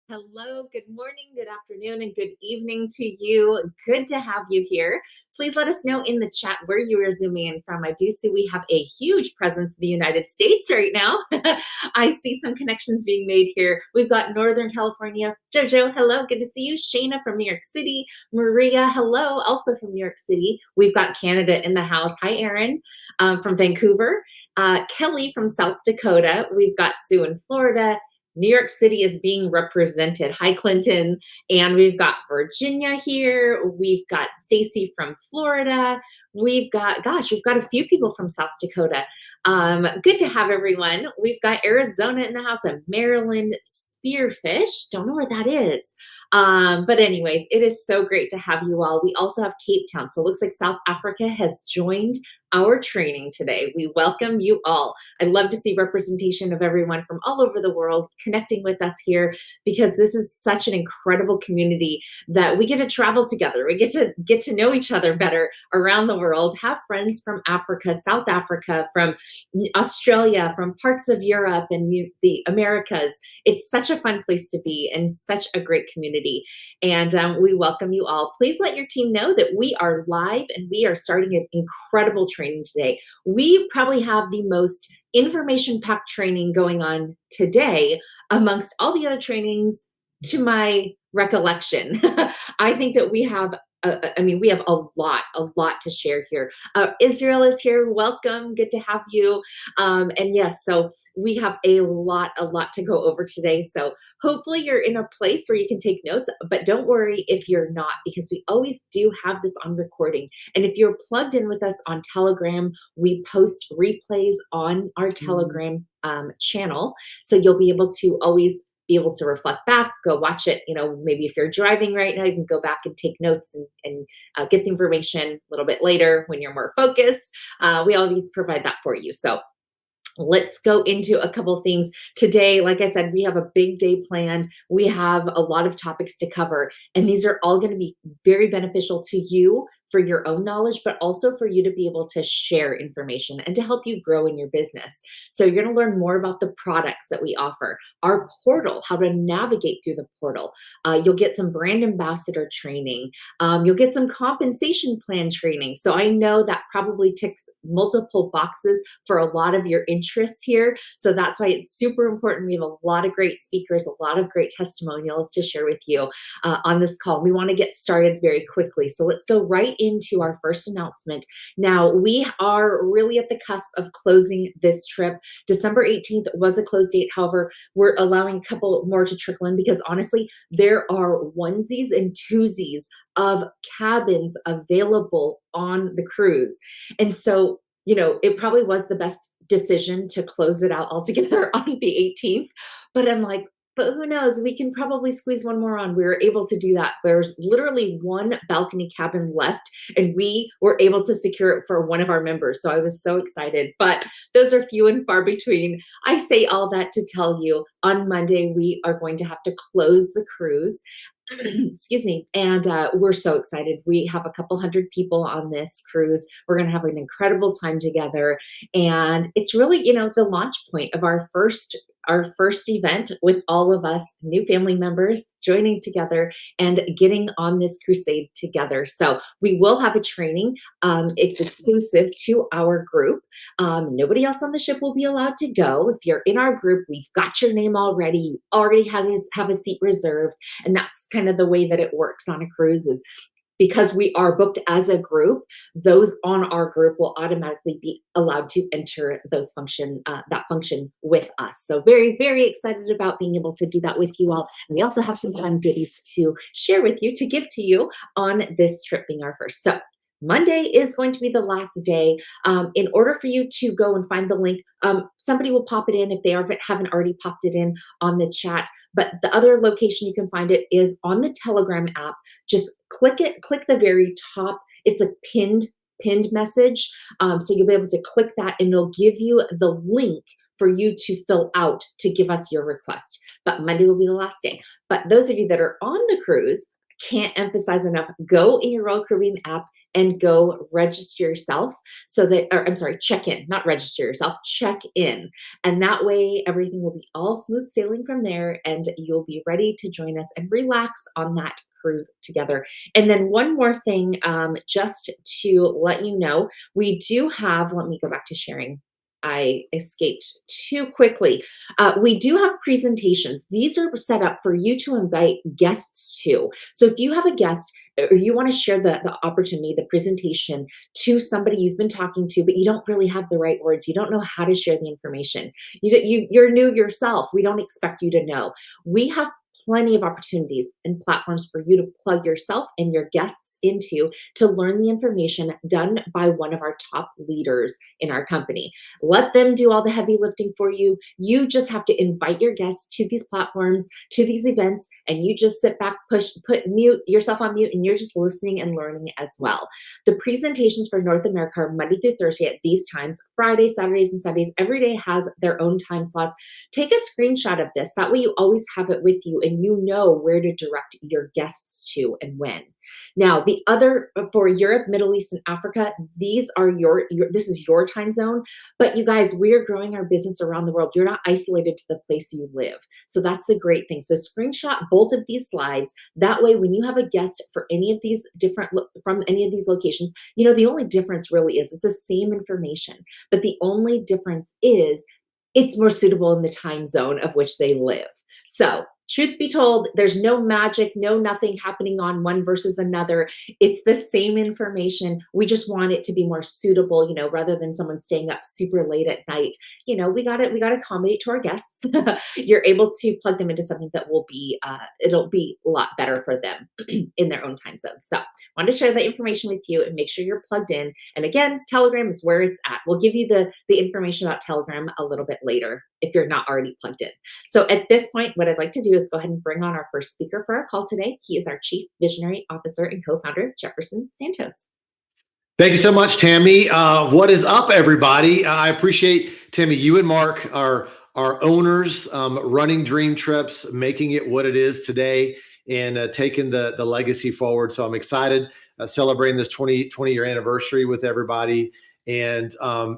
Hello, good morning, good afternoon, and good evening to you. Good to have you here. Please let us know in the chat where you are zooming in from. I do see we have a huge presence in the United States right now. I see some connections being made here. We've got Northern California. Jojo, hello, good to see you. Shayna from New York City. Maria, hello, also from New York City. We've got Canada in the house. Hi, Erin from Vancouver. Kelly from South Dakota. We've got Sue in Florida. New York City is being represented. Hi, Clinton. And we've got Virginia here. We've got Stacy from Florida. We've got a few people from South Dakota. Good to have everyone. We've got Arizona in the house and Maryland Spearfish. Don't know where that is. But anyways, it is so great to have you all. We also have Cape Town. So it looks like South Africa has joined our training today. We welcome you all. I love to see representation of everyone from all over the world connecting with us here because this is such an incredible community that we get to travel together. We get to know each other better around the world, have friends from Africa, South Africa, from Australia, from parts of Europe and the Americas. It's such a fun place to be and such a great community. And we welcome you all. Please let your team know that we are live and we are starting an incredible training today. We probably have the most information-packed training going on today amongst all the other trainings to my recollection. I think that we have we have a lot to share here. Israel is here. Welcome. Good to have you. And yes, so we have a lot to go over today. So hopefully you're in a place where you can take notes, but don't worry if you're not, because we always do have this on recording. And if you're plugged in with us on Telegram, we post replays on our Telegram channel. So you'll be able to always be able to reflect back, go watch it. Maybe if you're driving right now, you can go back and take notes and get the information a little bit later when you're more focused. We always provide that for you. So let's go into a couple things today. Like I said, we have a big day planned. We have a lot of topics to cover, and these are all going to be very beneficial to you for your own knowledge, but also for you to be able to share information and to help you grow in your business. So you're going to learn more about the products that we offer, our portal, how to navigate through the portal. You'll get some brand ambassador training. You'll get some compensation plan training. So I know that probably ticks multiple boxes for a lot of your interests here. So that's why it's super important. We have a lot of great speakers, a lot of great testimonials to share with you on this call. We want to get started very quickly. So let's go right into our first announcement. Now, we are really at the cusp of closing this trip. December 18th was a close date. However, we're allowing a couple more to trickle in because honestly, there are onesies and twosies of cabins available on the cruise. And so, it probably was the best decision to close it out altogether on the 18th. But I'm like, but who knows? We can probably squeeze one more on. We were able to do that. There's literally one balcony cabin left, and we were able to secure it for one of our members. So I was so excited, but those are few and far between. I say all that to tell you on Monday, we are going to have to close the cruise. Excuse me. And we're so excited. We have a couple hundred people on this cruise. We're going to have an incredible time together. And it's really, the launch point of our first event with all of us new family members joining together and getting on this crusade together. So we will have a training. It's exclusive to our group. Nobody else on the ship will be allowed to go. If you're in our group, we've got your name already. You already have a seat reserved. And that's kind of the way that it works on a cruise is because we are booked as a group, those on our group will automatically be allowed to enter that function with us. So very, very excited about being able to do that with you all. And we also have some fun goodies to share with you, to give to you on this trip being our first. So Monday is going to be the last day. In order for you to go and find the link, somebody will pop it in if they haven't already popped it in on the chat. But the other location you can find it is on the Telegram app. Just click the very top. It's a pinned message. So you'll be able to click that and it'll give you the link for you to fill out to give us your request. But Monday will be the last day. But those of you that are on the cruise, can't emphasize enough, go in your Royal Caribbean app and go register yourself so that, or I'm sorry, check in, not register yourself, check in. And that way everything will be all smooth sailing from there and you'll be ready to join us and relax on that cruise together. And then one more thing, just to let you know, we do have, let me go back to sharing. I escaped too quickly. We do have presentations. These are set up for you to invite guests to. So if you have a guest or you want to share the opportunity, the presentation to somebody you've been talking to, but you don't really have the right words, you don't know how to share the information, you're new yourself, we don't expect you to know. We have plenty of opportunities and platforms for you to plug yourself and your guests into to learn the information done by one of our top leaders in our company. Let them do all the heavy lifting for you. You just have to invite your guests to these platforms, to these events, and you just sit back, put mute yourself on mute, and you're just listening and learning as well. The presentations for North America are Monday through Thursday at these times, Friday, Saturdays, and Sundays. Every day has their own time slots. Take a screenshot of this. That way you always have it with you and you know where to direct your guests to and when. Now, the other for Europe, Middle East, and Africa, these are this is your time zone. But you guys, we're growing our business around the world. You're not isolated to the place you live. So that's the great thing. So screenshot both of these slides. That way, when you have a guest for any of these from any of these locations, you know, the only difference really is it's the same information. But the only difference is it's more suitable in the time zone of which they live. So truth be told, there's no magic, no nothing happening on one versus another. It's the same information. We just want it to be more suitable, you know, rather than someone staying up super late at night. You know, we got to accommodate to our guests. You're able to plug them into something that will be, it'll be a lot better for them in their own time zone. So wanted to share that information with you and make sure you're plugged in. And again, Telegram is where it's at. We'll give you the information about Telegram a little bit later if you're not already plugged in. So at this point, what I'd like to do is go ahead and bring on our first speaker for our call today. He is our Chief Visionary Officer and co-founder, Jefferson Santos. Thank you so much, Tammy. What is up, everybody? I appreciate, Tammy, you and Mark are owners, running Dream Trips, making it what it is today, and taking the legacy forward. So I'm excited celebrating this 20-year anniversary with everybody. And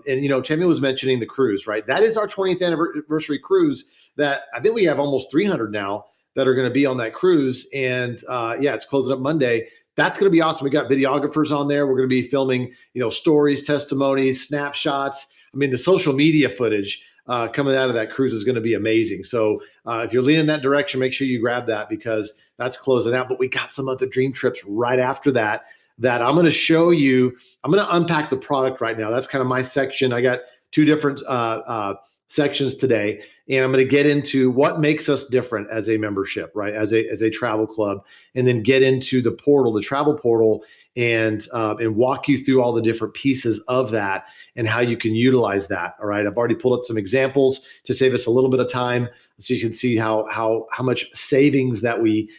you know, Tammy was mentioning the cruise, right? That is our 20th anniversary cruise that I think we have almost 300 now that are going to be on that cruise. And yeah, it's closing up Monday. That's going to be awesome. We got videographers on there. We're going to be filming, you know, stories, testimonies, snapshots. I mean, the social media footage coming out of that cruise is going to be amazing. So if you're leaning that direction, make sure you grab that because that's closing out. But we got some other Dream Trips right after that I'm going to show you. I'm going to unpack the product right now. That's kind of my section. I got two different sections today, and I'm going to get into what makes us different as a membership, right? As a travel club, and then get into the portal, the travel portal, and walk you through all the different pieces of that and how you can utilize that. All right. I've already pulled up some examples to save us a little bit of time, so you can see how much savings that we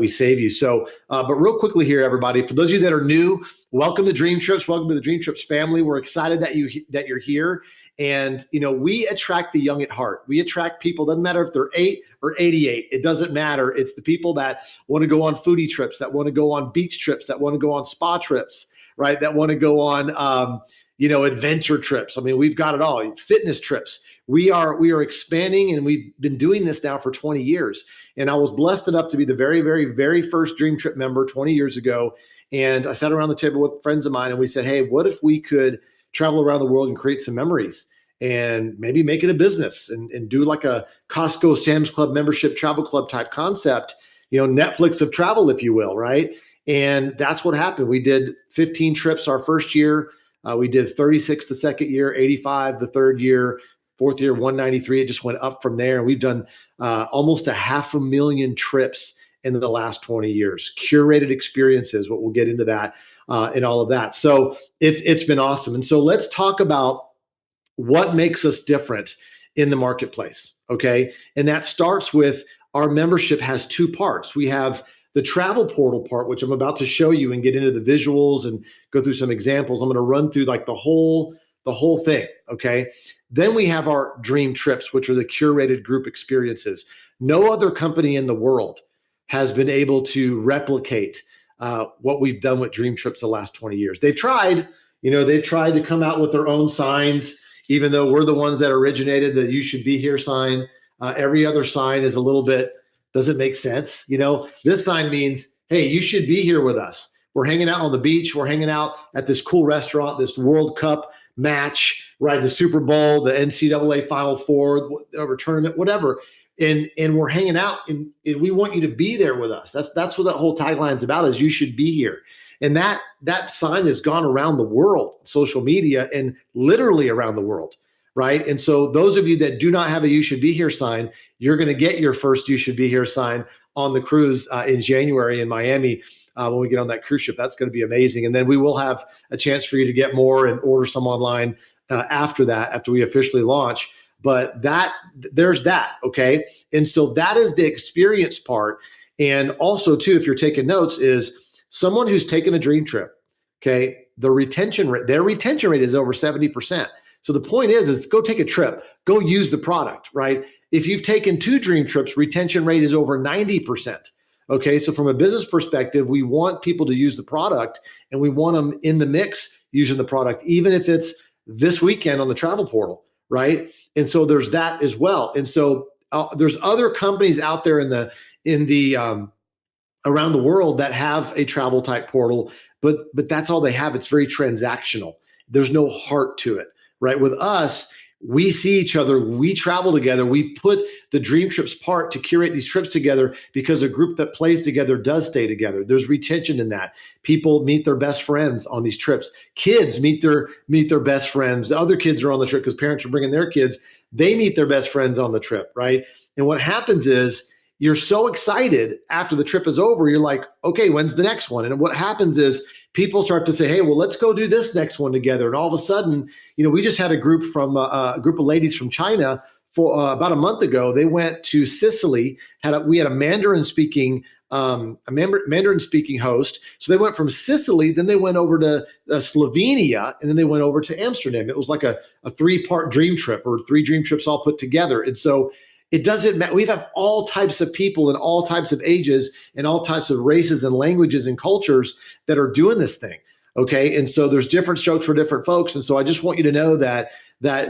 save you. So, but real quickly here, everybody, for those of you that are new, welcome to Dream Trips. Welcome to the Dream Trips family. We're excited that you're here. And, you know, we attract the young at heart. We attract people, doesn't matter if they're 8 or 88. It doesn't matter. It's the people that want to go on foodie trips, that want to go on beach trips, that want to go on spa trips, right? That want to go on, you know, adventure trips. I mean, we've got it all. Fitness trips. We are expanding, and we've been doing this now for 20 years. And I was blessed enough to be the very, very, very first Dream Trip member 20 years ago. And I sat around the table with friends of mine, and we said, hey, what if we could travel around the world and create some memories and maybe make it a business and do like a Costco, Sam's Club membership travel club type concept, you know, Netflix of travel, if you will, right? And that's what happened. We did 15 trips our first year. We did 36 the second year, 85 the third year, fourth year, 193. It just went up from there. And we've done almost 500,000 trips in the last 20 years, curated experiences, but we'll get into that and all of that. So it's been awesome. And so let's talk about what makes us different in the marketplace, okay? And that starts with our membership has two parts. We have the travel portal part, which I'm about to show you and get into the visuals and go through some examples. I'm going to run through like the whole thing, okay? Then we have our Dream Trips, which are the curated group experiences. No other company in the world has been able to replicate what we've done with Dream Trips the last 20 years. They've tried to come out with their own signs, even though we're the ones that originated the "You Should Be Here" sign. Every other sign is a little bit, doesn't make sense. This sign means, hey, you should be here with us. We're hanging out on the beach. We're hanging out at this cool restaurant, this World Cup match, right? The Super Bowl, the NCAA Final Four, whatever tournament, whatever. And we're hanging out, and we want you to be there with us. That's what that whole tagline is about, is you should be here. And that sign has gone around the world, social media, and literally around the world, right? And so those of you that do not have a "You Should Be Here" sign, you're going to get your first "You Should Be Here" sign on the cruise in January in Miami when we get on that cruise ship. That's going to be amazing. And then we will have a chance for you to get more and order some online after that, after we officially launch. But there's that, okay? And so that is the experience part. And also, too, if you're taking notes, is someone who's taken a dream trip, okay, their retention rate is over 70%. So the point is go take a trip, go use the product, right? If you've taken 2 dream trips, retention rate is over 90%. Okay, so from a business perspective, we want people to use the product, and we want them in the mix using the product, even if it's this weekend on the travel portal, right? And so there's that as well. And so there's other companies out there in the around the world that have a travel type portal, but that's all they have. It's very transactional. There's no heart to it, right? With us, we see each other, we travel together, we put the Dream Trips part to curate these trips together, because a group that plays together does stay together. There's retention in that. People meet their best friends on these trips. Kids meet their best friends. The other kids are on the trip because parents are bringing their kids. They meet their best friends on the trip, right? And what happens is, you're so excited after the trip is over, you're like, okay, when's the next one? And what happens is people start to say, hey, well, let's go do this next one together. And all of a sudden, we just had a group of ladies from China for about a month ago. They went to Sicily. We had a Mandarin speaking host. So they went from Sicily, then they went over to Slovenia, and then they went over to Amsterdam. It was like a 3-part dream trip, or 3 dream trips all put together. And so it doesn't matter. We have all types of people in all types of ages and all types of races and languages and cultures that are doing this thing. Okay. And so there's different strokes for different folks. And so I just want you to know that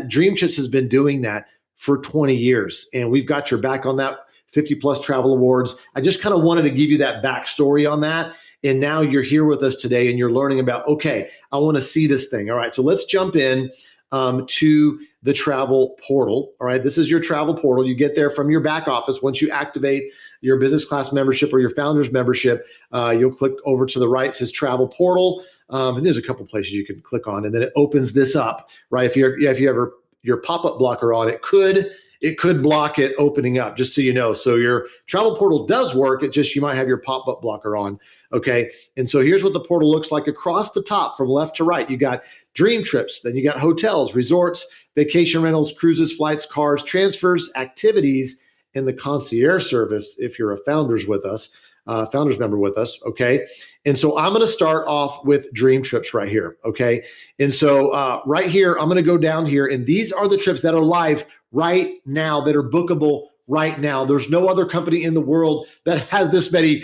Dream Trips has been doing that for 20 years. And we've got your back on that, 50 plus travel awards. I just kind of wanted to give you that backstory on that. And now you're here with us today, and you're learning about, okay, I want to see this thing. All right. So let's jump in to the travel portal. All right. This is your travel portal. You get there from your back office. Once you activate your business class membership or your founder's membership, you'll click over to the right. It says travel portal. And there's a couple places you can click on, and then it opens this up, right? If you have your pop-up blocker on, it could block it opening up, just so you know. So your travel portal does work. It just, you might have your pop-up blocker on. Okay. And so here's what the portal looks like across the top from left to right. You got Dream Trips, then you got hotels, resorts, vacation rentals, cruises, flights, cars, transfers, activities, and the concierge service if you're a founders member with us. Okay. And so I'm going to start off with Dream Trips right here. Okay. And so right here, I'm going to go down here, and these are the trips that are live right now, that are bookable right now. There's no other company in the world that has this many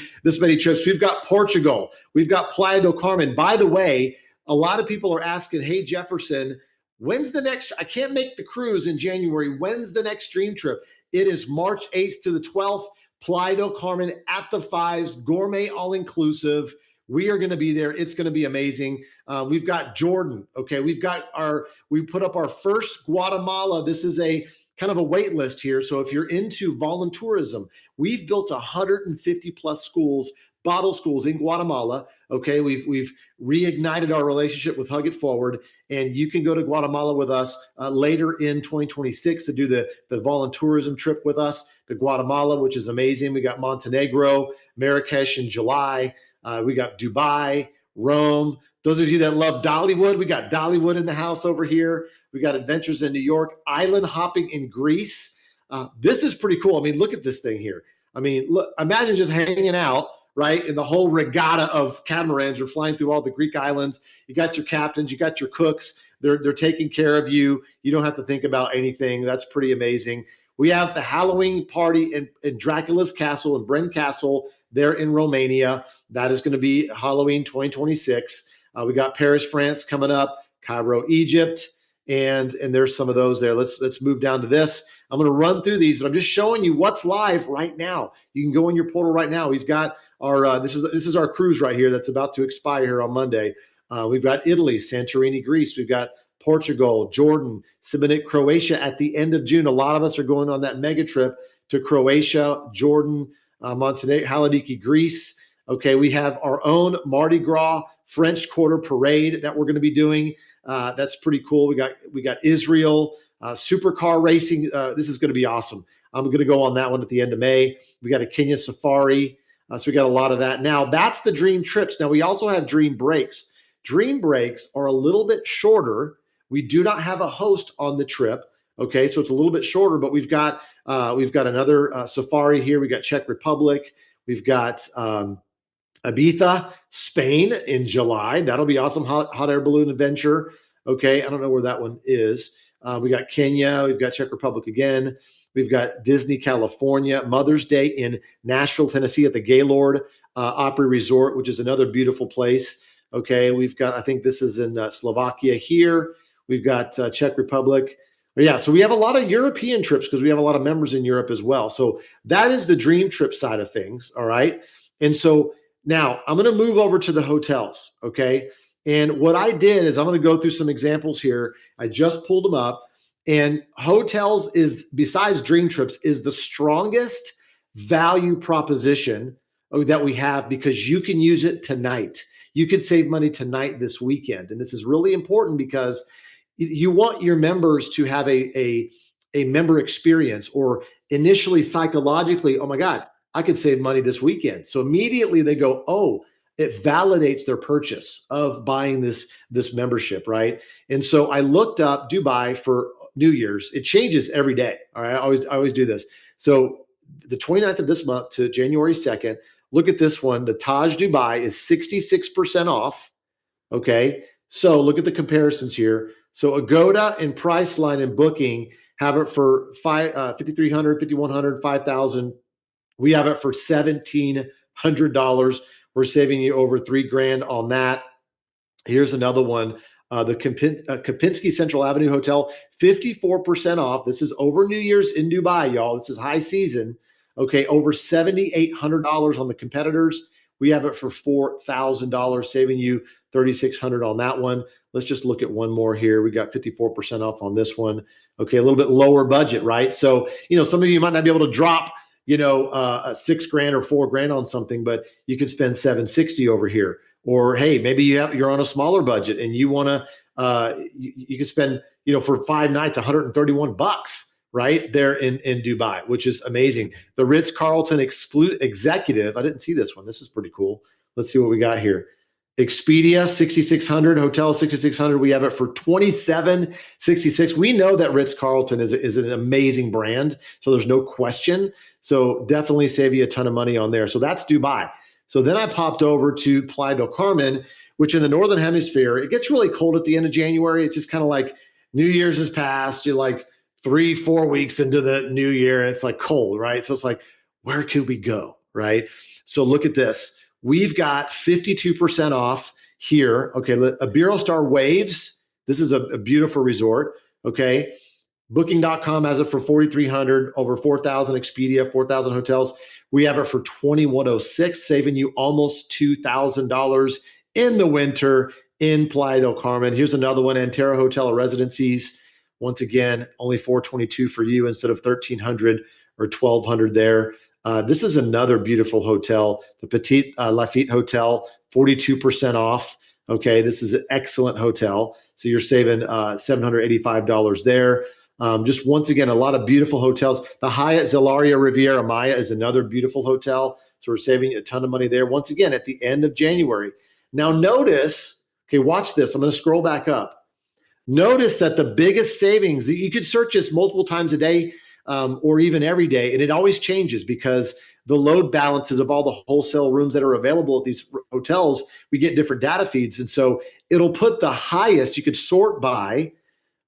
trips. We've got Portugal. We've got Playa del Carmen. By the way, a lot of people are asking, hey, Jefferson, when's the next? I can't make the cruise in January. When's the next Dream Trip? It is March 8th to the 12th. Playa del Carmen at the Fives, gourmet all-inclusive. We are going to be there. It's going to be amazing. We've got Jordan. Okay. We put up our first Guatemala. This is a kind of a wait list here. So if you're into voluntourism, we've built 150 plus schools, bottle schools in Guatemala. Okay. We've reignited our relationship with Hug It Forward, and you can go to Guatemala with us later in 2026 to do the voluntourism trip with us to Guatemala, which is amazing. We got Montenegro, Marrakesh in July. We got Dubai, Rome. Those of you that love Dollywood, we got Dollywood in the house over here. We got adventures in New York, island hopping in Greece. This is pretty cool. I mean, look at this thing here. I mean, look, imagine just hanging out, right? And the whole regatta of catamarans are flying through all the Greek islands. You got your captains, you got your cooks. They're taking care of you. You don't have to think about anything. That's pretty amazing. We have the Halloween party in Dracula's Castle in Bryn Castle. there in Romania. That is going to be Halloween 2026. We got Paris, France coming up, Cairo, Egypt, and there's some of those there. Let's move down to this. I'm going to run through these, but I'm just showing you what's live right now. You can go in your portal right now. We've got our this is our cruise right here that's about to expire here on Monday. We've got Italy, Santorini, Greece. We've got Portugal, Jordan, Simonet, Croatia at the end of June. A lot of us are going on that mega trip to Croatia, Jordan, Montenegro, Halkidiki, Greece. Okay, we have our own Mardi Gras French Quarter Parade that we're going to be doing. That's pretty cool. We got Israel, supercar racing. This is going to be awesome. I'm going to go on that one at the end of May. We got a Kenya Safari. So we got a lot of that. Now, that's the Dream Trips. Now, we also have Dream Breaks. Dream Breaks are a little bit shorter. We do not have a host on the trip. Okay, so it's a little bit shorter, but we've got another safari here. We got Czech Republic. We've got Ibiza, Spain in July. That'll be awesome. Hot air balloon adventure. Okay, I don't know where that one is. We got Kenya. We've got Czech Republic again. We've got Disney, California. Mother's Day in Nashville, Tennessee at the Gaylord Opry Resort, which is another beautiful place. Okay, we've got, I think this is in Slovakia here. We've got Czech Republic. Yeah, so we have a lot of European trips because we have a lot of members in Europe as well. So that is the Dream Trip side of things, all right? And so now I'm going to move over to the hotels, okay? And what I did is I'm going to go through some examples here. I just pulled them up. And hotels is, besides Dream Trips, is the strongest value proposition that we have because you can use it tonight. You could save money tonight, this weekend. And this is really important because you want your members to have a member experience, or initially psychologically, oh my God, I could save money this weekend. So immediately they go, oh, it validates their purchase of buying this membership, right? And so I looked up Dubai for New Year's. It changes every day. All right, I always do this. So the 29th of this month to January 2nd, look at this one. The Taj Dubai is 66% off. Okay, so look at the comparisons here. So Agoda and Priceline and Booking have it for $5,300, $5,100, $5,000. We have it for $1,700. We're saving you over $3,000 on that. Here's another one. The Kempinski Central Avenue Hotel, 54% off. This is over New Year's in Dubai, y'all. This is high season. Okay, over $7,800 on the competitors. We have it for $4,000, saving you $3,600 on that one. Let's just look at one more here. We got 54% off on this one. Okay, a little bit lower budget, right? So, some of you might not be able to drop, a $6,000 or $4,000 on something, but you could spend $760 over here. Or hey, maybe you're on a smaller budget and you want to you could spend for 5 nights $131, right there in Dubai, which is amazing. The Ritz-Carlton Executive. I didn't see this one. This is pretty cool. Let's see what we got here. Expedia 6,600, Hotel 6,600. We have it for 2766. We know that Ritz-Carlton is an amazing brand, so there's no question. So definitely save you a ton of money on there. So that's Dubai. So then I popped over to Playa del Carmen, which in the Northern Hemisphere, it gets really cold at the end of January. It's just kind of like New Year's has passed. You're like 3-4 weeks into the new year, and it's like cold, right? So it's like, where could we go, right? So look at this. We've got 52% off here. Okay, Iberostar Waves. This is a beautiful resort. Okay, Booking.com has it for $4,300, over 4,000 Expedia, 4,000 hotels. We have it for $2,106, saving you almost $2,000 in the winter in Playa del Carmen. Here's another one, Antero Hotel Residencies. Once again, only $422 for you instead of $1,300 or $1,200 there. This is another beautiful hotel, the Petit Lafitte Hotel, 42% off. Okay, this is an excellent hotel. So you're saving $785 there. Just once again, a lot of beautiful hotels. The Hyatt Zilaria Riviera Maya is another beautiful hotel. So we're saving a ton of money there. Once again, at the end of January. Now notice, okay, watch this. I'm going to scroll back up. Notice that the biggest savings, you could search this multiple times a day or even every day, and it always changes because the load balances of all the wholesale rooms that are available at these hotels, we get different data feeds. And so it'll put the highest, you could sort by,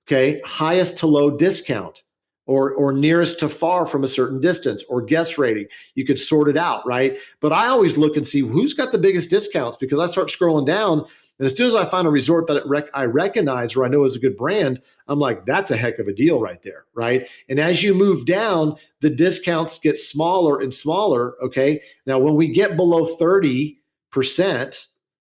okay, highest to low discount. or nearest to far from a certain distance, or guest rating. You could sort it out, right? But I always look and see who's got the biggest discounts, because I start scrolling down, and as soon as I find a resort that I recognize or I know is a good brand, I'm like, that's a heck of a deal right there, right? And as you move down, the discounts get smaller and smaller, okay? Now, when we get below 30%,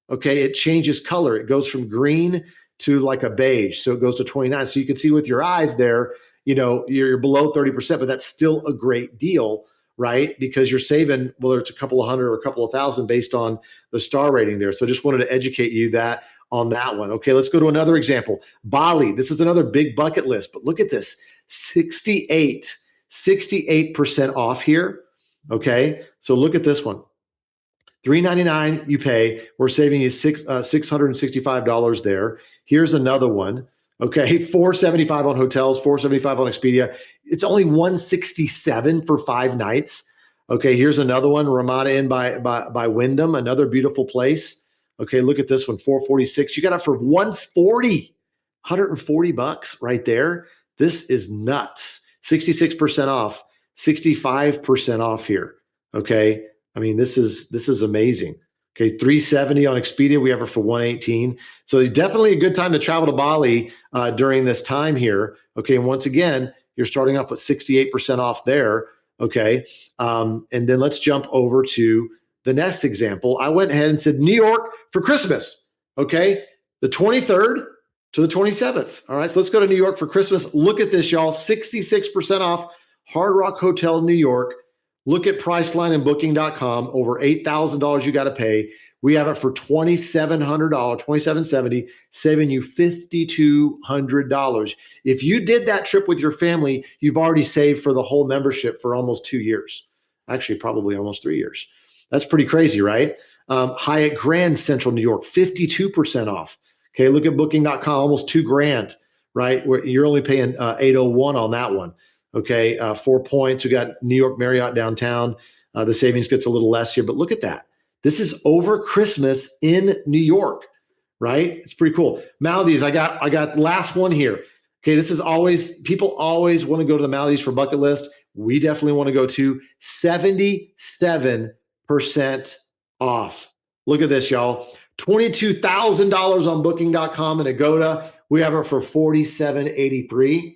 okay, it changes color. It goes from green to like a beige. So it goes to 29. So you can see with your eyes there, you're below 30%, but that's still a great deal, right? Because you're saving, whether it's a couple of hundred or a couple of thousand based on the star rating there. So I just wanted to educate you that on that one. Okay, let's go to another example. Bali. This is another big bucket list, but look at this. 68% off here. Okay, so look at this one. $399 you pay. We're saving you $665 there. Here's another one. Okay, $475 on hotels, $475 on Expedia. It's only $167 for 5 nights. Okay, here's another one, Ramada Inn by Wyndham, another beautiful place. Okay, look at this one, $446. You got it for $140 right there. This is nuts. 66% off, 65% off here. Okay. I mean, this is amazing. Okay, $370 on Expedia. We have her for $118. So definitely a good time to travel to Bali during this time here. Okay, and once again, you're starting off with 68% off there. Okay, and then let's jump over to the next example. I went ahead and said New York for Christmas. Okay, the 23rd to the 27th. All right, so let's go to New York for Christmas. Look at this, y'all. 66% off Hard Rock Hotel, New York. Look at Priceline and Booking.com. Over $8,000 you got to pay. We have it for $2,700, $2,770, saving you $5,200. If you did that trip with your family, you've already saved for the whole membership for almost 2 years. Actually, probably almost 3 years. That's pretty crazy, right? Hyatt Grand Central New York, 52% off. Okay, look at Booking.com, almost $2,000, right? Where you're only paying $801 on that one. Okay, 4 points. We got New York Marriott downtown. The savings gets a little less here, but look at that. This is over Christmas in New York, right? It's pretty cool. Maldives, I got last one here. Okay, this is always, people always want to go to the Maldives for bucket list. We definitely want to go to 77% off. Look at this, y'all. $22,000 on Booking.com and Agoda. We have it for $47.83.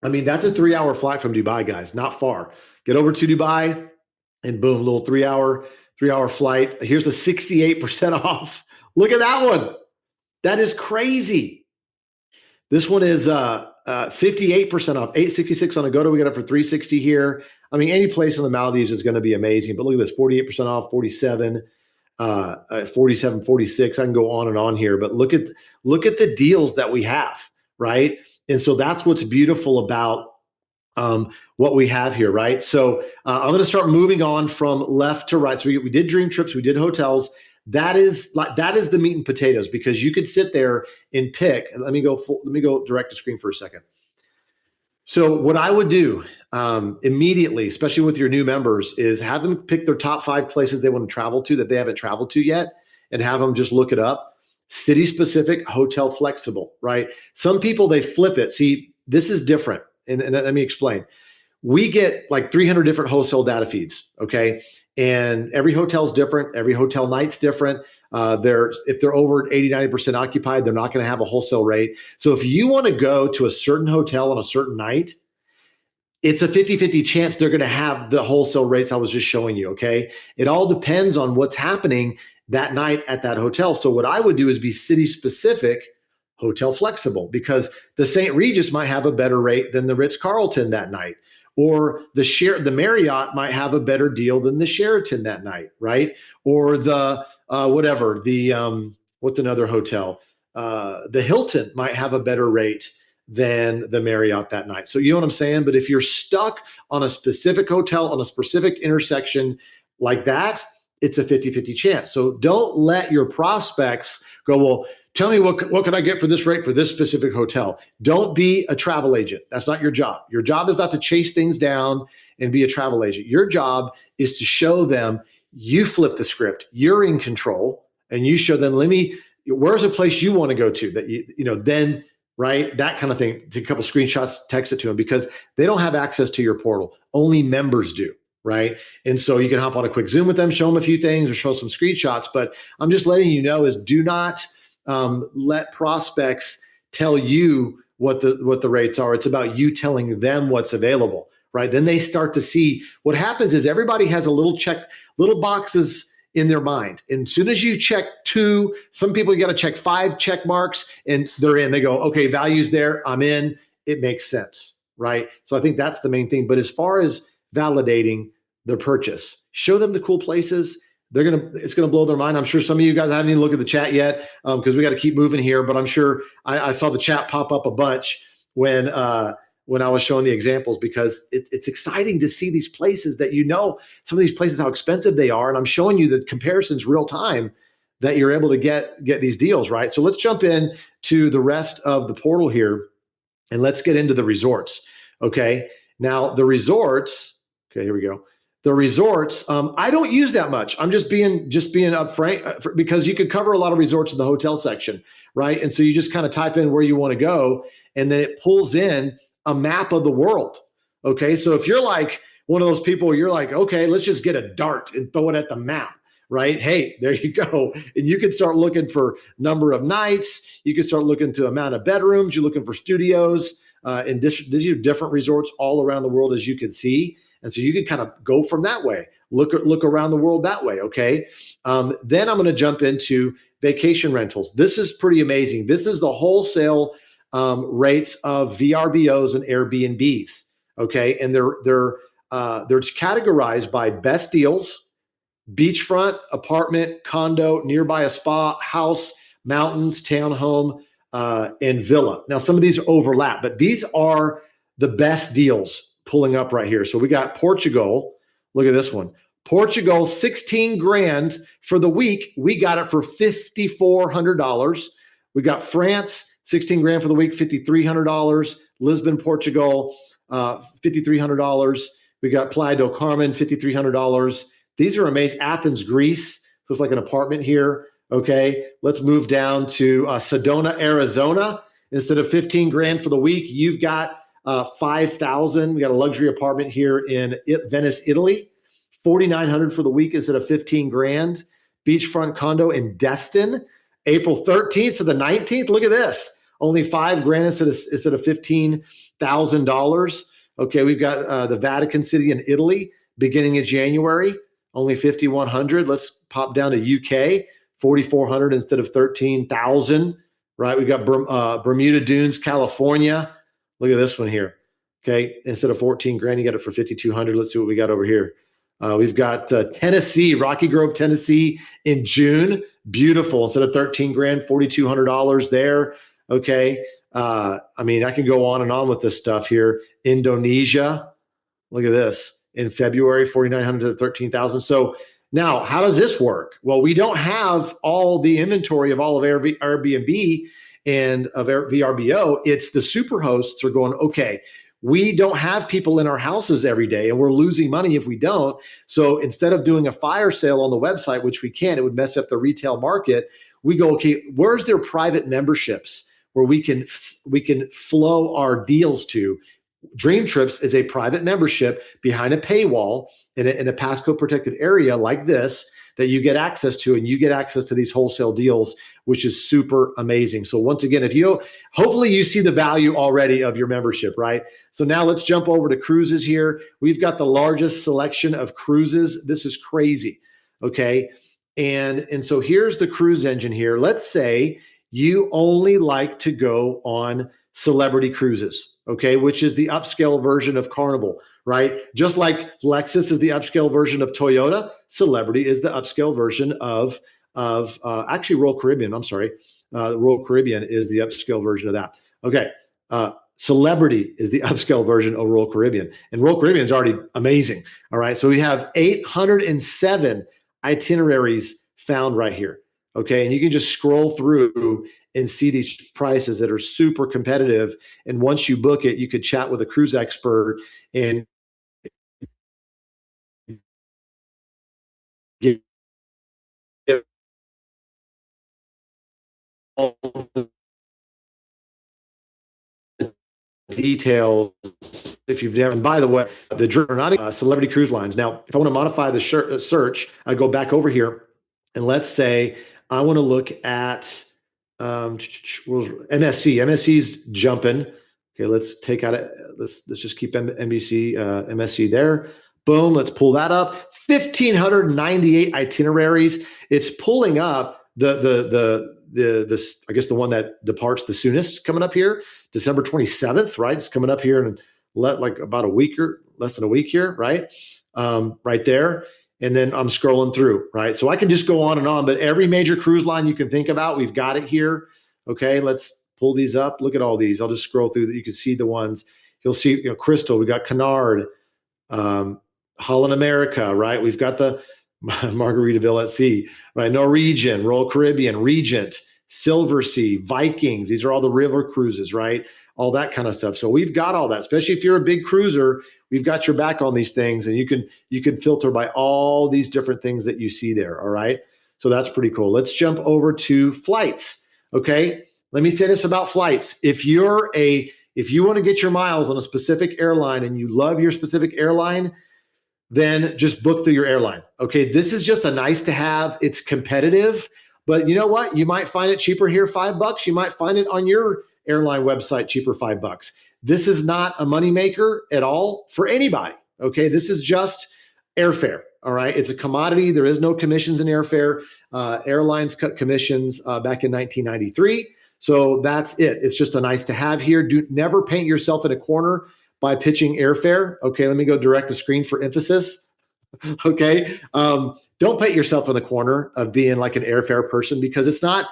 I mean, that's a 3-hour flight from Dubai, guys. Not far. Get over to Dubai, and boom, little three-hour flight. Here's a 68% off. Look at that one. That is crazy. This one is 58% off. $866 on Agoda. We got it for $360 here. I mean, any place in the Maldives is going to be amazing. But look at this, 48% off, 47, 47, 46. I can go on and on here. But look at the deals that we have, right? And so that's what's beautiful about what we have here, right? So I'm going to start moving on from left to right. So we did dream trips, we did hotels. That is the meat and potatoes, because you could sit there and pick. Let me go direct to screen for a second. So what I would do immediately, especially with your new members, is have them pick their top 5 places they want to travel to that they haven't traveled to yet, and have them just look it up. City specific, hotel flexible, right? Some people, they flip it. See, this is different. And let me explain. We get like 300 different wholesale data feeds, okay? And every hotel's different. Every hotel night's different. If they're over 80-90% occupied, they're not going to have a wholesale rate. So if you want to go to a certain hotel on a certain night, it's a 50-50 chance they're going to have the wholesale rates I was just showing you, okay? It all depends on what's happening that night at that hotel. So what I would do is be city specific, hotel flexible, because the St. Regis might have a better rate than the Ritz-Carlton that night, or the Marriott might have a better deal than the Sheraton that night, right? Or the what's another hotel? The Hilton might have a better rate than the Marriott that night. So you know what I'm saying? But if you're stuck on a specific hotel on a specific intersection like that, it's a 50-50 chance. So don't let your prospects go, well, tell me what can I get for this rate for this specific hotel? Don't be a travel agent. That's not your job. Your job is not to chase things down and be a travel agent. Your job is to show them you flip the script. You're in control, and you show them, where's a place you want to go to that then right? That kind of thing. Take a couple screenshots, text it to them because they don't have access to your portal. Only members do, right? And so you can hop on a quick Zoom with them, show them a few things or show some screenshots. But I'm just letting you know is do not let prospects tell you what the rates are. It's about you telling them what's available, right? Then they start to see what happens is everybody has a little boxes in their mind. And as soon as you check two, some people, you got to check 5 check marks and they're in. They go, okay, value's there, I'm in. It makes sense, right? So I think that's the main thing. But as far as validating their purchase, show them the cool places. It's gonna blow their mind. I'm sure some of you guys haven't even looked at the chat yet because we got to keep moving here. But I'm sure I saw the chat pop up a bunch when I was showing the examples because it's exciting to see these places that some of these places how expensive they are, and I'm showing you the comparisons real time that you're able to get these deals, right? So let's jump in to the rest of the portal here and let's get into the resorts. Okay. Now the resorts, okay, here we go. The resorts, I don't use that much. I'm just being upfront because you could cover a lot of resorts in the hotel section, right? And so you just kind of type in where you want to go, and then it pulls in a map of the world. Okay, so if you're like one of those people, you're like, okay, let's just get a dart and throw it at the map, right? Hey, there you go. And you can start looking for number of nights. You can start looking to amount of bedrooms. You're looking for studios. And these are different resorts all around the world, as you can see. And so you can kind of go from that way, look around the world that way. Okay. Then I'm going to jump into vacation rentals. This is pretty amazing. This is the wholesale rates of VRBOs and Airbnbs. Okay. And they're categorized by best deals, beachfront, apartment, condo, nearby a spa, house, mountains, townhome, and villa. Now, some of these overlap, but these are the best deals pulling up right here. So we got Portugal. Look at this one. Portugal, 16 grand for the week. We got it for $5,400. We got France, 16 grand for the week, $5,300. Lisbon, Portugal, $5,300. We got Playa del Carmen, $5,300. These are amazing. Athens, Greece. So it's like an apartment here. Okay. Let's move down to Sedona, Arizona. Instead of 15 grand for the week, you've got 5,000. We got a luxury apartment here in Venice, Italy. 4,900 for the week instead of 15 grand. Beachfront condo in Destin, April 13th to the 19th. Look at this. Only 5 grand instead of $15,000. Okay, we've got the Vatican City in Italy beginning of January, only 5,100. Let's pop down to UK, 4,400 instead of 13,000. Right, we got Bermuda Dunes, California. Look at this one here. Okay, instead of 14 grand, you got it for 5,200. Let's see what we got over here. We've got Tennessee, Rocky Grove, Tennessee in June. Beautiful. Instead of 13 grand, $4,200 there. Okay. I mean, I can go on and on with this stuff here. Indonesia. Look at this. In February, 4,900 to 13,000. So now, how does this work? Well, we don't have all the inventory of all of Airbnb and of VRBO. It's the super hosts are going, okay, we don't have people in our houses every day and we're losing money if we don't. So instead of doing a fire sale on the website, which we can, it would mess up the retail market. We go, okay, where's their private memberships where we can flow our deals to? DreamTrips is a private membership behind a paywall in a passcode protected area like this that you get access to, and you get access to these wholesale deals, which is super amazing. So once again, hopefully you see the value already of your membership, right? So now let's jump over to cruises here. We've got the largest selection of cruises. This is crazy. Okay. And so here's the cruise engine here. Let's say you only like to go on celebrity cruises, okay, which is the upscale version of Carnival, right? Just like Lexus is the upscale version of Toyota, Celebrity is the upscale version of actually Royal Caribbean. I'm sorry, Royal Caribbean is the upscale version of that. Okay, Celebrity is the upscale version of Royal Caribbean, and Royal Caribbean is already amazing. All right, so we have 807 itineraries found right here. Okay, and you can just scroll through and see these prices that are super competitive. And once you book it, you could chat with a cruise expert and get all details if you've never. And by the way, the Dreamtrips Celebrity Cruise Lines. Now, if I want to modify the search, I go back over here, and let's say I want to look at MSC. MSC's jumping. Okay, let's take out it. Let's just keep NBC MSC there. Boom. Let's pull that up. 1,598 itineraries. It's pulling up the I guess the one that departs the soonest coming up here, December 27th, right? It's coming up here in like about a week or less than a week here, right? Right there. And then I'm scrolling through, right? So I can just go on and on, but every major cruise line you can think about, we've got it here. Okay, let's pull these up. Look at all these. I'll just scroll through that. You can see the ones. You'll see, Crystal, we got Cunard, Holland America, right? We've got the Margaritaville at Sea, right? Norwegian, Royal Caribbean, Regent, Silver Sea, Vikings. These are all the river cruises, right? All that kind of stuff. So we've got all that, especially if you're a big cruiser, we've got your back on these things, and you can filter by all these different things that you see there. All right. So that's pretty cool. Let's jump over to flights. Okay. Let me say this about flights. If you want to get your miles on a specific airline and you love your specific airline, then just book through your airline. Okay, this is just a nice to have. It's competitive, but you know what? You might find it cheaper here, $5. You might find it on your airline website cheaper, $5. This is not a moneymaker at all for anybody. Okay, this is just airfare. All right, it's a commodity. There is no commissions in airfare. Airlines cut commissions back in 1993. So that's it. It's just a nice to have here. Never paint yourself in a corner by pitching airfare. Okay, let me go direct to screen for emphasis. Okay, don't paint yourself in the corner of being like an airfare person, because it's not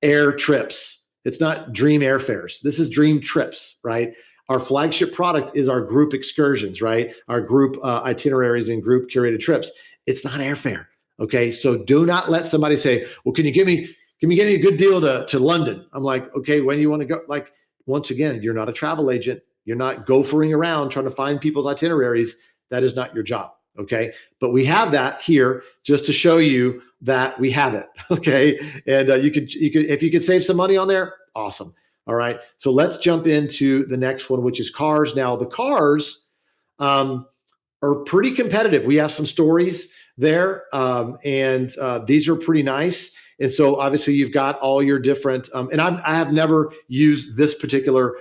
air trips. It's not dream airfares. This is dream trips, right? Our flagship product is our group excursions, right? Our group itineraries and group curated trips. It's not airfare. Okay, so do not let somebody say, well, can you give me a good deal to London? I'm like, okay, when do you want to go? Like, once again, you're not a travel agent. You're not gophering around trying to find people's itineraries. That is not your job. Okay. But we have that here just to show you that we have it. Okay. And you could, if you could save some money on there, awesome. All right. So let's jump into the next one, which is cars. Now, the cars are pretty competitive. We have some stories there, and these are pretty nice. And so obviously you've got all your different, and I have never used this particular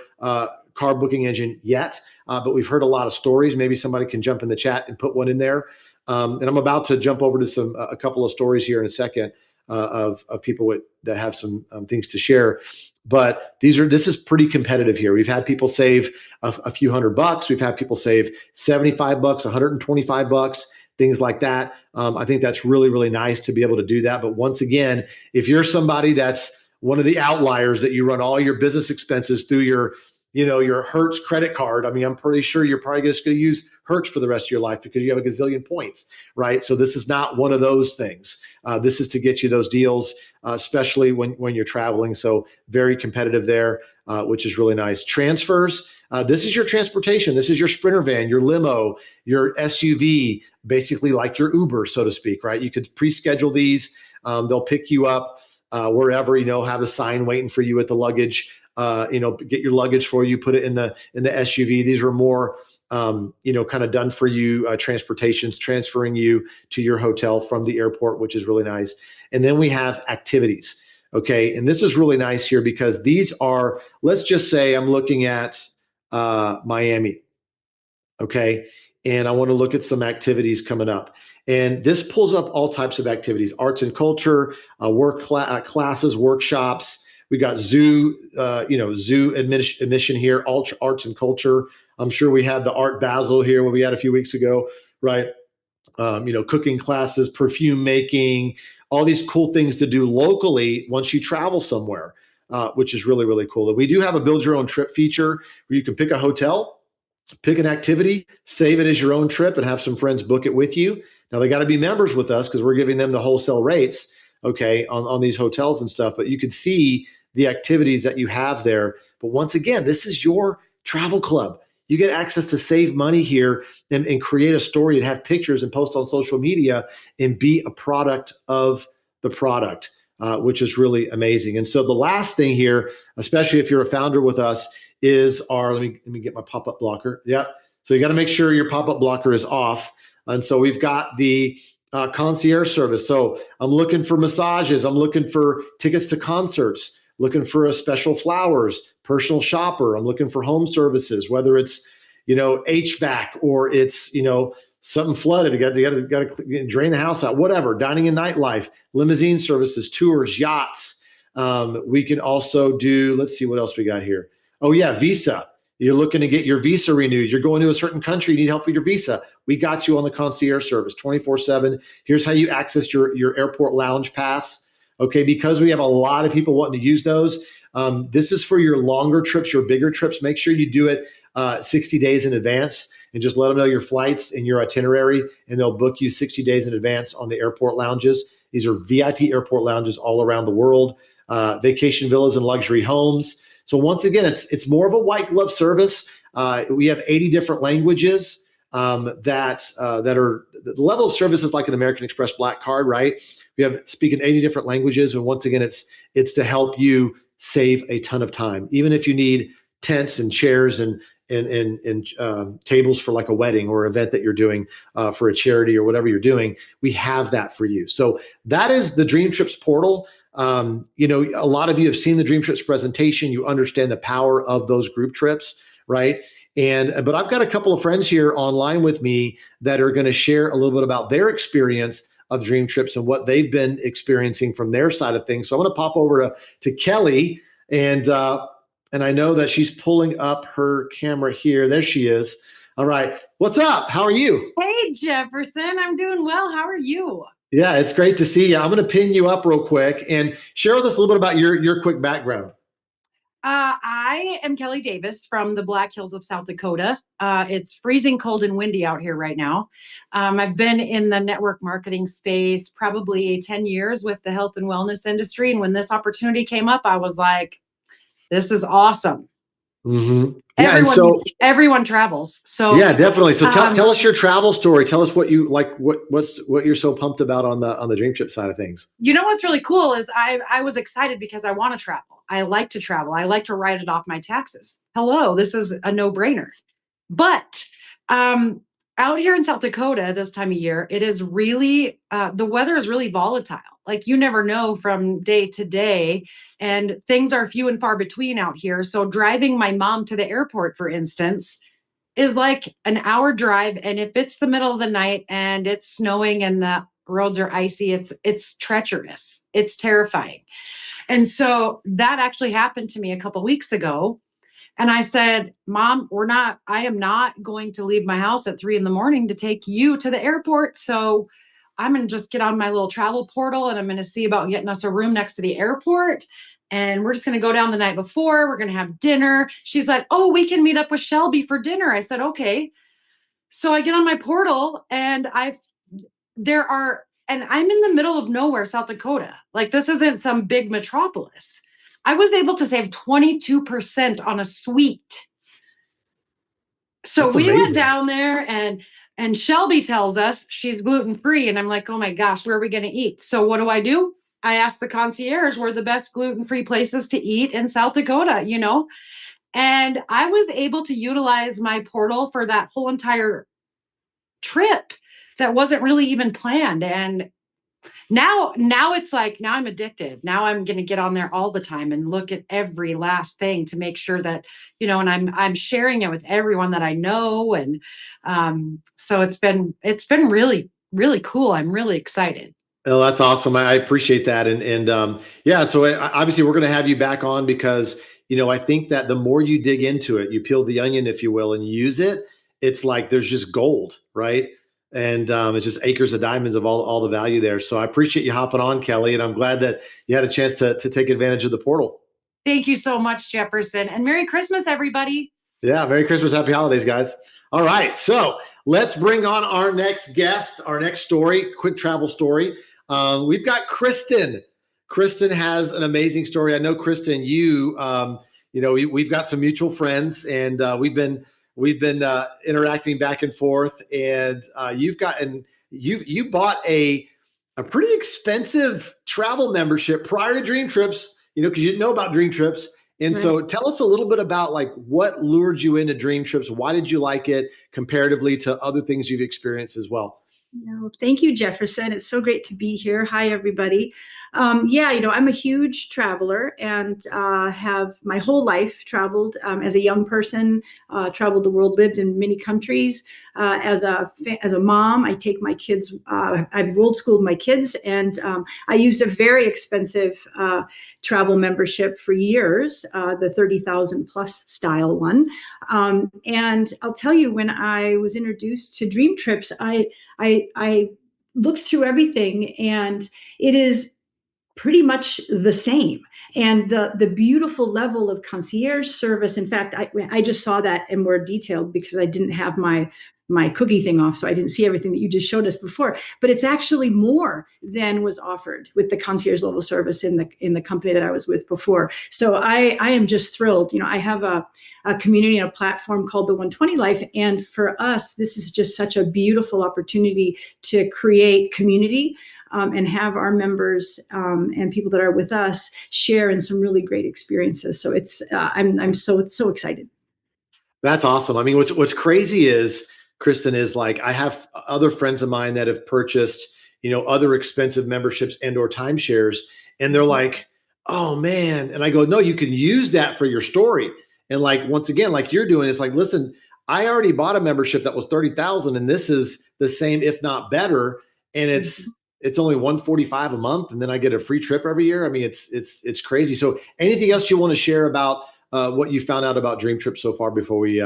car booking engine yet, but we've heard a lot of stories. Maybe somebody can jump in the chat and put one in there. And I'm about to jump over to a couple of stories here in a second of people that have some things to share. But this is pretty competitive here. We've had people save a few $100. We've had people save $75, $125, things like that. I think that's really, really nice to be able to do that. But once again, if you're somebody that's one of the outliers, that you run all your business expenses through your Hertz credit card. I mean, I'm pretty sure you're probably just going to use Hertz for the rest of your life because you have a gazillion points, right? So this is not one of those things. This is to get you those deals, especially when you're traveling. So very competitive there, which is really nice. Transfers. This is your transportation. This is your Sprinter van, your limo, your SUV, basically like your Uber, so to speak, right? You could pre-schedule these. They'll pick you up wherever, have a sign waiting for you at the luggage. Get your luggage for you, put it in the SUV. These are more, kind of done for you transportations, transferring you to your hotel from the airport, which is really nice. And then we have activities. Okay. And this is really nice here because these are, let's just say I'm looking at Miami. Okay. And I want to look at some activities coming up. And this pulls up all types of activities, arts and culture, classes, workshops. We got zoo admission here, arts and culture. I'm sure we had the Art Basel here what we had a few weeks ago, right? Cooking classes, perfume making, all these cool things to do locally once you travel somewhere, which is really, really cool. And we do have a build your own trip feature where you can pick a hotel, pick an activity, save it as your own trip, and have some friends book it with you. Now they got to be members with us because we're giving them the wholesale rates, okay, on these hotels and stuff. But you can see the activities that you have there. But once again, this is your travel club. You get access to save money here and create a story and have pictures and post on social media and be a product of the product, which is really amazing. And so the last thing here, especially if you're a founder with us, is our, let me get my pop-up blocker. Yeah. So you got to make sure your pop-up blocker is off. And so we've got the concierge service. So I'm looking for massages. I'm looking for tickets to concerts, looking for a special flowers, personal shopper. I'm looking for home services, whether it's, HVAC or it's, something flooded. You got to drain the house out, whatever, dining and nightlife, limousine services, tours, yachts. We can also do, let's see what else we got here. Oh yeah, visa. You're looking to get your visa renewed. You're going to a certain country. You need help with your visa. We got you on the concierge service 24/7. Here's how you access your airport lounge pass. Okay, because we have a lot of people wanting to use those. This is for your longer trips, your bigger trips. Make sure you do it 60 days in advance and just let them know your flights and your itinerary, and they'll book you 60 days in advance on the airport lounges. These are VIP airport lounges all around the world, vacation villas and luxury homes. So once again, it's more of a white glove service. We have 80 different languages that are the level of service is like an American Express Black Card, right? We have speaking 80 different languages, and once again, it's to help you save a ton of time, even if you need tents and chairs and tables for like a wedding or event that you're doing for a charity or whatever you're doing. We have that for you. So that is the DreamTrips portal. A lot of you have seen the DreamTrips presentation. You understand the power of those group trips, right? But I've got a couple of friends here online with me that are going to share a little bit about their experience of DreamTrips and what they've been experiencing from their side of things. So I'm going to pop over to Kelly, and I know that she's pulling up her camera here. There she is. All right. What's up? How are you? Hey, Jefferson. I'm doing well. How are you? Yeah, it's great to see you. I'm going to pin you up real quick and share with us a little bit about your quick background. I am Kelly Davis from the Black Hills of South Dakota. It's freezing cold and windy out here right now. I've been in the network marketing space probably 10 years with the health and wellness industry. And when this opportunity came up, I was like, this is awesome. Mm-hmm. Yeah, everyone travels. So yeah, definitely. So tell us your travel story. Tell us what you like. What you're so pumped about on the DreamTrip side of things. You know what's really cool is I was excited because I want to travel. I like to travel. I like to write it off my taxes. Hello, this is a no-brainer. But out here in South Dakota this time of year, it is really the weather is really volatile. Like you never know from day to day, and things are few and far between out here. So driving my mom to the airport, for instance, is like an hour drive. And if it's the middle of the night and it's snowing and the roads are icy, it's treacherous. It's terrifying. And so that actually happened to me a couple weeks ago. And I said, Mom, I am not going to leave my house at 3 a.m. to take you to the airport. So I'm going to just get on my little travel portal and I'm going to see about getting us a room next to the airport. And we're just going to go down the night before. We're going to have dinner. She's like, oh, we can meet up with Shelby for dinner. I said, okay. So I get on my portal and I'm in the middle of nowhere, South Dakota. Like this isn't some big metropolis. I was able to save 22% on a suite. So That's we amazing. went down there and Shelby tells us she's gluten-free. And I'm like, oh my gosh, where are we going to eat? So what do? I asked the concierge where the best gluten-free places to eat in South Dakota, and I was able to utilize my portal for that whole entire trip that wasn't really even planned. And now it's like, now I'm addicted. Now I'm going to get on there all the time and look at every last thing to make sure that, and I'm sharing it with everyone that I know. And so it's been really, really cool. I'm really excited. Oh, that's awesome. I appreciate that. Yeah, so obviously we're going to have you back on because, I think that the more you dig into it, you peel the onion, if you will, and use it, it's like there's just gold, right? And it's just acres of diamonds of all the value there. So I appreciate you hopping on, Kelly, and I'm glad that you had a chance to take advantage of the portal. Thank you so much, Jefferson, and Merry Christmas, everybody. Yeah, Merry Christmas, Happy Holidays, guys. All right, so let's bring on our next guest, our next story, quick travel story. We've got Kristen. Kristen has an amazing story. I know, Kristen, we've got some mutual friends, and we've been interacting back and forth. And you bought a pretty expensive travel membership prior to DreamTrips, because you didn't know about DreamTrips, And Right. so tell us a little bit about like what lured you into Dream Trips. Why did you like it comparatively to other things you've experienced as well? No, thank you, Jefferson. It's so great to be here. Hi, everybody. Yeah, I'm a huge traveler and have my whole life traveled as a young person, traveled the world, lived in many countries. As a mom, I take my kids, I world schooled my kids, and I used a very expensive travel membership for years, the 30,000 plus style one. And I'll tell you, when I was introduced to Dream Trips, I looked through everything, and it is pretty much the same. And the beautiful level of concierge service. In fact, I just saw that in more detailed because I didn't have my cookie thing off, so I didn't see everything that you just showed us before. But it's actually more than was offered with the concierge level service in the company that I was with before. So I am just thrilled. I have a community and a platform called the 120 Life, and for us, this is just such a beautiful opportunity to create community. And have our members and people that are with us share in some really great experiences. So I'm so excited. That's awesome. I mean, what's crazy is, Kristen, is like I have other friends of mine that have purchased, other expensive memberships and or timeshares, and they're like, "Oh man!" And I go, "No, you can use that for your story." And like once again, like you're doing, it's like, listen, I already bought a membership that was 30,000, and this is the same, if not better, and it's only 145 a month, and then I get a free trip every year. I mean, it's crazy. So, anything else you want to share about what you found out about Dream Trip so far before we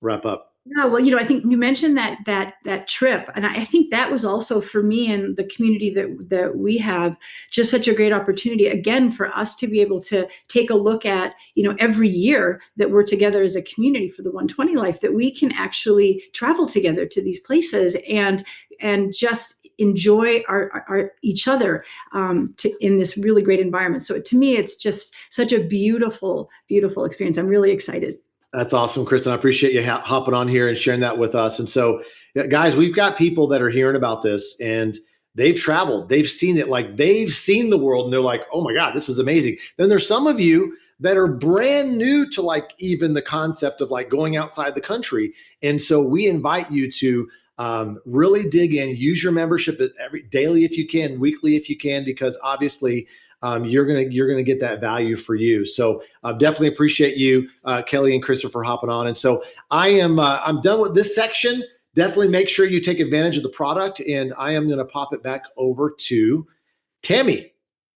wrap up? Yeah, well, I think you mentioned that trip, and I think that was also for me and the community that we have just such a great opportunity again for us to be able to take a look at every year that we're together as a community for the 120 Life, that we can actually travel together to these places and just enjoy our each other in this really great environment. So to me, it's just such a beautiful experience. I'm really excited. That's awesome, Kristen. I appreciate you hopping on here and sharing that with us. And so, yeah, guys, we've got people that are hearing about this and they've traveled, they've seen it, like they've seen the world, and they're like, "Oh my God, this is amazing." Then there's some of you that are brand new to like even the concept of like going outside the country. And so we invite you to really dig in, use your membership every daily if you can, weekly if you can, because obviously you're gonna get that value for you. So definitely appreciate you, Kelly and Christopher, hopping on. And so I'm done with this section. Definitely make sure you take advantage of the product, and I am gonna pop it back over to Tammy.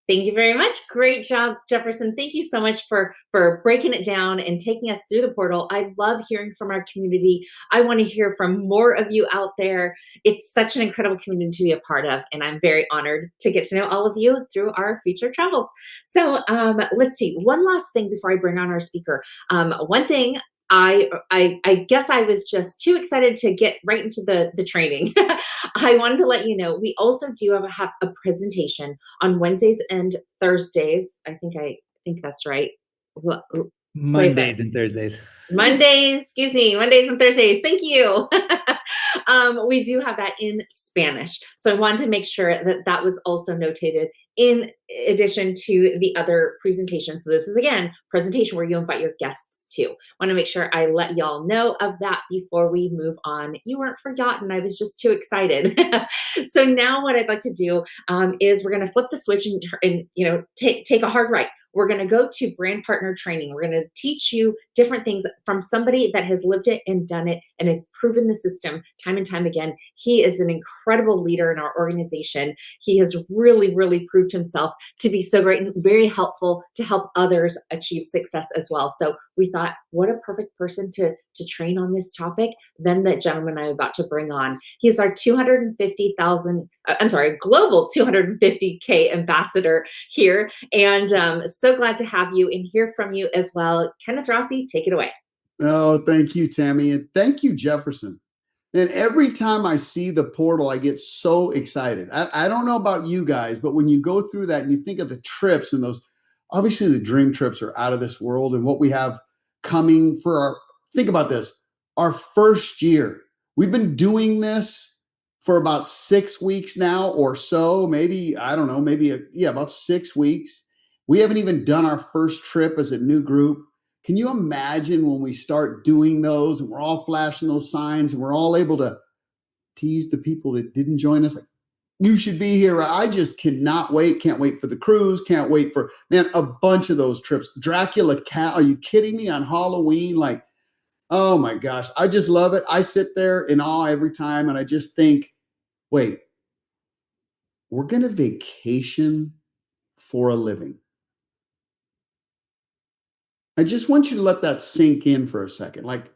Thank you very much. Great job, Jefferson. Thank you so much for breaking it down and taking us through the portal. I love hearing from our community. I want to hear from more of you out there. It's such an incredible community to be a part of, and I'm very honored to get to know all of you through our future travels. So let's see. One last thing before I bring on our speaker. One thing I guess I was just too excited to get right into the training. I wanted to let you know we also do have a presentation on Wednesdays and Thursdays. I think that's right. Well, Mondays and Thursdays. Mondays and Thursdays. Thank you. We do have that in Spanish. So I wanted to make sure that was also notated in addition to the other presentation. So this is, again, presentation where you invite your guests to. Want to make sure I let y'all know of that before we move on. You weren't forgotten. I was just too excited. So now what I'd like to do is we're going to flip the switch and take a hard right. We're going to go to brand partner training. We're going to teach you different things from somebody that has lived it and done it and has proven the system time and time again. He is an incredible leader in our organization. He has really, really proved himself to be so great and very helpful to help others achieve success as well. So we thought, what a perfect person to train on this topic than the gentleman I'm about to bring on. He's our global 250K ambassador here. And so glad to have you and hear from you as well. Kenneth Rossi, take it away. Oh, thank you, Tammy. And thank you, Jefferson. And every time I see the portal, I get so excited. I don't know about you guys, but when you go through that and you think of the trips and those, obviously the dream trips are out of this world, and what we have coming for think about this, our first year. We've been doing this for about 6 weeks now or so, maybe, I don't know, about 6 weeks. We haven't even done our first trip as a new group. Can you imagine when we start doing those and we're all flashing those signs and we're all able to tease the people that didn't join us? Like, you should be here. I just cannot wait. Can't wait for the cruise. Can't wait for, man, a bunch of those trips. Dracula Cat. Are you kidding me? On Halloween? Like, oh my gosh. I just love it. I sit there in awe every time and I just think, wait, we're going to vacation for a living. I just want you to let that sink in for a second. Like,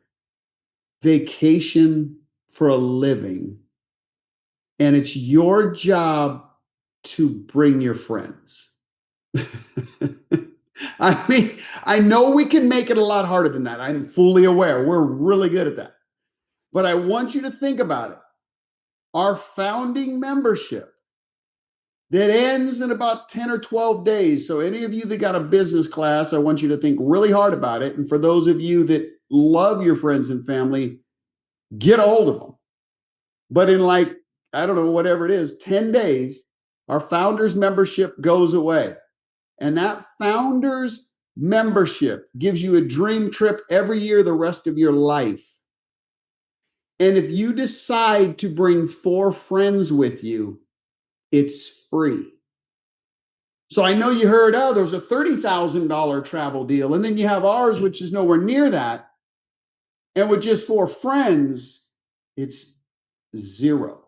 vacation for a living. And it's your job to bring your friends. I mean, I know we can make it a lot harder than that. I'm fully aware. We're really good at that. But I want you to think about it. Our founding membership that ends in about 10 or 12 days. So any of you that got a business class, I want you to think really hard about it. And for those of you that love your friends and family, get a hold of them. But in like, I don't know, whatever it is, 10 days, our founders membership goes away. And that founders membership gives you a dream trip every year the rest of your life. And if you decide to bring 4 friends with you, it's free. So I know you heard, oh, there's a $30,000 travel deal. And then you have ours, which is nowhere near that. And with just 4 friends, it's 0.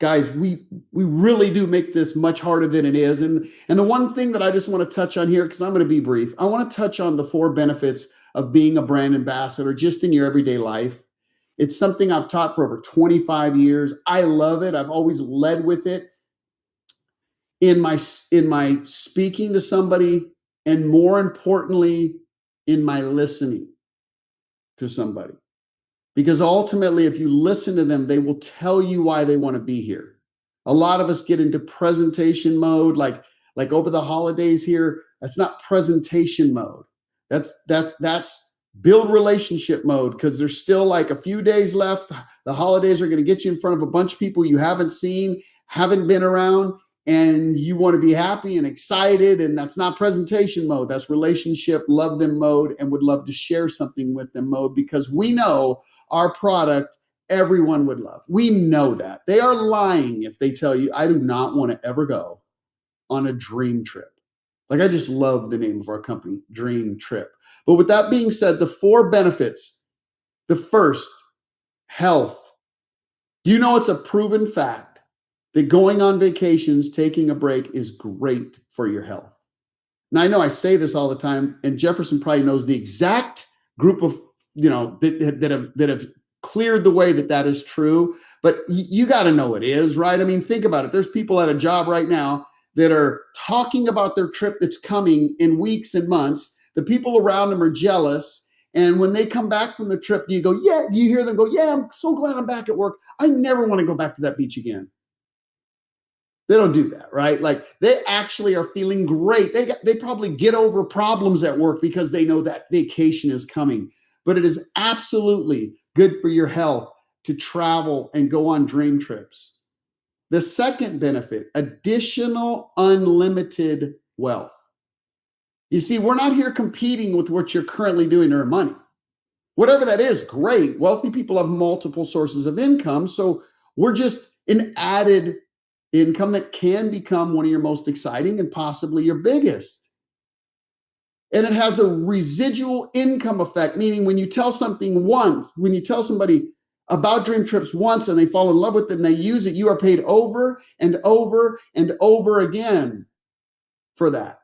Guys, we really do make this much harder than it is. And the one thing that I just want to touch on here, because I'm going to be brief, I want to touch on the 4 benefits of being a brand ambassador just in your everyday life. It's something I've taught for over 25 years. I love it. I've always led with it in my speaking to somebody, and more importantly, in my listening to somebody. Because ultimately, if you listen to them, they will tell you why they want to be here. A lot of us get into presentation mode, like over the holidays here. That's not presentation mode. That's build relationship mode, because there's still like a few days left. The holidays are going to get you in front of a bunch of people you haven't seen, haven't been around, and you want to be happy and excited. And that's not presentation mode. That's relationship, love them mode, and would love to share something with them mode, because we know our product everyone would love. We know that. They are lying if they tell you, I do not want to ever go on a dream trip. Like, I just love the name of our company, Dream Trip. But with that being said, the 4 benefits. The first, health. Do you know it's a proven fact that going on vacations, taking a break is great for your health? Now, I know I say this all the time, and Jefferson probably knows the exact group of, that have cleared the way that is true, but you got to know it is, right? I mean, think about it. There's people at a job right now that are talking about their trip that's coming in weeks and months. The people around them are jealous. And when they come back from the trip, do you go, yeah, do you hear them go, yeah, I'm so glad I'm back at work. I never want to go back to that beach again. They don't do that, right? Like, they actually are feeling great. They probably get over problems at work because they know that vacation is coming. But it is absolutely good for your health to travel and go on dream trips. The second benefit, additional unlimited wealth. You see, we're not here competing with what you're currently doing to earn money. Whatever that is, great. Wealthy people have multiple sources of income. So we're just an added income that can become one of your most exciting and possibly your biggest. And it has a residual income effect, meaning when you tell somebody about dream trips once and they fall in love with it and they use it, you are paid over and over and over again for that,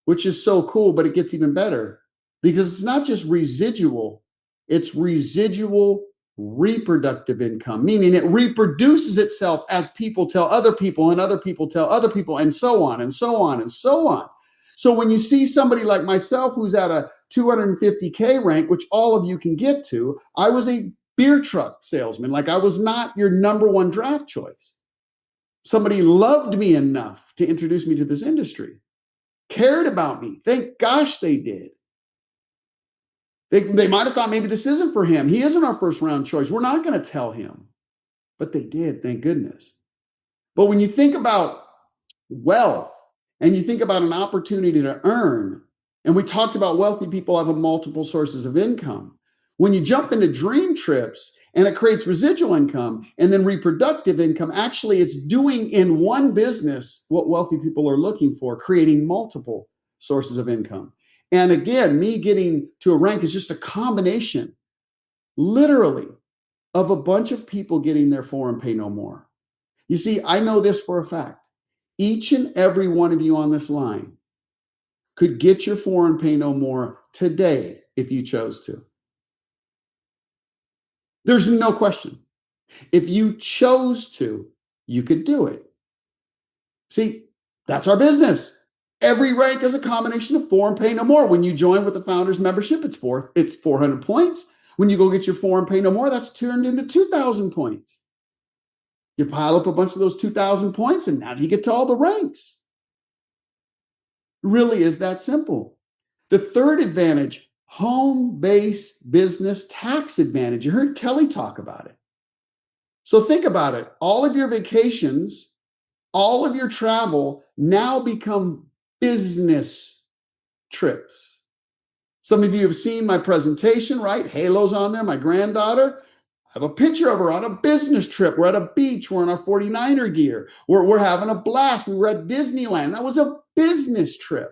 which is so cool. But it gets even better, because it's not just residual, it's residual reproductive income, meaning it reproduces itself as people tell other people and other people tell other people, and so on and so on and so on. So when you see somebody like myself who's at a 250K rank, which all of you can get to, I was a beer truck salesman. Like, I was not your number 1 draft choice. Somebody loved me enough to introduce me to this industry, cared about me. Thank gosh they did. They might have thought maybe this isn't for him. He isn't our first round choice. We're not going to tell him. But they did, thank goodness. But when you think about wealth, and you think about an opportunity to earn, and we talked about wealthy people having multiple sources of income. When you jump into Dream Trips and it creates residual income and then reproductive income, actually it's doing in one business what wealthy people are looking for, creating multiple sources of income. And again, me getting to a rank is just a combination, literally, of a bunch of people getting their for and pay no more. You see, I know this for a fact. Each and every one of you on this line could get your for and pay no more today if you chose to. There's no question. If you chose to, you could do it. See, that's our business. Every rank is a combination of for and pay no more. When you join with the founders membership, it's 400 points. When you go get your for and pay no more, that's turned into 2,000 points. You pile up a bunch of those 2,000 points, and now you get to all the ranks. It really is that simple. The third advantage, home-based business tax advantage. You heard Kelly talk about it. So think about it. All of your vacations, all of your travel now become business trips. Some of you have seen my presentation, right? Halo's on there, my granddaughter. I have a picture of her on a business trip. We're at a beach. We're in our 49er gear. We're having a blast. We were at Disneyland. That was a business trip.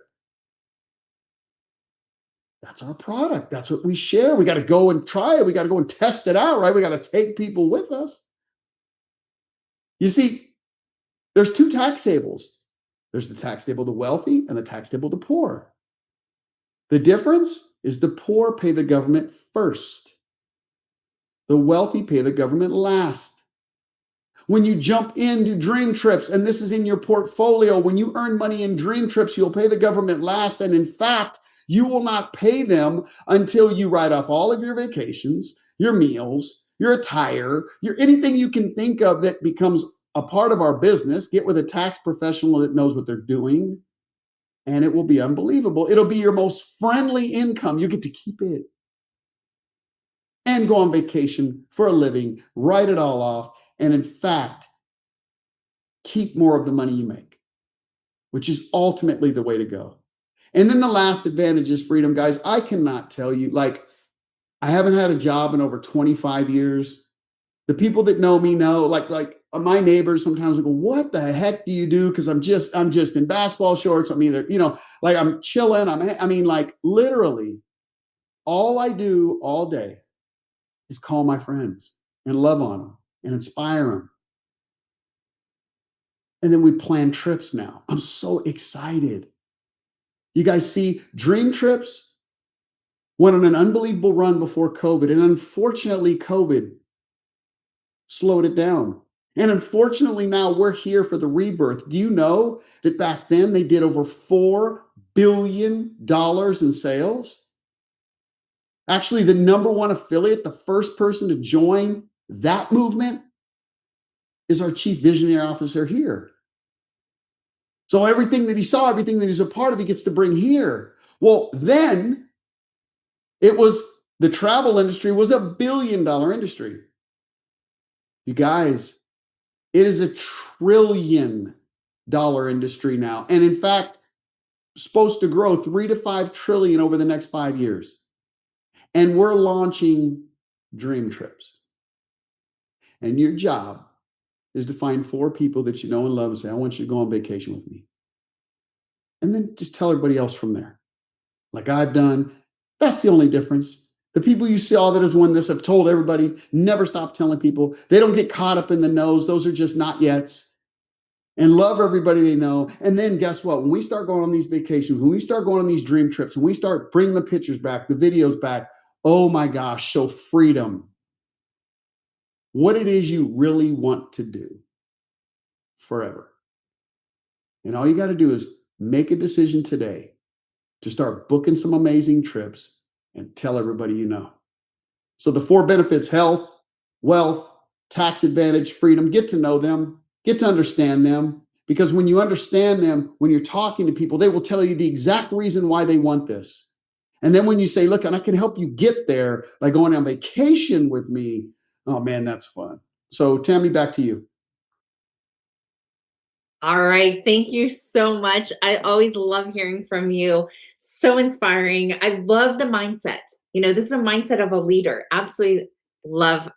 That's our product. That's what we share. We got to go and try it. We got to go and test it out, right? We got to take people with us. You see, there's two tax tables. There's the tax table of the wealthy and the tax table of the poor. The difference is the poor pay the government first. The wealthy pay the government last. When you jump into Dream Trips, and this is in your portfolio, when you earn money in Dream Trips, you'll pay the government last. And in fact, you will not pay them until you write off all of your vacations, your meals, your attire, your anything you can think of that becomes a part of our business. Get with a tax professional that knows what they're doing, and it will be unbelievable. It'll be your most friendly income. You get to keep it and go on vacation for a living, write it all off, and in fact, keep more of the money you make, which is ultimately the way to go. And then the last advantage is freedom, guys. I cannot tell you, like, I haven't had a job in over 25 years. The people that know me know, like my neighbors sometimes go, what the heck do you do? Because I'm just in basketball shorts. I'm either, like I'm chilling. Like literally all I do all day is call my friends and love on them and inspire them. And then we plan trips now. I'm so excited. You guys see, Dream Trips went on an unbelievable run before COVID. And unfortunately, COVID slowed it down. And unfortunately, now we're here for the rebirth. Do you know that back then they did over $4 billion in sales? Actually, the number one affiliate, the first person to join that movement is our chief visionary officer here. So everything that he saw, everything that he's a part of, he gets to bring here. Well, then it was the travel industry was $1 billion industry. You guys, it is $1 trillion industry now. And in fact, supposed to grow 3 to 5 trillion over the next 5 years. And we're launching Dream Trips. And your job is to find 4 people that you know and love and say, I want you to go on vacation with me. And then just tell everybody else from there. Like I've done. That's the only difference. The people you saw that has won this have told everybody, never stop telling people. They don't get caught up in the no's. Those are just not yets. And love everybody they know. And then guess what? When we start going on these vacations, when we start going on these dream trips, when we start bringing the pictures back, the videos back, oh my gosh, show freedom. What it is you really want to do forever. And all you got to do is make a decision today to start booking some amazing trips and tell everybody you know. So the 4 benefits: health, wealth, tax advantage, freedom. Get to know them, get to understand them, because when you understand them, when you're talking to people, they will tell you the exact reason why they want this. And then when you say, look, and I can help you get there by going on vacation with me, oh man, that's fun. So Tammy, back to you. All right. Thank you so much. I always love hearing from you. So inspiring. I love the mindset. This is a mindset of a leader. Absolutely love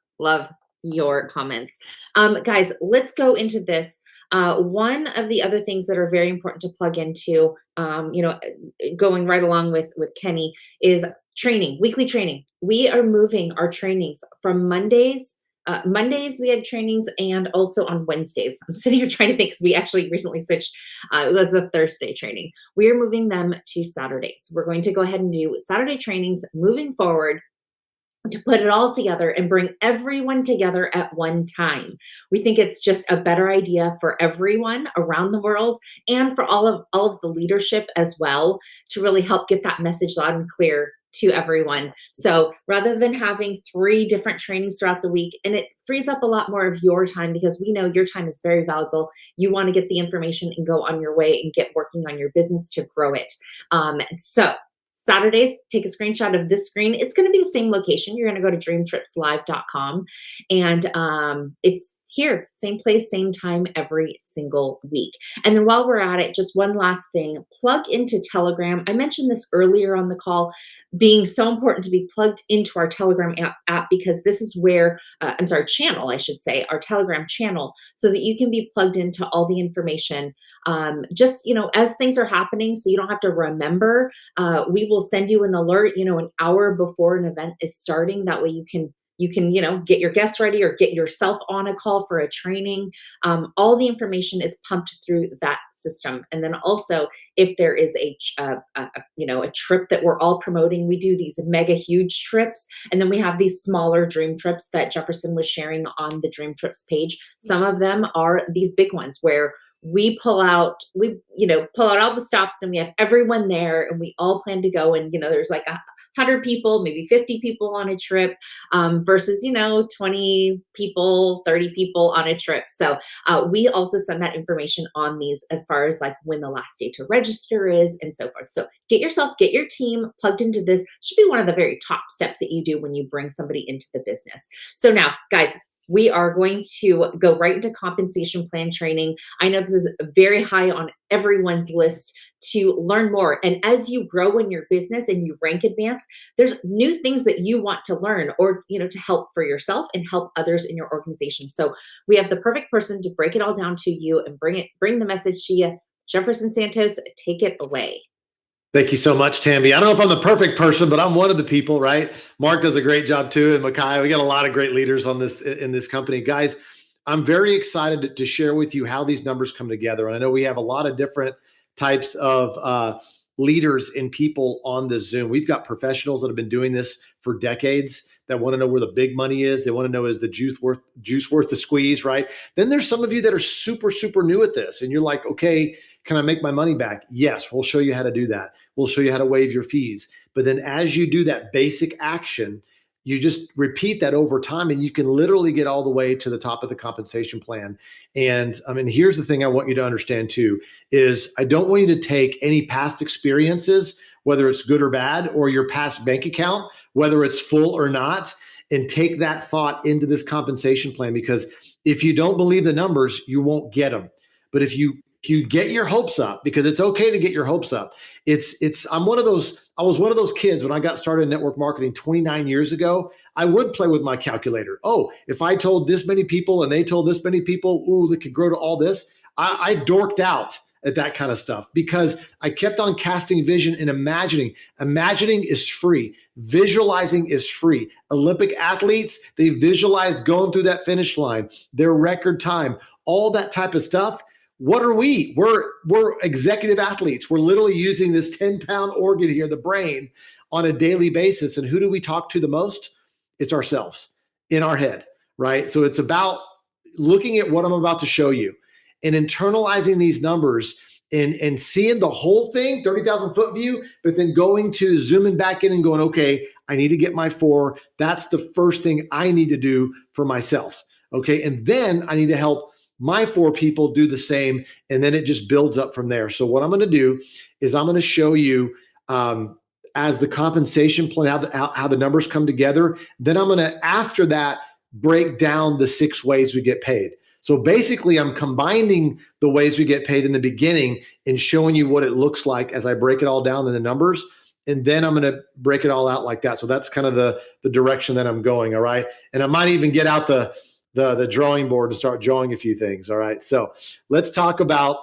your comments. Guys, let's go into this. One of the other things that are very important to plug into, going right along with Kenny, is training, weekly training. We are moving our trainings from Mondays we had trainings, and also on Wednesdays. I'm sitting here trying to think because we actually recently switched. It was the Thursday training. We are moving them to Saturdays. We're going to go ahead and do Saturday trainings moving forward to put it all together and bring everyone together at one time. We think it's just a better idea for everyone around the world, and for all of the leadership as well, to really help get that message loud and clear to everyone. So rather than having 3 different trainings throughout the week, and it frees up a lot more of your time, because we know your time is very valuable. You want to get the information and go on your way and get working on your business to grow it. So Saturdays, take a screenshot of this screen. It's going to be the same location. You're going to go to dreamtripslive.com, and it's here, same place, same time, every single week. And then while we're at it, just one last thing, plug into Telegram. I mentioned this earlier on the call, being so important to be plugged into our Telegram app, because this is where, channel, I should say, our Telegram channel, so that you can be plugged into all the information, just, as things are happening, so you don't have to remember. We will send you an alert, an hour before an event is starting. That way you can get your guests ready, or get yourself on a call for a training. All the information is pumped through that system. And then also, if there is a trip that we're all promoting, we do these mega huge trips, and then we have these smaller dream trips that Jefferson was sharing on the Dream Trips page. Some of them are these big ones where we pull out all the stops, and we have everyone there, and we all plan to go, and there's like 100 people, maybe 50 people on a trip, versus 20 people, 30 people on a trip. So we also send that information on these, as far as like when the last day to register is, and so forth. So get your team plugged into this. Should be one of the very top steps that you do when you bring somebody into the business. So now, guys, we are going to go right into compensation plan training. I know this is very high on everyone's list to learn more. And as you grow in your business and you rank advance, there's new things that you want to learn, or to help for yourself and help others in your organization. So we have the perfect person to break it all down to you and bring the message to you. Jefferson Santos, take it away. Thank you so much, Tammy. I don't know if I'm the perfect person, but I'm one of the people, right? Mark does a great job too, and Makai. We got a lot of great leaders in this company. Guys, I'm very excited to share with you how these numbers come together. And I know we have a lot of different types of leaders and people on this Zoom. We've got professionals that have been doing this for decades that want to know where the big money is. They want to know, is the juice worth the squeeze, right? Then there's some of you that are super, super new at this, and you're like, okay, can I make my money back? Yes, we'll show you how to do that. We'll show you how to waive your fees. But then as you do that basic action, you just repeat that over time, and you can literally get all the way to the top of the compensation plan. And here's the thing I want you to understand too, is I don't want you to take any past experiences, whether it's good or bad, or your past bank account, whether it's full or not, and take that thought into this compensation plan, because if you don't believe the numbers, you won't get them. But if you get your hopes up, because it's okay to get your hopes up. I was one of those kids when I got started in network marketing 29 years ago. I would play with my calculator. Oh, if I told this many people and they told this many people, ooh, they could grow to all this. I dorked out at that kind of stuff, because I kept on casting vision and imagining. Imagining is free. Visualizing is free. Olympic athletes, they visualize going through that finish line, their record time, all that type of stuff. What are we? We're executive athletes. We're literally using this 10-pound organ here, the brain, on a daily basis. And who do we talk to the most? It's ourselves in our head, right? So it's about looking at what I'm about to show you and internalizing these numbers and seeing the whole thing, 30,000 foot view, but then zooming back in and going, okay, I need to get my 4. That's the first thing I need to do for myself. Okay. And then I need to help my 4 people do the same, and then it just builds up from there. So what I'm going to do is I'm going to show you as the compensation plan, how the numbers come together. Then I'm going to, after that, break down the 6 ways we get paid. So basically, I'm combining the ways we get paid in the beginning and showing you what it looks like as I break it all down in the numbers. And then I'm going to break it all out like that. So that's kind of the direction that I'm going. All right. And I might even get out the drawing board and start drawing a few things. All right. So let's talk about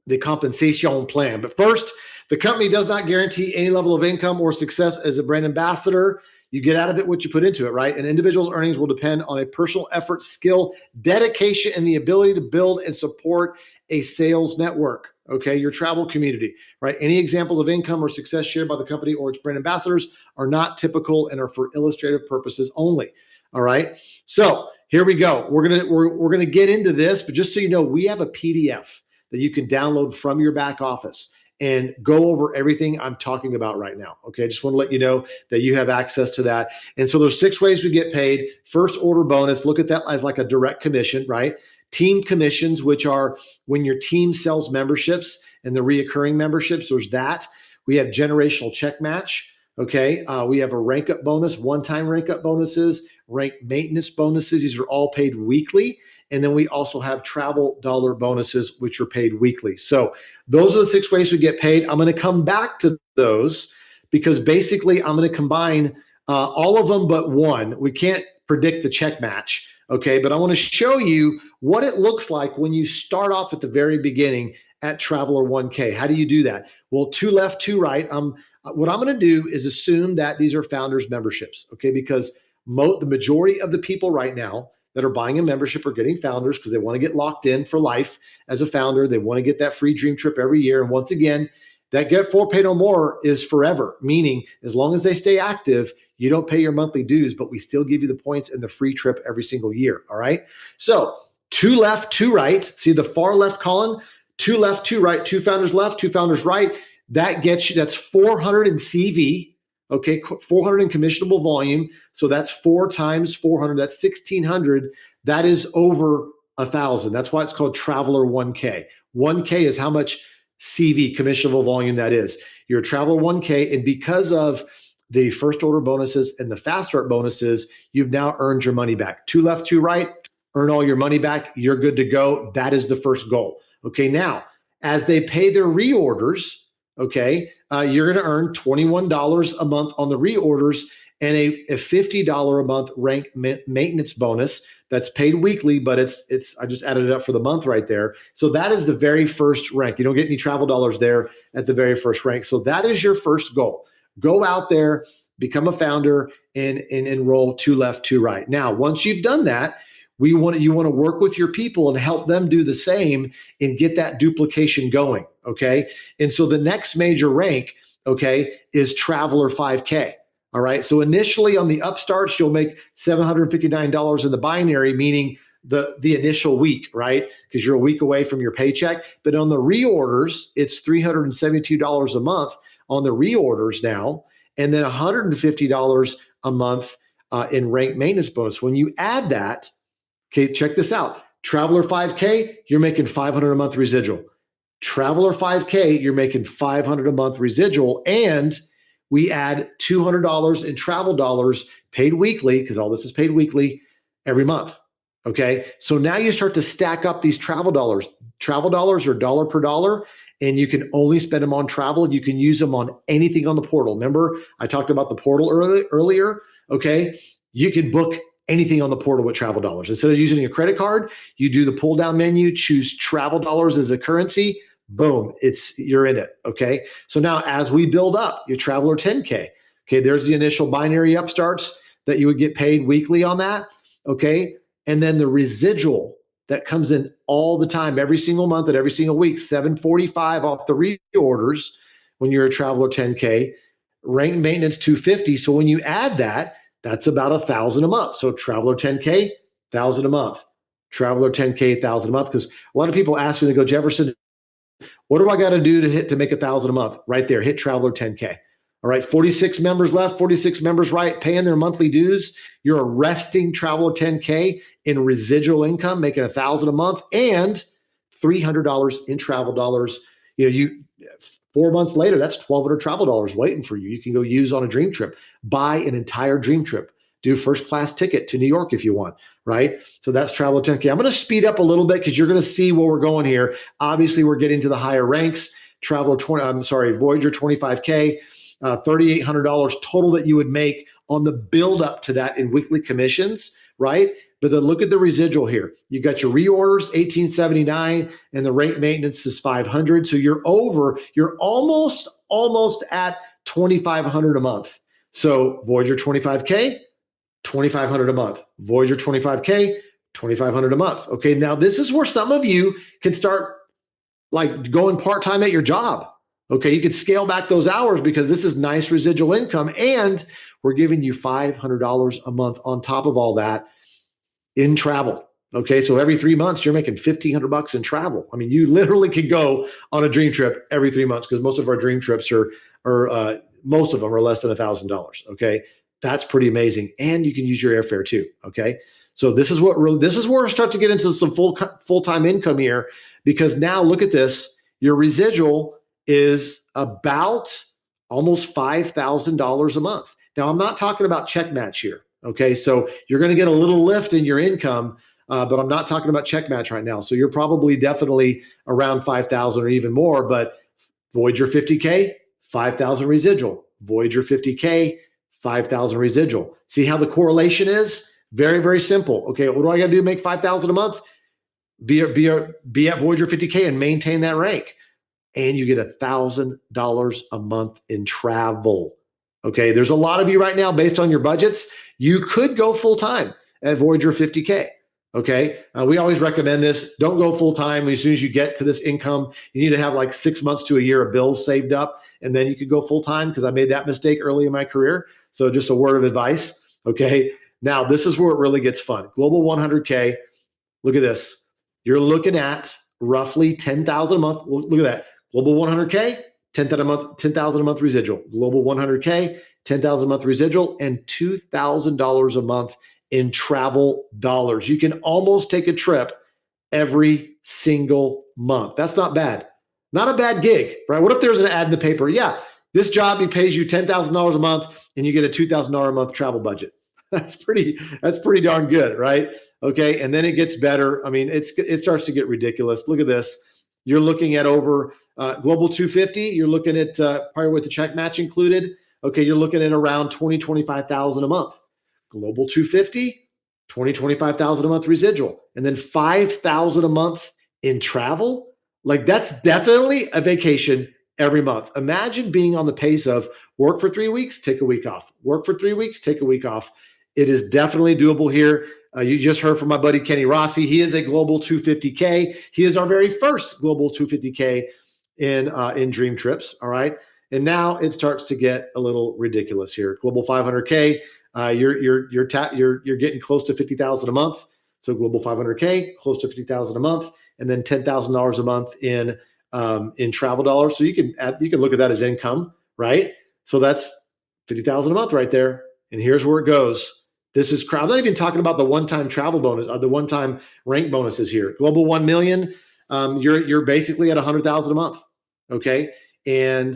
the compensation plan. But first, the company does not guarantee any level of income or success as a brand ambassador. You get out of it what you put into it, right? An individual's earnings will depend on a personal effort, skill, dedication, and the ability to build and support a sales network, okay? Your travel community, right? Any examples of income or success shared by the company or its brand ambassadors are not typical and are for illustrative purposes only, all right? So here we go. We're gonna get into this, but just so you know, we have a PDF that you can download from your back office and go over everything I'm talking about right now. Okay, just want to let you know that you have access to that. And so there's 6 ways we get paid. First order bonus, look at that as like a direct commission, right? Team commissions, which are when your team sells memberships and the reoccurring memberships, there's that. We have generational check match. Okay, we have a rank up bonus, one-time rank up bonuses, rank maintenance bonuses. These are all paid weekly. And then we also have travel dollar bonuses, which are paid weekly. So those are the 6 ways we get paid. I'm going to come back to those because basically I'm going to combine all of them but one. We can't predict the check match, okay? But I want to show you what it looks like when you start off at the very beginning at Traveler 1K. How do you do that? Well, 2 left, 2 right. What I'm going to do is assume that these are founders memberships, okay? Because the majority of the people right now that are buying a membership are getting founders because they want to get locked in for life as a founder. They want to get that free dream trip every year. And once again, that Get 4 Pay No More is forever, meaning as long as they stay active, you don't pay your monthly dues, but we still give you the points and the free trip every single year. All right. So 2 left, 2 right. See the far left column, 2 left, 2 right, 2 founders left, 2 founders right. That gets you, that's 400 in CV. Okay, 400 in commissionable volume. So that's 4 times 400. That's 1,600. That is over 1,000. That's why it's called Traveler 1K. 1K is how much CV, commissionable volume, that is. You're a Traveler 1K, and because of the first order bonuses and the fast start bonuses, you've now earned your money back. 2 left, 2 right, earn all your money back. You're good to go. That is the first goal. Okay, now, as they pay their reorders, okay, you're going to earn $21 a month on the reorders and a $50 a month rank maintenance bonus that's paid weekly, but it's I just added it up for the month right there. So that is the very first rank. You don't get any travel dollars there at the very first rank. So that is your first goal. Go out there, become a founder, and enroll 2 left, 2 right. Now, once you've done that, you want to work with your people and help them do the same and get that duplication going, okay? And so the next major rank, okay, is Traveler 5K, all right? So initially on the upstarts, you'll make $759 in the binary, meaning the initial week, right? Because you're a week away from your paycheck. But on the reorders, it's $372 a month on the reorders now, and then $150 a month in rank maintenance bonus. When you add that, okay, check this out. Traveler 5K, you're making $500 a month residual. Traveler 5K, you're making $500 a month residual, and we add $200 in travel dollars paid weekly, because all this is paid weekly, every month. Okay, so now you start to stack up these travel dollars. Travel dollars are dollar per dollar, and you can only spend them on travel. You can use them on anything on the portal. Remember, I talked about the portal earlier. Okay, you can book anything on the portal with travel dollars. Instead of using a credit card, you do the pull down menu, choose travel dollars as a currency. Boom, you're in it. Okay, so now as we build up your Traveler 10K, okay, there's the initial binary upstarts that you would get paid weekly on that. Okay, and then the residual that comes in all the time, every single month and every single week, $745 off the reorders when you're a Traveler 10K, rank maintenance $250. So when you add that, that's about $1,000 a month. So Traveler 10K, $1,000 a month. Traveler 10K, $1,000 a month. Because a lot of people ask me, they go, Jefferson, what do I got to do to make $1,000 a month? Right there, hit Traveler 10K. All right, 46 members left, 46 members right, paying their monthly dues. You're arresting Traveler 10K in residual income, making $1,000 a month, and $300 in travel dollars. 4 months later, that's $1,200 travel dollars waiting for you. You can go use on a dream trip, buy an entire dream trip, Do first class ticket to New York if you want, right? So that's travel 10K. I'm going to speed up a little bit because you're going to see where we're going here. Obviously, we're getting to the higher ranks. Voyager 25K, $3,800 total that you would make on the build up to that in weekly commissions, right? But then look at the residual here. You got your reorders, $1,879, and the rate maintenance is $500. So you're almost at $2,500 a month. So Voyager 25K, $2,500 a month. Voyager 25K, $2,500 a month. Okay, now this is where some of you can start like going part-time at your job. Okay, you can scale back those hours because this is nice residual income, and we're giving you $500 a month on top of all that in travel. Okay, so every 3 months you're making $1,500 in travel. I mean, you literally could go on a dream trip every 3 months because most of our dream trips are most of them are less than $1,000. Okay, that's pretty amazing, and you can use your airfare too. Okay, so this is where we start to get into some full-time income here, because now look at this. Your residual is about almost $5,000 a month. Now, I'm not talking about check match here. Okay, so you're going to get a little lift in your income, but I'm not talking about check match right now. So you're probably definitely around 5,000 or even more. But Voyager 50K, 5,000 residual. Voyager 50K, 5,000 residual. See how the correlation is? Very, very simple. Okay, what do I got to do to make 5,000 a month? Be at Voyager 50K and maintain that rank. And you get $1,000 a month in travel. Okay, there's a lot of you right now, based on your budgets, you could go full-time at Voyager 50K. Okay, we always recommend this. Don't go full-time. As soon as you get to this income, you need to have like 6 months to a year of bills saved up, and then you could go full-time, because I made that mistake early in my career. So just a word of advice. Okay, now this is where it really gets fun. Global 100K, look at this. You're looking at roughly $10,000 a month. Look at that. Global 100K, $10,000 a month residual. Global 100K, $10,000 a month residual, and $2,000 a month in travel dollars. You can almost take a trip every single month. That's not bad. Not a bad gig, right? What if there's an ad in the paper? Yeah, this job, he pays you $10,000 a month and you get a $2,000 a month travel budget. That's pretty darn good, right? Okay, and then it gets better. I mean, it starts to get ridiculous. Look at this. You're looking at over Global 250. You're looking at probably with the check match included. Okay, you're looking at around 25,000 a month. Global 250, 25,000 a month residual, and then 5,000 a month in travel. Like, that's definitely a vacation every month. Imagine being on the pace of work for 3 weeks, take a week off. Work for 3 weeks, take a week off. It is definitely doable here. You just heard from my buddy Kenny Rossi. He is a Global 250K. He is our very first Global 250K in Dream Trips. All right, and now it starts to get a little ridiculous here. Global 500K, you're getting close to 50,000 a month. So Global 500K, close to 50,000 a month, and then $10,000 a month in travel dollars. So you can look at that as income, right? So that's 50,000 a month right there. And here's where it goes. This is crowd. I'm not even talking about the one-time travel bonus, the one-time rank bonuses here. Global 1 million, you're basically at 100,000 a month, okay? And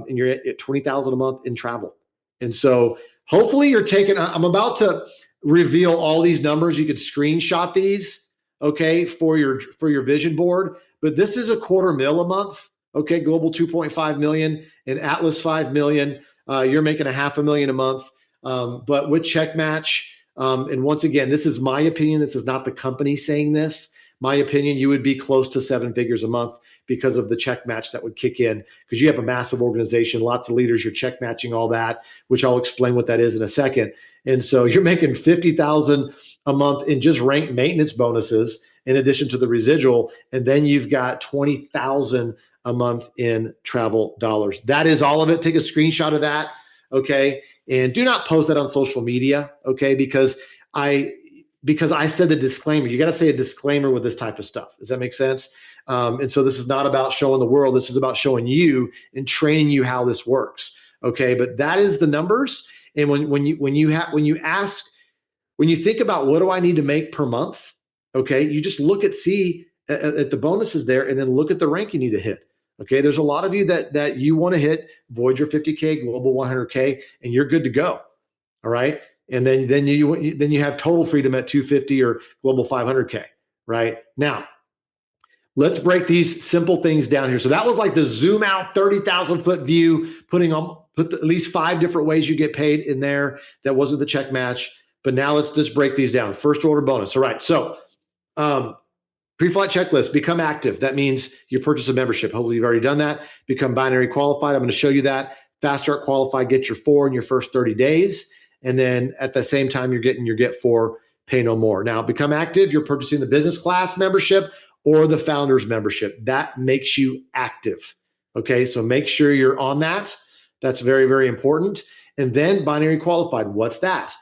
you're at 20,000 a month in travel. And so hopefully you're taking. I'm about to reveal all these numbers. You could screenshot these, okay, for your vision board. But this is $250,000 a month, okay? Global 2.5 million and Atlas 5 million. You're making $500,000 a month. But with check match, and once again, this is my opinion. This is not the company saying this. My opinion, you would be close to 7 figures a month because of the check match that would kick in, because you have a massive organization, lots of leaders, you're check matching all that, which I'll explain what that is in a second. And so you're making 50,000 a month in just rank maintenance bonuses in addition to the residual. And then you've got 20,000 a month in travel dollars. That is all of it. Take a screenshot of that. Okay. And do not post that on social media. Okay. Because I said the disclaimer. You got to say a disclaimer with this type of stuff. Does that make sense? And so this is not about showing the world. This is about showing you and training you how this works. Okay. But that is the numbers. And when you think about what do I need to make per month? Okay. You just look at the bonuses there and then look at the rank you need to hit. Okay. There's a lot of you that you want to hit Voyager 50K, Global 100K, and you're good to go. All right. And then you have total freedom at 250 or global 500K, right? Now, let's break these simple things down here. So that was like the zoom out 30,000 foot view, put at least 5 different ways you get paid in there. That wasn't the check match. But now let's just break these down. First order bonus. All right. So pre-flight checklist, become active. That means you purchase a membership. Hopefully you've already done that. Become binary qualified. I'm going to show you that. Fast start qualified, get your 4 in your first 30 days. And then at the same time, you're getting your get 4, pay no more. Now, become active. You're purchasing the business class membership or the founders membership. That makes you active. Okay, so make sure you're on that. That's very, very important. And then binary qualified. What's that?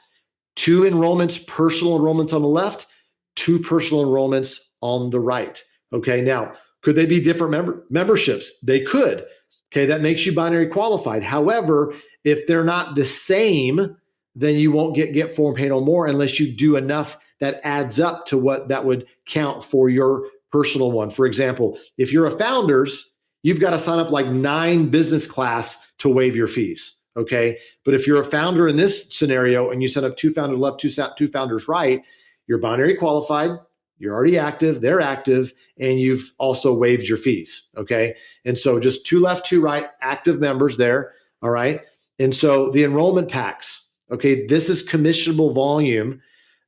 2 enrollments, personal enrollments on the left, 2 personal enrollments on the right. Okay, now, could they be different memberships? They could. Okay, that makes you binary qualified. However, if they're not the same, then you won't get 4 and pay no more unless you do enough that adds up to what that would count for your personal one. For example, if you're a founders, you've got to sign up like 9 business class to waive your fees. Okay, but if you're a founder in this scenario and you set up 2 founders left, 2 founders right, you're binary qualified. You're already active, they're active, and you've also waived your fees, okay? And so just 2 left, 2 right, active members there, all right? And so the enrollment packs, okay, this is commissionable volume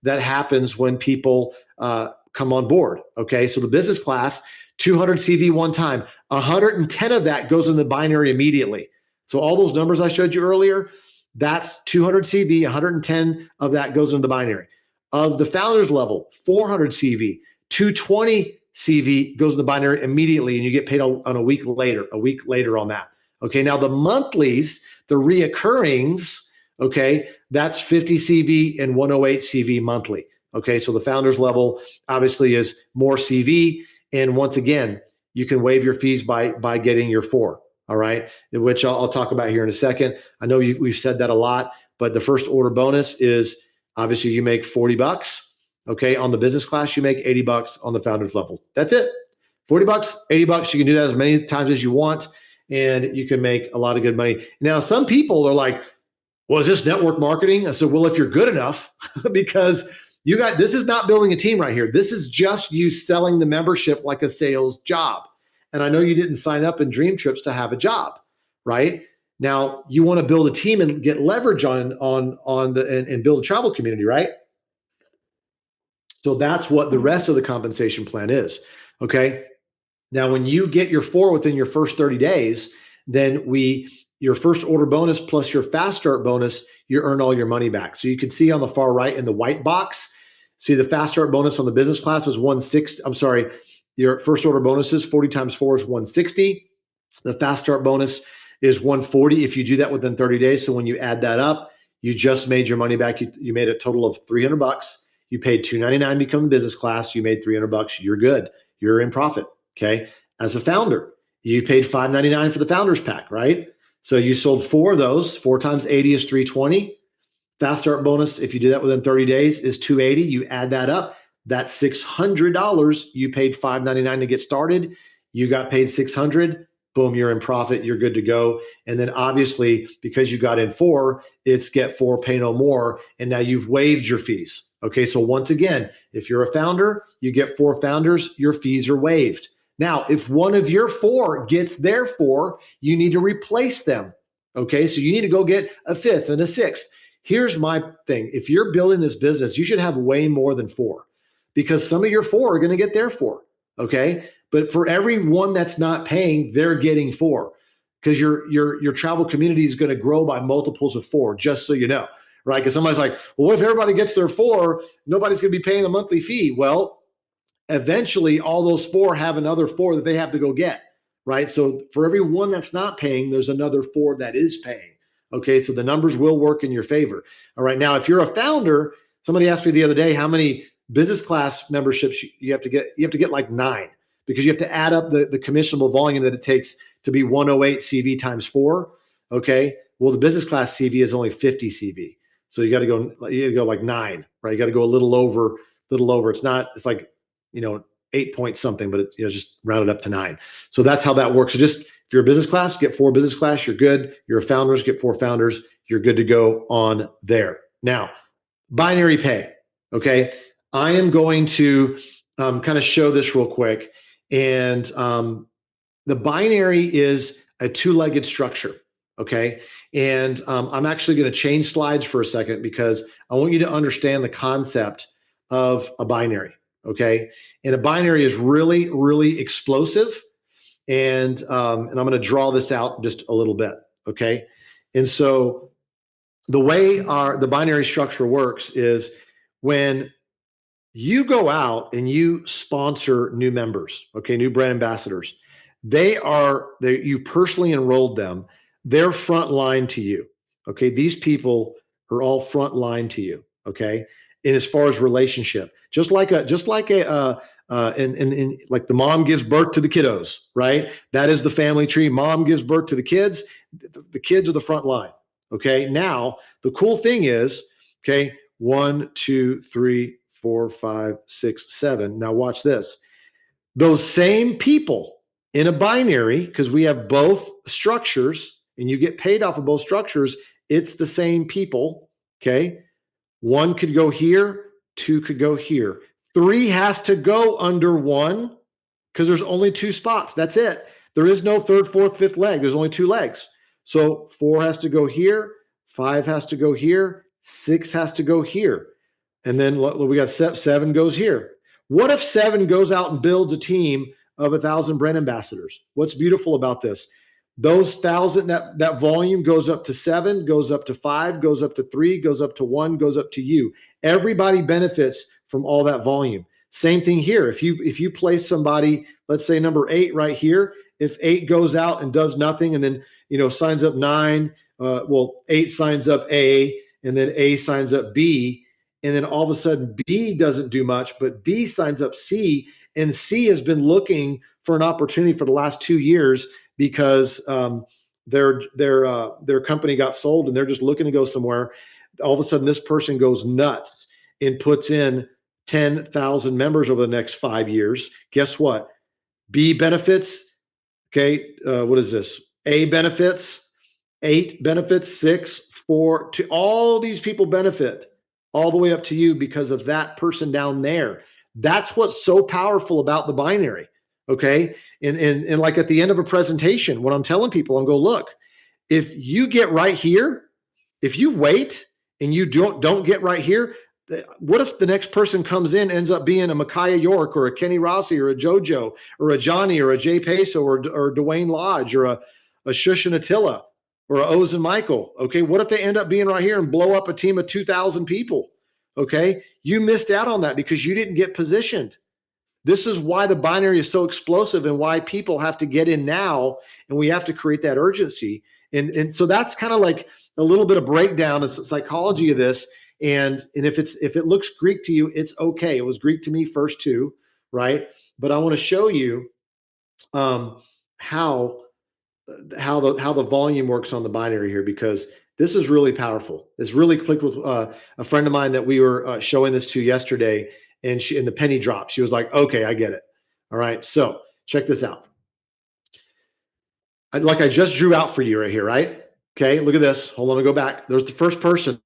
that happens when people come on board, okay? So the business class, 200 CV one time, 110 of that goes in the binary immediately. So all those numbers I showed you earlier, that's 200 CV, 110 of that goes into the binary. Of the founders level, 400 CV, 220 CV goes in the binary immediately, and you get paid on a week later on that. Okay, now the monthlies, the reoccurrings, okay, that's 50 CV and 108 CV monthly. Okay, so the founders level obviously is more CV, and once again, you can waive your fees by getting your 4. All right, which I'll talk about here in a second. I know we've said that a lot, but the first order bonus is obviously you make $40. Okay, on the business class, you make $80 on the founders level. That's it. $40, $80. You can do that as many times as you want, and you can make a lot of good money. Now, some people are like, well, is this network marketing? I said, well, if you're good enough, because this is not building a team right here. This is just you selling the membership like a sales job. And I know you didn't sign up in DreamTrips to have a job, right? Now you want to build a team and get leverage and build a travel community, right? So that's what the rest of the compensation plan is. Okay. Now, when you get your 4 within your first 30 days, then your first order bonus plus your fast start bonus, you earn all your money back. So you can see on the far right in the white box, see the fast start bonus on the business class is 160. I'm sorry, your first order bonuses 40 times 4 is 160. The fast start bonus is 140 if you do that within 30 days. So when you add that up, you just made your money back. You made a total of $300. You paid $299 to become business class. You made $300. You're good. You're in profit. Okay. As a founder, you paid $599 for the founders pack, right? So you sold 4 of those. 4 times 80 is 320. Fast start bonus, if you do that within 30 days, is 280. You add that up. That's $600. You paid $599 to get started. You got paid $600. Boom, you're in profit. You're good to go. And then obviously, because you got in 4, it's get 4, pay no more. And now you've waived your fees. Okay, so once again, if you're a founder, you get 4 founders, your fees are waived. Now, if one of your 4 gets their 4, you need to replace them. Okay, so you need to go get a 5th and a 6th. Here's my thing. If you're building this business, you should have way more than 4, because some of your 4 are going to get their 4. Okay, but for every one that's not paying, they're getting 4, because your travel community is going to grow by multiples of 4. Just so you know, right? Because somebody's like, well, what if everybody gets their 4? Nobody's going to be paying a monthly fee. Well, eventually, all those 4 have another 4 that they have to go get, right? So for every one that's not paying, there's another 4 that is paying. Okay, so the numbers will work in your favor. All right, now if you're a founder, somebody asked me the other day how many business class memberships you have to get. You have to get like 9, because you have to add up the commissionable volume that it takes to be 108 CV times 4. Okay, well, the business class CV is only 50 CV, so you got to go like 9, right? You got to go a little over. It's like 8 point something, but it's just rounded up to 9. So that's how that works. So just if you're a business class, get 4 business class, you're good. You're a founders, get 4 founders, you're good to go on there. Now, binary pay. Okay. I am going to kind of show this real quick. And the binary is a two-legged structure. Okay. And I'm actually going to change slides for a second because I want you to understand the concept of a binary. Okay. And a binary is really, really explosive. And I'm going to draw this out just a little bit. Okay. And so the way the binary structure works is when you go out and you sponsor new members, okay, new brand ambassadors, you personally enrolled them. They're front line to you. Okay. These people are all front line to you. Okay. And as far as relationship, like the mom gives birth to the kiddos, right? That is the family tree. Mom gives birth to the kids. The kids are the front line. Okay. Now the cool thing is, okay, 1, 2, 3, 4, 5, 6, 7. Now watch this. Those same people in a binary, because we have both structures and you get paid off of both structures, it's the same people. Okay. 1 could go here, 2 could go here. 3 has to go under 1 because there's only 2 spots. That's it. There is no 3rd, 4th, 5th leg. There's only 2 legs. So 4 has to go here, 5 has to go here, 6 has to go here. And then we got 7 goes here. What if 7 goes out and builds a team of 1,000 brand ambassadors? What's beautiful about this? Those 1,000, that volume goes up to 7, goes up to 5, goes up to 3, goes up to 1, goes up to you. Everybody benefits from all that volume. Same thing here. If you place somebody, let's say number 8 right here, if 8 goes out and does nothing and then signs up 9, 8 signs up A, and then A signs up B, and then all of a sudden B doesn't do much, but B signs up C, and C has been looking for an opportunity for the last 2 years because their company got sold and they're just looking to go somewhere. All of a sudden, this person goes nuts and puts in 10,000 members over the next 5 years. Guess what? B benefits. Okay, what is this? A benefits, 8 benefits, 6, 4, 2. All these people benefit all the way up to you because of that person down there. That's what's so powerful about the binary. Okay. And like at the end of a presentation, when I'm telling people, I'm go, look, if you get right here, if you wait and you don't get right here, what if the next person comes in, ends up being a Micaiah York or a Kenny Rossi or a JoJo or a Johnny or a Jay Peso or Dwayne Lodge or a Shush and Attila or a Oz and Michael? Okay. What if they end up being right here and blow up a team of 2,000 people? Okay. You missed out on that because you didn't get positioned. This is why the binary is so explosive and why people have to get in now, and we have to create that urgency. And so that's kind of like a little bit of breakdown of the psychology of this. And if it looks Greek to you, it's okay. It was Greek to me first too, right? But I want to show you how the volume works on the binary here, because this is really powerful. It's really clicked with a friend of mine that we were showing this to yesterday. And the penny dropped. She was like, okay, I get it. All right. So check this out. Like I just drew out for you right here, right? Okay. Look at this. Hold on. I'll go back. There's the first person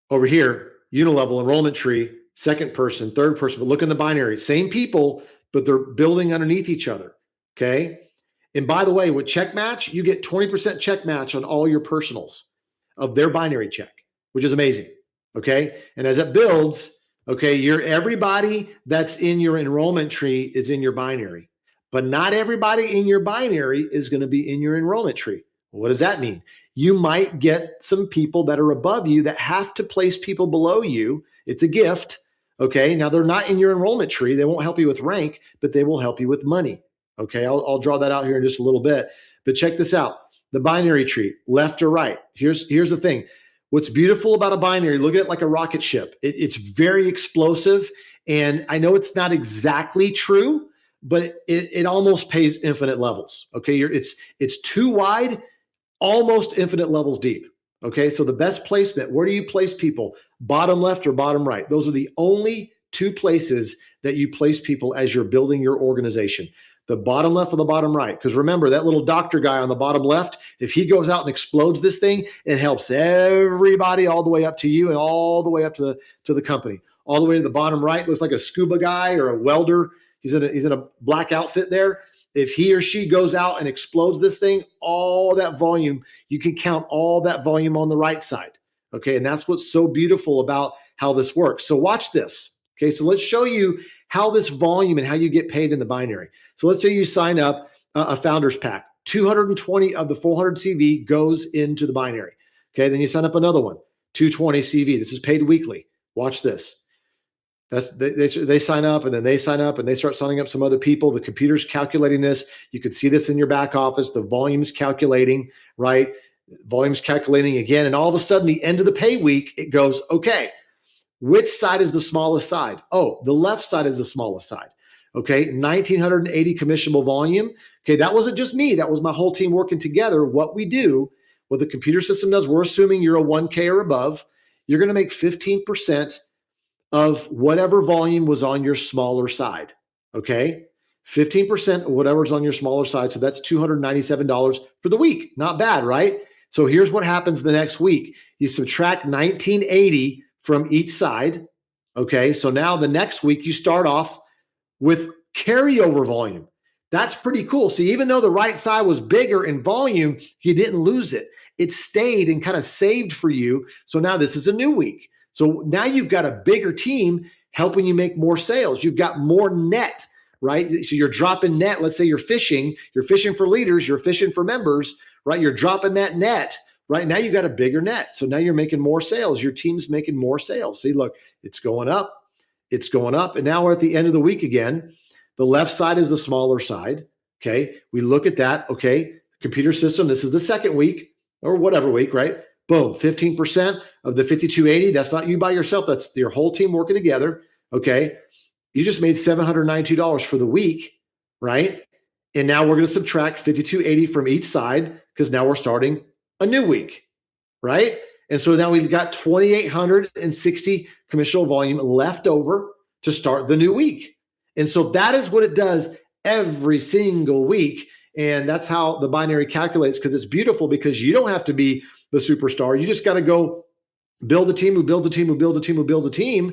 over here, unilevel enrollment tree, second person, third person, but look in the binary, same people, but they're building underneath each other. Okay. And by the way, with check match, you get 20% check match on all your personals of their binary check, which is amazing. Okay. And as it builds, okay, everybody that's in your enrollment tree is in your binary, but not everybody in your binary is going to be in your enrollment tree. What does that mean? You might get some people that are above you that have to place people below you. It's a gift. Okay. Now they're not in your enrollment tree. They won't help you with rank, but they will help you with money. Okay. I'll draw that out here in just a little bit, but check this out. The binary tree, left or right. Here's the thing. What's beautiful about a binary, look at it like a rocket ship. It's very explosive. And I know it's not exactly true, but it almost pays infinite levels. Okay. It's too wide, almost infinite levels deep. Okay. So the best placement, where do you place people? Bottom left or bottom right? Those are the only 2 places that you place people as you're building your organization. The bottom left or the bottom right. Because remember, that little doctor guy on the bottom left, if he goes out and explodes this thing, it helps everybody all the way up to you and all the way up to the company. All the way to the bottom right, looks like a scuba guy or a welder. He's in a black outfit there. If he or she goes out and explodes this thing, all that volume, you can count all that volume on the right side. Okay, and that's what's so beautiful about how this works. So watch this. Okay, so let's show you how this volume and how you get paid in the binary. So let's say you sign up a founders pack. 220 of the 400 CV goes into the binary. Okay, then you sign up another one, 220 CV. This is paid weekly. Watch this. They sign up, and then they sign up, and they start signing up some other people. The computer's calculating this. You can see this in your back office. The volume's calculating, right? Volume's calculating again. And all of a sudden, the end of the pay week, it goes, okay, which side is the smallest side? Oh, the left side is the smallest side. Okay, 1,980 commissionable volume. Okay, that wasn't just me. That was my whole team working together. What we do, what the computer system does, we're assuming you're a 1K or above. You're going to make 15% of whatever volume was on your smaller side. Okay, 15% of whatever's on your smaller side. So that's $297 for the week. Not bad, right? So here's what happens the next week. You subtract 1,980 from each side. Okay, so now the next week you start off with carryover volume. That's pretty cool. So even though the right side was bigger in volume, you didn't lose it. It stayed and kind of saved for you. So now this is a new week. So now you've got a bigger team helping you make more sales. You've got more net, right? So you're dropping net. Let's say you're fishing for leaders, you're fishing for members, right? You're dropping that net. Right now, you got a bigger net. So now you're making more sales. Your team's making more sales. See, look, it's going up. It's going up. And now we're at the end of the week again. The left side is the smaller side. Okay. We look at that. Okay. Computer system, this is the second week or whatever week, right? Boom. 15% of the 5,280. That's not you by yourself. That's your whole team working together. Okay. You just made $792 for the week, right? And now we're going to subtract 5,280 from each side because now we're starting a new week, right? And so now we've got 2,860 commissionable volume left over to start the new week. And so that is what it does every single week. And that's how the binary calculates, because it's beautiful, because you don't have to be the superstar. You just got to go build a team who build a team who build a team who build a team.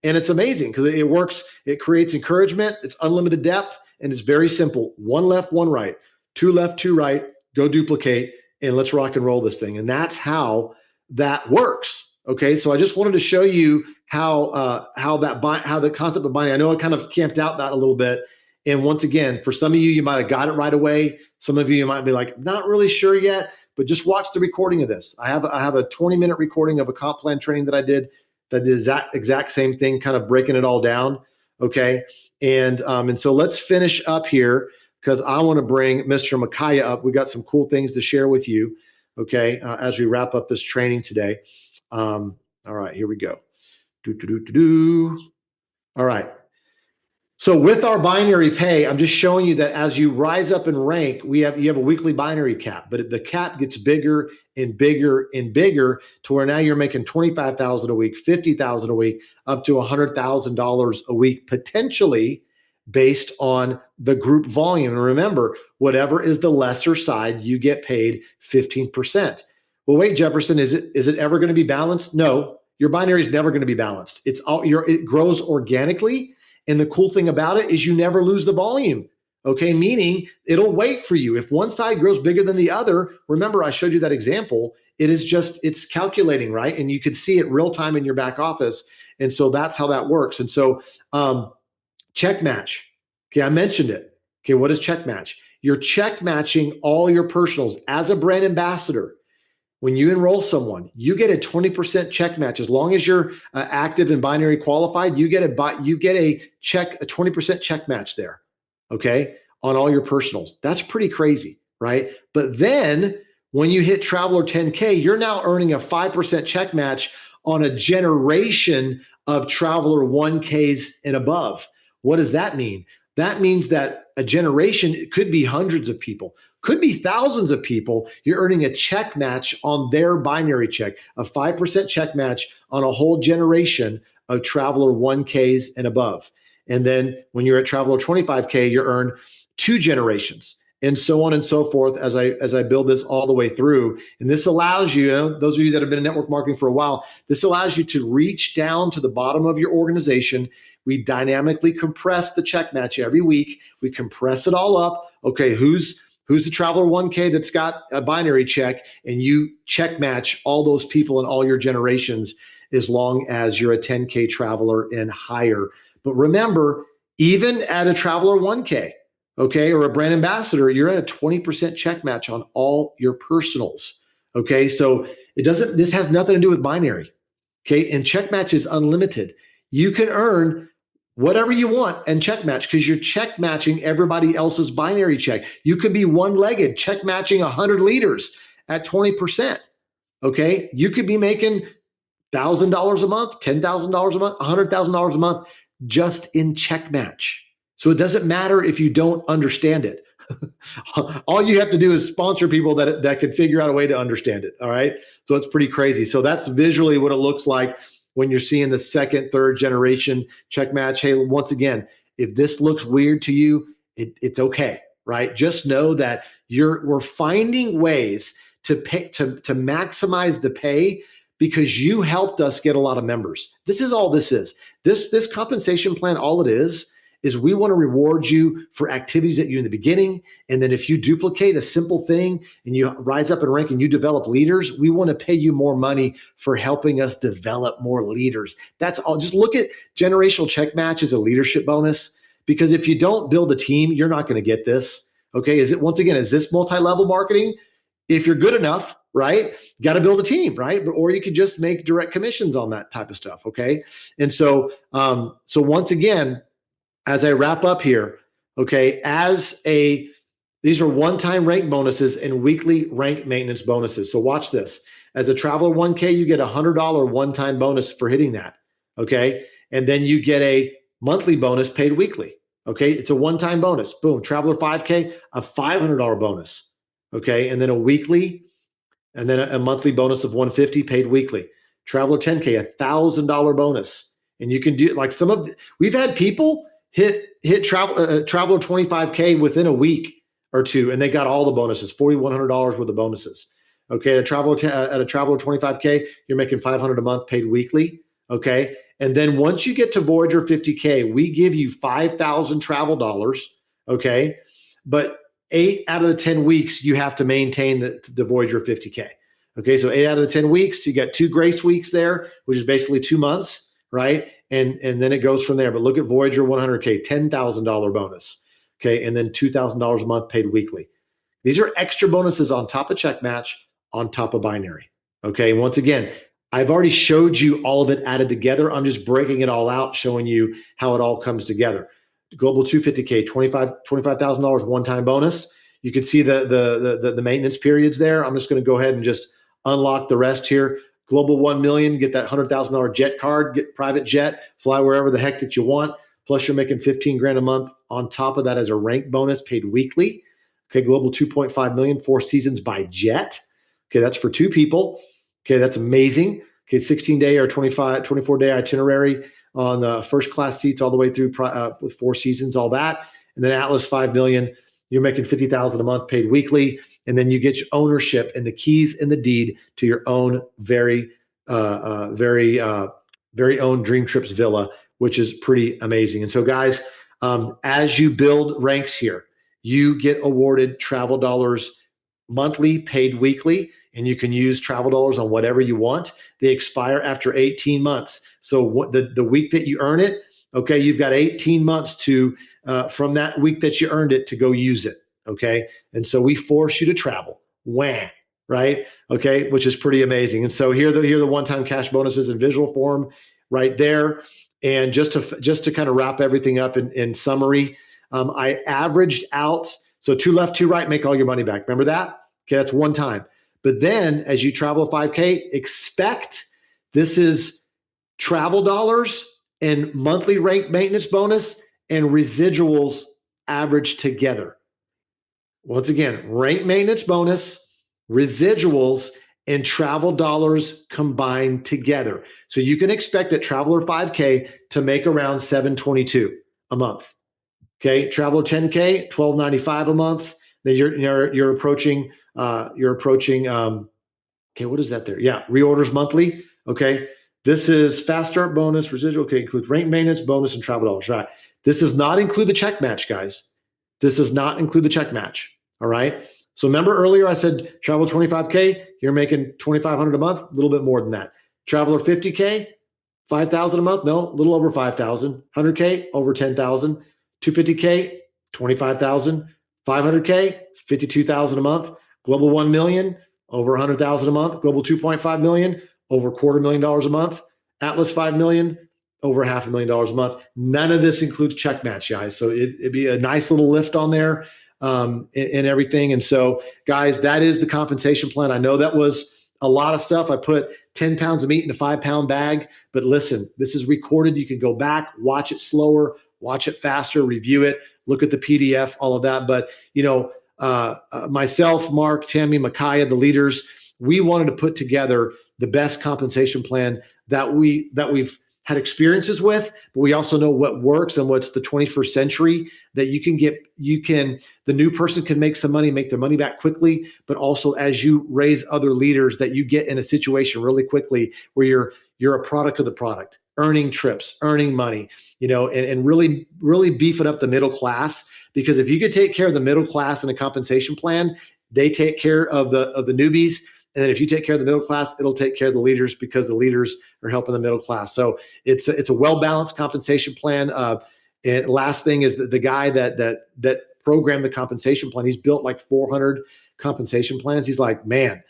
And it's amazing because it works. It creates encouragement. It's unlimited depth. And it's very simple. One left, one right. Two left, two right. Go duplicate. And let's rock and roll this thing. And that's how that works. Okay, so I just wanted to show you how the concept of binary. I know I kind of camped out that a little bit. And once again, for some of you, you might have got it right away. Some of you might be like, not really sure yet, but just watch the recording of this. I have a 20-minute recording of a comp plan training that I did that did the exact same thing, kind of breaking it all down. Okay, and so let's finish up here, because I want to bring Mr. Micaiah up. We got some cool things to share with you, okay, as we wrap up this training today. All right, here we go. All right. So with our binary pay, I'm just showing you that as you rise up in rank, you have a weekly binary cap, but the cap gets bigger and bigger and bigger to where now you're making $25,000 a week, $50,000 a week, up to $100,000 a week, potentially, based on the group volume. And remember, whatever is the lesser side, you get paid 15%. Well, wait, Jefferson, is it ever going to be balanced? No, your binary is never going to be balanced. It grows organically. And the cool thing about it is you never lose the volume. Okay, meaning it'll wait for you. If one side grows bigger than the other, remember I showed you that example, it's calculating, right? And you could see it real time in your back office. And so that's how that works. And so check match. Okay, I mentioned it. Okay, what is check match? You're check matching all your personals as a brand ambassador. When you enroll someone, you get a 20% check match. As long as you're active and binary qualified, you get a 20% check match there, okay, on all your personals. That's pretty crazy, right? But then when you hit Traveler 10K, you're now earning a 5% check match on a generation of Traveler 1Ks and above. What does that mean? That means that a generation, it could be hundreds of people, could be thousands of people. You're earning a check match on their binary check, a 5% check match on a whole generation of Traveler 1Ks and above. And then when you're at Traveler 25K, you earn 2 generations, and so on and so forth as I build this all the way through. And this allows you, those of you that have been in network marketing for a while, this allows you to reach down to the bottom of your organization. We dynamically compress the check match every week. We compress it all up. Okay, who's the Traveler 1K that's got a binary check, and you check match all those people in all your generations as long as you're a 10K traveler and higher. But remember, even at a Traveler 1K, okay, or a brand ambassador, you're at a 20% check match on all your personals. Okay, so this has nothing to do with binary. Okay, and check match is unlimited. You can earn whatever you want and check match because you're check matching everybody else's binary check. You could be one-legged check matching 100 leaders at 20%. Okay, you could be making $1,000 a month, $10,000 a month, $100,000 a month just in check match. So it doesn't matter if you don't understand it. All you have to do is sponsor people that can figure out a way to understand it. All right. So it's pretty crazy. So that's visually what it looks like when you're seeing the second, third generation check match. Hey, once again, if this looks weird to you, it's okay. Right. Just know that we're finding ways to pay to maximize the pay because you helped us get a lot of members. This is all this is. This compensation plan, all it is we want to reward you for activities that you in the beginning. And then if you duplicate a simple thing and you rise up in rank and you develop leaders, we want to pay you more money for helping us develop more leaders. That's all. Just look at generational check match as a leadership bonus, because if you don't build a team, you're not going to get this. Okay. Is this multi-level marketing? If you're good enough, right? You got to build a team, right? Or you could just make direct commissions on that type of stuff. Okay. And so once again, as I wrap up here, okay, these are one-time rank bonuses and weekly rank maintenance bonuses. So watch this. As a Traveler 1K, you get a $100 one-time bonus for hitting that, okay? And then you get a monthly bonus paid weekly, okay? It's a one-time bonus. Boom, Traveler 5K, a $500 bonus, okay? And then a weekly, and then a monthly bonus of $150 paid weekly. Traveler 10K, a $1,000 bonus. And you can do like we've had people hit Traveler 25K within a week or two, and they got all the bonuses, $4,100 worth of bonuses. Okay, at a Traveler 25K, you're making $500 a month paid weekly. Okay, and then once you get to Voyager 50K, we give you 5,000 travel dollars. Okay, but 8 out of the 10 weeks you have to maintain the Voyager 50K. Okay, so 8 out of the 10 weeks, you got 2 grace weeks there, which is basically 2 months, right? And then it goes from there. But look at Voyager 100K, $10,000 bonus. Okay, and then $2,000 a month paid weekly. These are extra bonuses on top of check match, on top of binary. Okay, once again, I've already showed you all of it added together. I'm just breaking it all out, showing you how it all comes together. Global 250K, $25,000 one-time bonus. You can see the maintenance periods there. I'm just going to go ahead and just unlock the rest here. Global 1 million, get that $100,000 jet card, get private jet, fly wherever the heck that you want. Plus you're making 15 grand a month on top of that as a rank bonus paid weekly. Okay, global 2.5 million, 4 seasons by jet. Okay, that's for 2 people. Okay, that's amazing. Okay, 16-day or 24-day itinerary on the first class seats all the way through with 4 seasons, all that. And then Atlas 5 million, you're making 50,000 a month paid weekly. And then you get your ownership and the keys and the deed to your own very own DreamTrips villa, which is pretty amazing. And so guys, as you build ranks here, you get awarded travel dollars monthly, paid weekly, and you can use travel dollars on whatever you want. They expire after 18 months. So the week that you earn it, okay, you've got 18 months to from that week that you earned it to go use it. Okay. And so we force you to travel. Wham. Right. Okay. Which is pretty amazing. And so here are the one-time cash bonuses in visual form right there. And just to kind of wrap everything up in summary, I averaged out. So 2 left, 2 right, make all your money back. Remember that? Okay. That's one time. But then as you travel 5K, expect this is travel dollars and monthly rank maintenance bonus and residuals averaged together. Once again, rank maintenance bonus, residuals, and travel dollars combined together. So you can expect that Traveler 5K to make around 722. a month. Okay, Traveler 10K, $12.95 a month. Then you're approaching okay, what is that there? Yeah, reorders monthly. Okay, this is fast start bonus, residual. Okay, includes rank maintenance, bonus, and travel dollars. Right. This does not include the check match, guys. This does not include the check match. All right. So remember earlier I said travel 25K, you're making 2,500 a month, a little bit more than that. Traveler 50K, 5,000 a month. No, a little over 5,000. 100K, over 10,000. 250K, 25,000. 500K, 52,000 a month. Global 1 million, over 100,000 a month. Global 2.5 million, over $250,000 a month. Atlas 5 million, over $500,000 a month. None of this includes check match, guys. So it'd be a nice little lift on there and everything. And so, guys, that is the compensation plan. I know that was a lot of stuff. I put 10 pounds of meat in a 5-pound bag, but listen, this is recorded. You can go back, watch it slower, watch it faster, review it, look at the PDF, all of that. But, myself, Mark, Tammy, Micaiah, the leaders, we wanted to put together the best compensation plan that we've had experiences with, but we also know what works and what's the 21st century that the new person can make some money, make their money back quickly, but also as you raise other leaders that you get in a situation really quickly where you're a product of the product, earning trips, earning money, and really, really beefing up the middle class. Because if you could take care of the middle class in a compensation plan, they take care of the newbies. And then if you take care of the middle class, it'll take care of the leaders because the leaders are helping the middle class. So it's a well-balanced compensation plan. And last thing is that the guy that programmed the compensation plan, he's built like 400 compensation plans. He's like, man,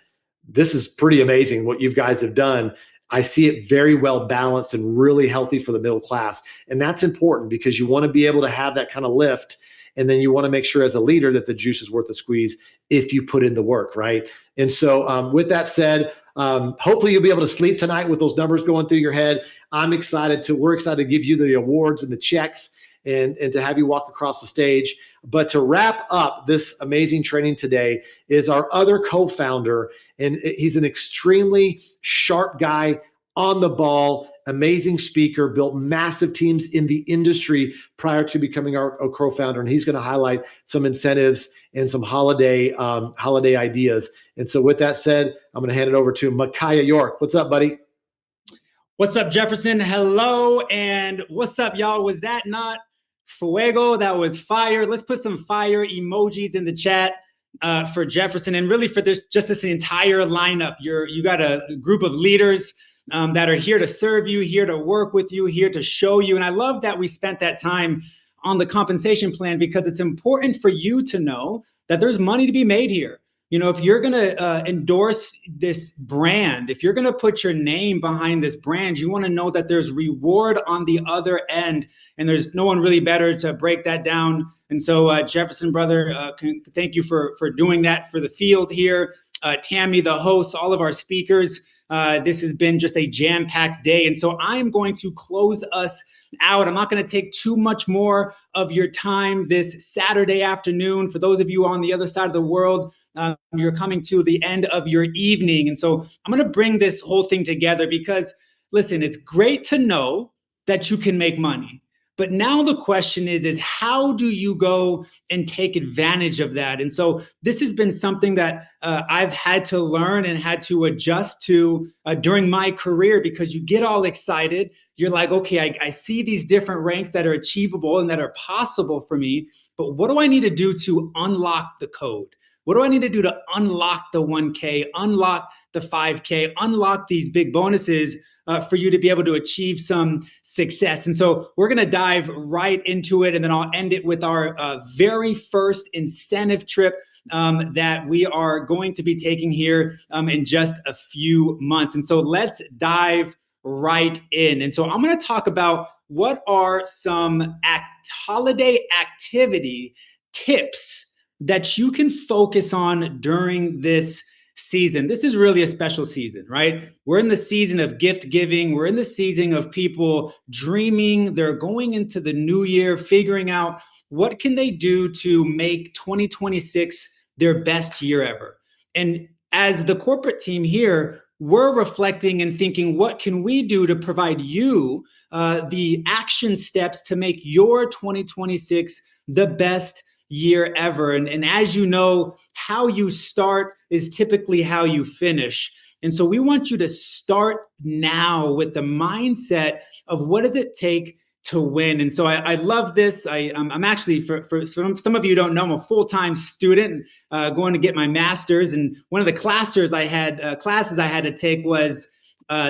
this is pretty amazing what you guys have done. I see it very well balanced and really healthy for the middle class. And that's important because you want to be able to have that kind of lift. And then you want to make sure as a leader that the juice is worth the squeeze if you put in the work, right? And so with that said, hopefully you'll be able to sleep tonight with those numbers going through your head. We're excited to give you the awards and the checks and to have you walk across the stage. But to wrap up this amazing training today is our other co-founder, and he's an extremely sharp guy, on the ball, amazing speaker, built massive teams in the industry prior to becoming our co-founder. And he's going to highlight some incentives and some holiday ideas. And so with that said, I'm going to hand it over to Micaiah York. What's up, buddy? What's up, Jefferson? Hello. And what's up, y'all? Was that not fuego? That was fire. Let's put some fire emojis in the chat for Jefferson and really for this entire lineup. You got a group of leaders that are here to serve you, here to work with you, here to show you. And I love that we spent that time on the compensation plan because it's important for you to know that there's money to be made here. If you're going to endorse this brand, if you're going to put your name behind this brand, you want to know that there's reward on the other end. And there's no one really better to break that down. And so Jefferson, brother, thank you for doing that for the field here. Tammy, the host, all of our speakers. This has been just a jam-packed day. And so I'm going to close us out. I'm not going to take too much more of your time this Saturday afternoon. For those of you on the other side of the world, you're coming to the end of your evening. And so I'm going to bring this whole thing together because, listen, it's great to know that you can make money. But now the question is how do you go and take advantage of that? And so this has been something that I've had to learn and had to adjust to during my career because you get all excited. You're like, okay, I see these different ranks that are achievable and that are possible for me. But what do I need to do to unlock the code? What do I need to do to unlock the 1K, unlock the 5K, unlock these big bonuses for you to be able to achieve some success? And so we're going to dive right into it. And then I'll end it with our very first incentive trip that we are going to be taking here in just a few months. And so let's dive right in. And so I'm going to talk about what are some holiday activity tips that you can focus on during this season. This is really a special season, right? We're in the season of gift giving. We're in the season of people dreaming. They're going into the new year, figuring out what can they do to make 2026 their best year ever. And as the corporate team here, we're reflecting and thinking, what can we do to provide you the action steps to make your 2026 the best year ever? And as you know, how you start is typically how you finish. And so we want you to start now with the mindset of what does it take to win. And so I love this. I'm actually, for some of you who don't know, I'm a full-time student going to get my master's. And one of the classes I had to take was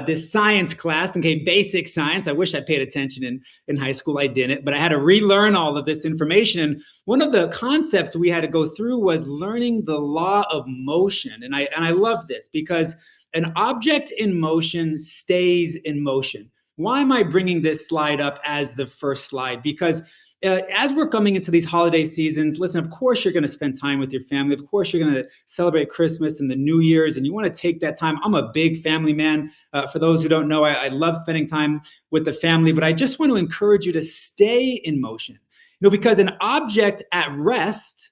this science class, okay, basic science. I wish I paid attention in high school. I didn't, but I had to relearn all of this information. And one of the concepts we had to go through was learning the law of motion. And I love this because an object in motion stays in motion. Why am I bringing this slide up as the first slide? Because as we're coming into these holiday seasons, listen, of course, you're going to spend time with your family. Of course, you're going to celebrate Christmas and the New Year's, and you want to take that time. I'm a big family man. For those who don't know, I love spending time with the family, but I just want to encourage you to stay in motion. Because an object at rest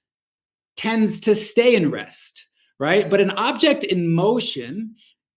tends to stay in rest, right? But an object in motion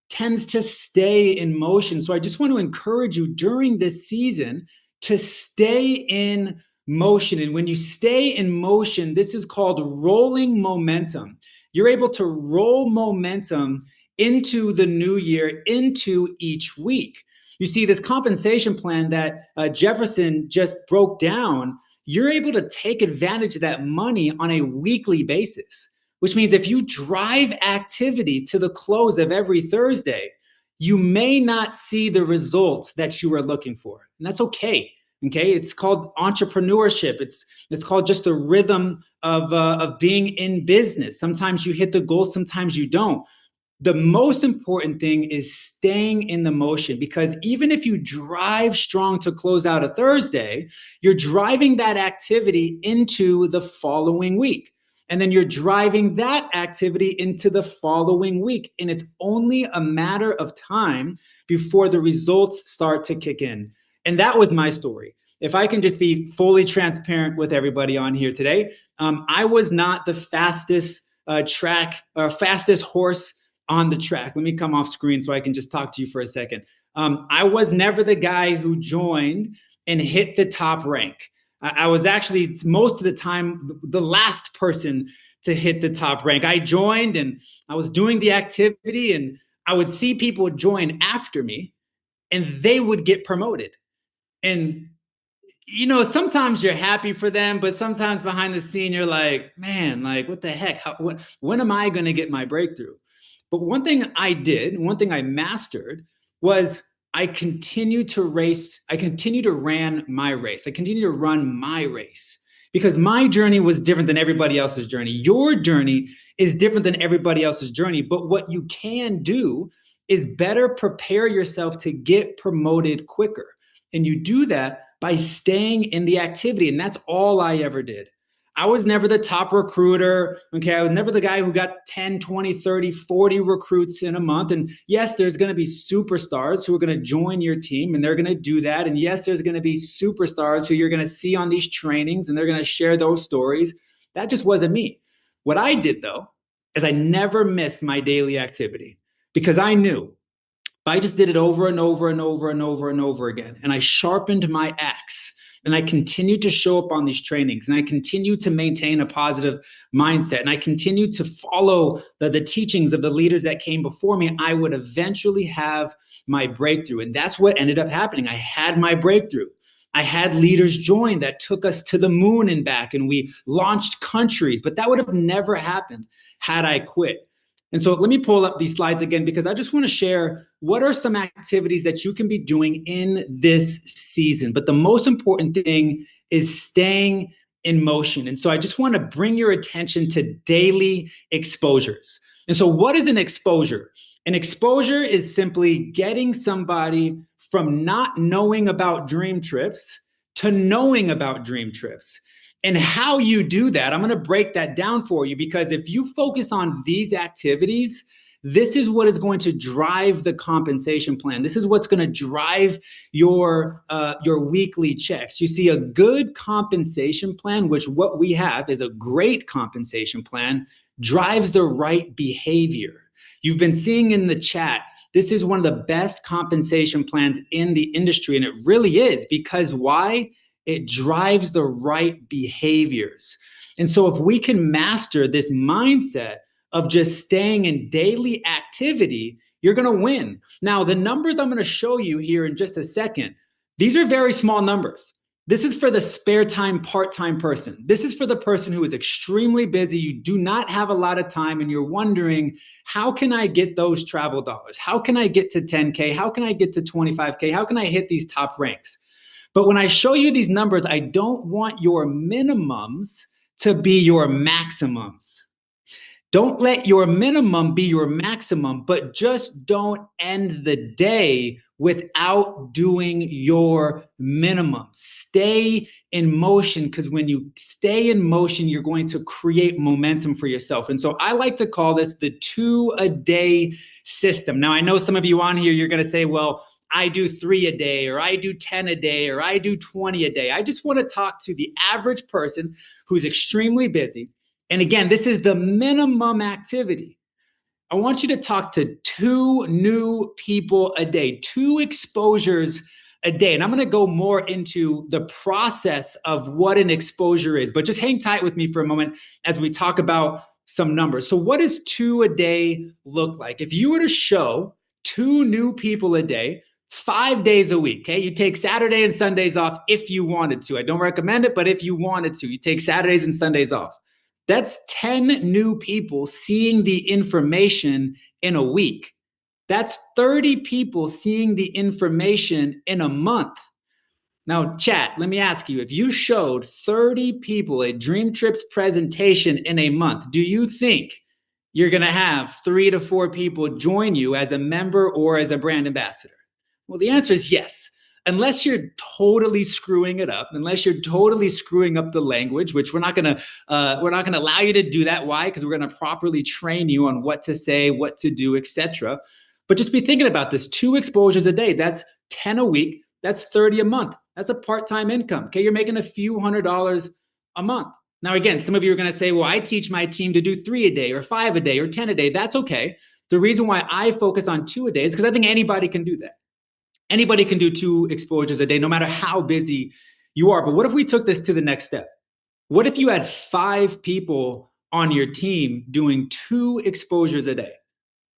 tends to stay in motion. So I just want to encourage you during this season to stay in motion. And when you stay in motion, this is called rolling momentum. You're able to roll momentum into the new year, into each week. You see, this compensation plan that Jefferson just broke down, you're able to take advantage of that money on a weekly basis, which means if you drive activity to the close of every Thursday, you may not see the results that you are looking for. And that's okay. Okay. It's called entrepreneurship. It's called just the rhythm of being in business. Sometimes you hit the goal, sometimes you don't. The most important thing is staying in the motion, because even if you drive strong to close out a Thursday, you're driving that activity into the following week. And then you're driving that activity into the following week. And it's only a matter of time before the results start to kick in. And that was my story. If I can just be fully transparent with everybody on here today, I was not the fastest fastest horse on the track. Let me come off screen so I can just talk to you for a second. I was never the guy who joined and hit the top rank. I was actually most of the time the last person to hit the top rank. I joined and I was doing the activity, and I would see people join after me and they would get promoted. And sometimes you're happy for them, but sometimes behind the scene, you're like, man, like, what the heck? When am I going to get my breakthrough? But one thing I mastered was I continued to race. I continued to run my race. Because my journey was different than everybody else's journey. Your journey is different than everybody else's journey. But what you can do is better prepare yourself to get promoted quicker. And you do that by staying in the activity. And that's all I ever did. I was never the top recruiter. Okay. I was never the guy who got 10, 20, 30, 40 recruits in a month. And yes, there's going to be superstars who are going to join your team and they're going to do that. And yes, there's going to be superstars who you're going to see on these trainings and they're going to share those stories. That just wasn't me. What I did though, is I never missed my daily activity, because I knew I just did it over and over and over and over and over again. And I sharpened my axe. And I continued to show up on these trainings, and I continued to maintain a positive mindset, and I continued to follow the teachings of the leaders that came before me. I would eventually have my breakthrough. And that's what ended up happening. I had my breakthrough. I had leaders join that took us to the moon and back, and we launched countries, but that would have never happened had I quit. And so let me pull up these slides again, because I just want to share what are some activities that you can be doing in this season. But the most important thing is staying in motion. And so I just want to bring your attention to daily exposures. And so what is an exposure? An exposure is simply getting somebody from not knowing about DreamTrips to knowing about DreamTrips. And how you do that, I'm going to break that down for you, because if you focus on these activities, this is what is going to drive the compensation plan. This is what's going to drive your weekly checks. You see, a good compensation plan, which what we have is a great compensation plan, drives the right behavior. You've been seeing in the chat This is one of the best compensation plans in the industry. And it really is, because why? It drives the right behaviors. And so if we can master this mindset of just staying in daily activity, you're going to win. Now, the numbers I'm going to show you here in just a second, these are very small numbers. This is for the spare time, part-time person. This is for the person who is extremely busy. You do not have a lot of time and you're wondering, how can I get those travel dollars? How can I get to 10K? How can I get to 25K? How can I hit these top ranks? But when I show you these numbers, I don't want your minimums to be your maximums. Don't let your minimum be your maximum, but just don't end the day without doing your minimum. Stay in motion, because when you stay in motion, you're going to create momentum for yourself. And so I like to call this the 2-a-day system. Now, I know some of you on here, you're going to say, well, I do 3 a day, or I do 10 a day, or I do 20 a day. I just want to talk to the average person who's extremely busy. And again, this is the minimum activity. I want you to talk to 2 new people a day, 2 exposures a day. And I'm going to go more into the process of what an exposure is, but just hang tight with me for a moment as we talk about some numbers. So what does 2 a day look like? If you were to show 2 new people a day, 5 days a week, okay? You take Saturday and Sundays off if you wanted to. I don't recommend it, but if you wanted to, you take Saturdays and Sundays off. That's 10 new people seeing the information in a week. That's 30 people seeing the information in a month. Now, chat, let me ask you, if you showed 30 people a DreamTrips presentation in a month, do you think you're going to have 3 to 4 people join you as a member or as a brand ambassador? Well, the answer is yes. Unless you're totally screwing it up, unless you're totally screwing up the language, which we're not going to allow you to do that. Why? Because we're going to properly train you on what to say, what to do, etc. But just be thinking about this: 2 exposures a day. That's 10 a week. That's 30 a month. That's a part-time income. Okay, you're making a few $100s a month. Now, again, some of you are going to say, "Well, I teach my team to do 3 a day, or 5 a day, or 10 a day." That's okay. The reason why I focus on 2 a day is because I think anybody can do that. Anybody can do 2 exposures a day, no matter how busy you are. But what if we took this to the next step? What if you had 5 people on your team doing 2 exposures a day?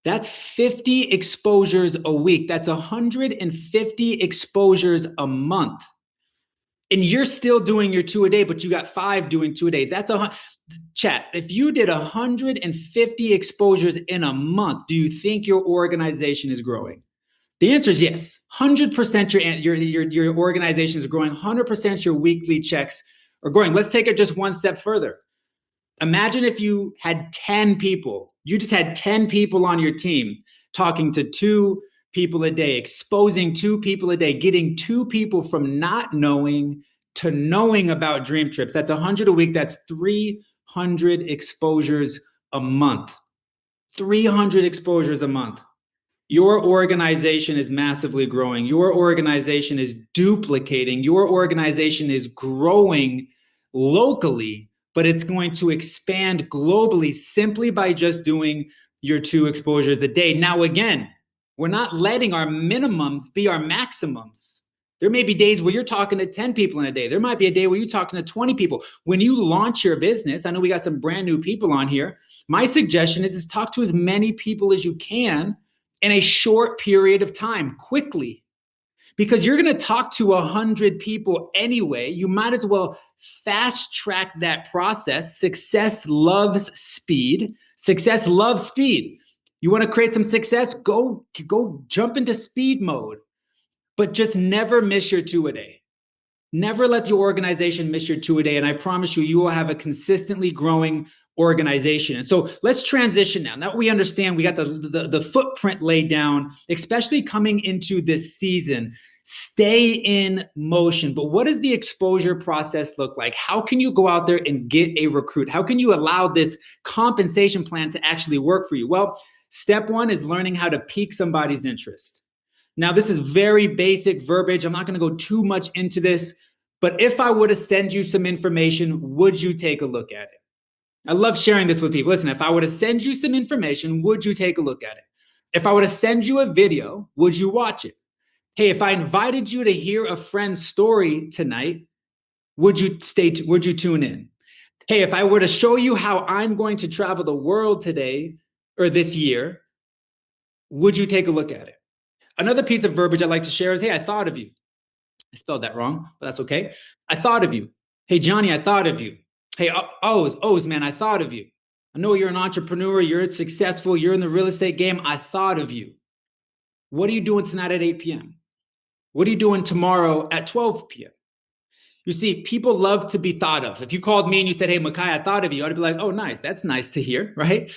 That's 50 exposures a week. That's 150 exposures a month. And you're still doing your 2 a day, but you got 5 doing 2 a day. That's chat. If you did 150 exposures in a month, do you think your organization is growing? The answer is yes. 100% your organization is growing. 100% your weekly checks are growing. Let's take it just one step further. Imagine if you had 10 people. You just had 10 people on your team talking to 2 people a day, exposing 2 people a day, getting 2 people from not knowing to knowing about DreamTrips. That's 100 a week. That's 300 exposures a month. 300 exposures a month. Your organization is massively growing. Your organization is duplicating. Your organization is growing locally, but it's going to expand globally simply by just doing your 2 exposures a day. Now, again, we're not letting our minimums be our maximums. There may be days where you're talking to 10 people in a day. There might be a day where you're talking to 20 people. When you launch your business, I know we got some brand new people on here. My suggestion is talk to as many people as you can in a short period of time, quickly, because you're going to talk to 100 people anyway. You might as well fast track that process. Success loves speed. Success loves speed. You want to create some success? Go jump into speed mode, but just never miss your 2 a day. Never let your organization miss your 2 a day. And I promise you, you will have a consistently growing organization. And so let's transition now. Now we understand we got the footprint laid down, especially coming into this season. Stay in motion. But what does the exposure process look like? How can you go out there and get a recruit? How can you allow this compensation plan to actually work for you? Well, step 1 is learning how to pique somebody's interest. Now, this is very basic verbiage. I'm not going to go too much into this, but if I were to send you some information, would you take a look at it? I love sharing this with people. Listen, if I were to send you some information, would you take a look at it? If I were to send you a video, would you watch it? Hey, if I invited you to hear a friend's story tonight, would you tune in? Hey, if I were to show you how I'm going to travel the world today or this year, would you take a look at it? Another piece of verbiage I'd like to share is, hey, I thought of you. I spelled that wrong, but that's okay. I thought of you. Hey, Johnny, I thought of you. Hey, O's, man, I thought of you. I know you're an entrepreneur, you're successful, you're in the real estate game. I thought of you. What are you doing tonight at 8 p.m.? What are you doing tomorrow at 12 p.m.? You see, people love to be thought of. If you called me and you said, hey, Makai, I thought of you, I'd be like, oh, nice. That's nice to hear, right?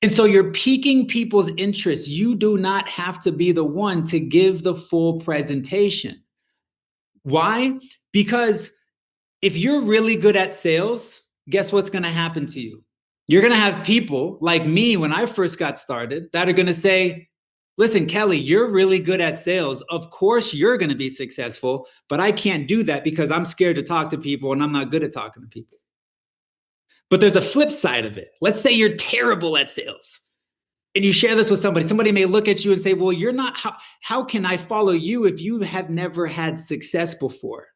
And so you're piquing people's interest. You do not have to be the one to give the full presentation. Why? Because if you're really good at sales, guess what's going to happen to you? You're going to have people like me when I first got started that are going to say, listen, Kelly, you're really good at sales. Of course, you're going to be successful, but I can't do that because I'm scared to talk to people and I'm not good at talking to people. But there's a flip side of it. Let's say you're terrible at sales and you share this with somebody. Somebody may look at you and say, well, you're not, how can I follow you if you have never had success before?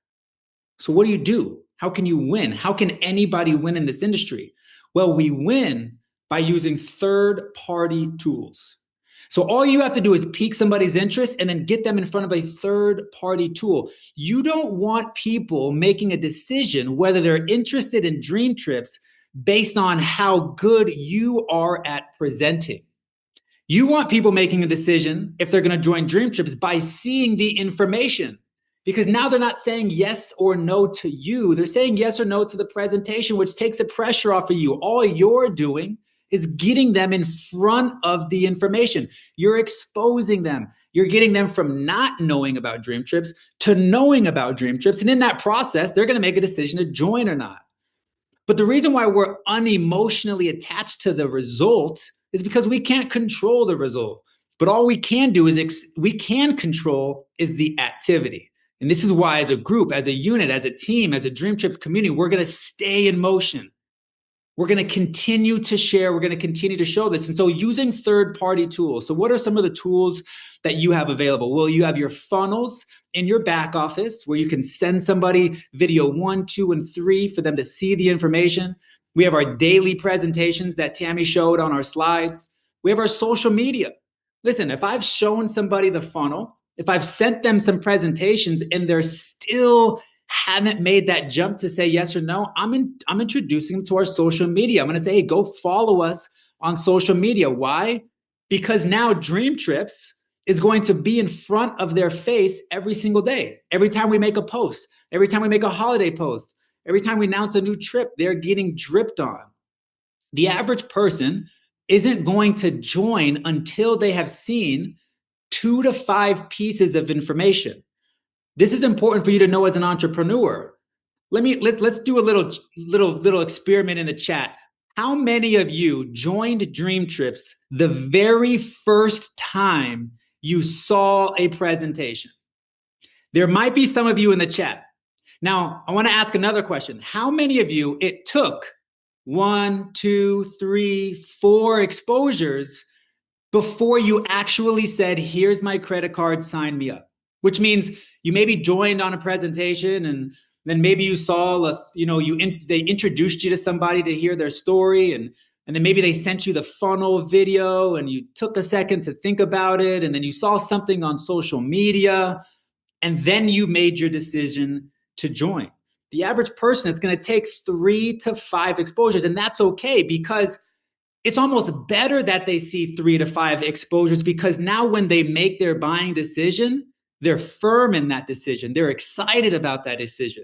So what do? How can you win? How can anybody win in this industry? Well, we win by using third-party tools. So all you have to do is pique somebody's interest and then get them in front of a third-party tool. You don't want people making a decision whether they're interested in DreamTrips based on how good you are at presenting. You want people making a decision if they're going to join DreamTrips by seeing the information. Because now they're not saying yes or no to you. They're saying yes or no to the presentation, which takes the pressure off of you. All you're doing is getting them in front of the information. You're exposing them. You're getting them from not knowing about DreamTrips to knowing about DreamTrips. And in that process, they're going to make a decision to join or not. But the reason why we're unemotionally attached to the result is because we can't control the result. But all we can do is we can control is the activity. And this is why as a group, as a unit, as a team, as a DreamTrips community, we're going to stay in motion. We're going to continue to share. We're going to continue to show this. And so using third-party tools. So what are some of the tools that you have available? Well, you have your funnels in your back office where you can send somebody video 1, 2, and 3 for them to see the information. We have our daily presentations that Tammy showed on our slides. We have our social media. Listen, if I've shown somebody the funnel, if I've sent them some presentations and they're still haven't made that jump to say yes or no, I'm introducing them to our social media. I'm going to say, hey, go follow us on social media. Why? Because now DreamTrips is going to be in front of their face every single day. Every time we make a post, every time we make a holiday post, every time we announce a new trip, they're getting dripped on. The average person isn't going to join until they have seen 2 to 5 pieces of information. This is important for you to know as an entrepreneur. Let's do a little experiment in the chat. How many of you joined DreamTrips the very first time you saw a presentation? There might be some of you in the chat. Now, I want to ask another question. How many of you it took 1, 2, 3, 4 exposures before you actually said, here's my credit card, sign me up? Which means you maybe joined on a presentation and then maybe you saw, they introduced you to somebody to hear their story and then maybe they sent you the funnel video and you took a second to think about it and then you saw something on social media and then you made your decision to join. The average person, it's going to take 3 to 5 exposures, and that's okay because it's almost better that they see 3 to 5 exposures because now when they make their buying decision, they're firm in that decision. They're excited about that decision.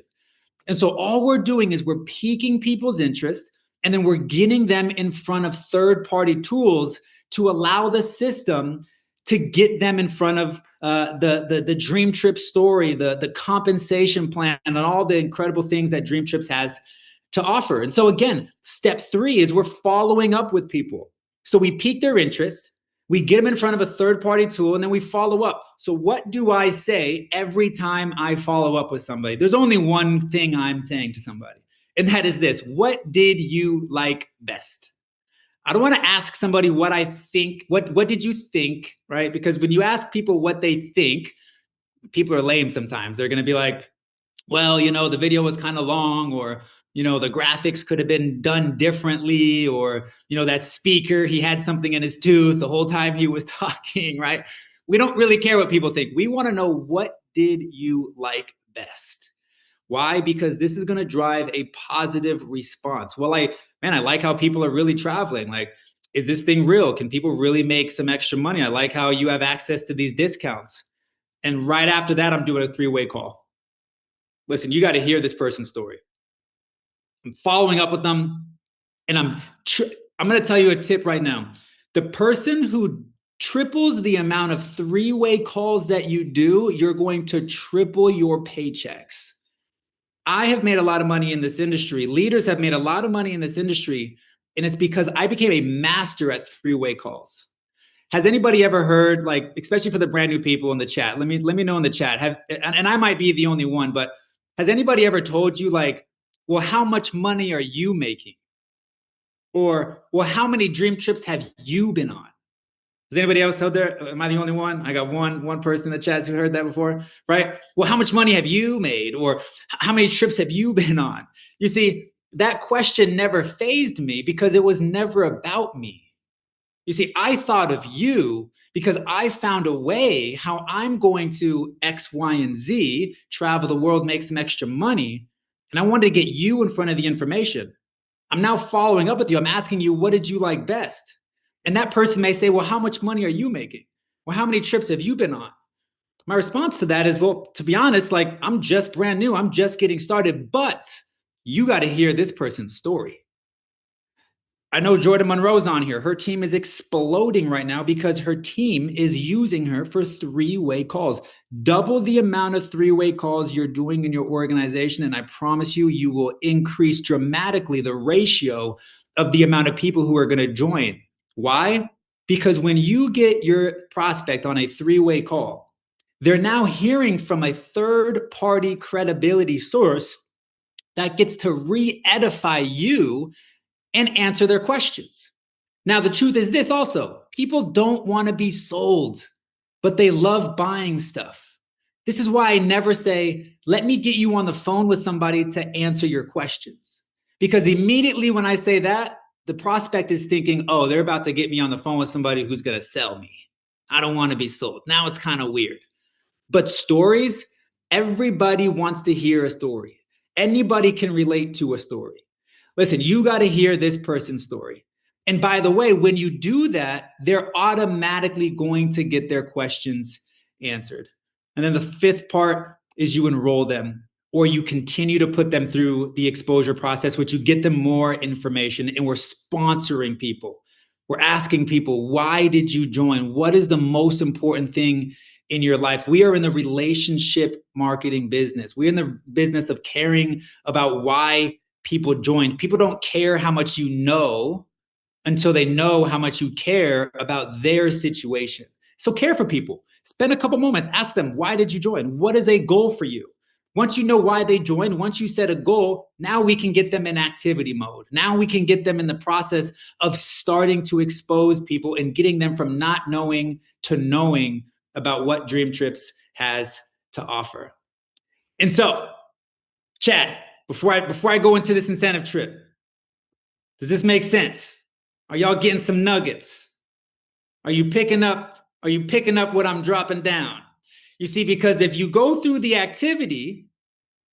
And so all we're doing is we're piquing people's interest and then we're getting them in front of third-party tools to allow the system to get them in front of the DreamTrips story, the compensation plan, and all the incredible things that DreamTrips has to offer. And so again, step 3 is we're following up with people. So we pique their interest, we get them in front of a third-party tool, and then we follow up. So what do I say every time I follow up with somebody? There's only one thing I'm saying to somebody, and that is this: what did you like best? I don't want to ask somebody what I think. What did you think, right? Because when you ask people what they think, people are lame sometimes. They're going to be like, well, the video was kind of long, or, the graphics could have been done differently, or, that speaker, he had something in his tooth the whole time he was talking, right? We don't really care what people think. We want to know, what did you like best? Why? Because this is going to drive a positive response. Well, I like how people are really traveling. Like, is this thing real? Can people really make some extra money? I like how you have access to these discounts. And right after that, I'm doing a 3-way call. Listen, you got to hear this person's story. I'm following up with them, and I'm going to tell you a tip right now. The person who triples the amount of 3-way calls that you do, you're going to triple your paychecks. I have made a lot of money in this industry. Leaders have made a lot of money in this industry, and it's because I became a master at 3-way calls. Has anybody ever heard, like, especially for the brand new people in the chat, let me know in the chat, and I might be the only one, but has anybody ever told you, like, well, how much money are you making? Or, well, how many dream trips have you been on? Has anybody else heard there? Am I the only one? I got one person in the chat who heard that before, right? Well, how much money have you made? Or how many trips have you been on? You see, that question never fazed me because it was never about me. You see, I thought of you because I found a way how I'm going to X, Y, and Z, travel the world, make some extra money. And I wanted to get you in front of the information. I'm now following up with you. I'm asking you, what did you like best? And that person may say, well, how much money are you making? Well, how many trips have you been on? My response to that is, well, to be honest, like, I'm just brand new. I'm just getting started, but you got to hear this person's story. I know Jordan Monroe's on here. Her team is exploding right now because her team is using her for 3-way calls. Double the amount of 3-way calls you're doing in your organization, and I promise you, you will increase dramatically the ratio of the amount of people who are going to join. Why? Because when you get your prospect on a 3-way call, they're now hearing from a third-party credibility source that gets to re-edify you and answer their questions. Now, the truth is this also: people don't want to be sold, but they love buying stuff. This is why I never say, let me get you on the phone with somebody to answer your questions. Because immediately when I say that, the prospect is thinking, oh, they're about to get me on the phone with somebody who's going to sell me. I don't want to be sold. Now it's kind of weird. But stories, everybody wants to hear a story. Anybody can relate to a story. Listen, you got to hear this person's story. And by the way, when you do that, they're automatically going to get their questions answered. And then the 5th part is you enroll them, or you continue to put them through the exposure process, which you get them more information. And we're sponsoring people. We're asking people, why did you join? What is the most important thing in your life? We are in the relationship marketing business. We're in the business of caring about why people join. People don't care how much you know until they know how much you care about their situation. So care for people. Spend a couple moments. Ask them, why did you join? What is a goal for you? Once you know why they joined, once you set a goal, now we can get them in activity mode. Now we can get them in the process of starting to expose people and getting them from not knowing to knowing about what Dream Trips has to offer. And so, chat, before I go into this incentive trip, does this make sense? Are y'all getting some nuggets? Are you picking up what I'm dropping down? You see, because if you go through the activity,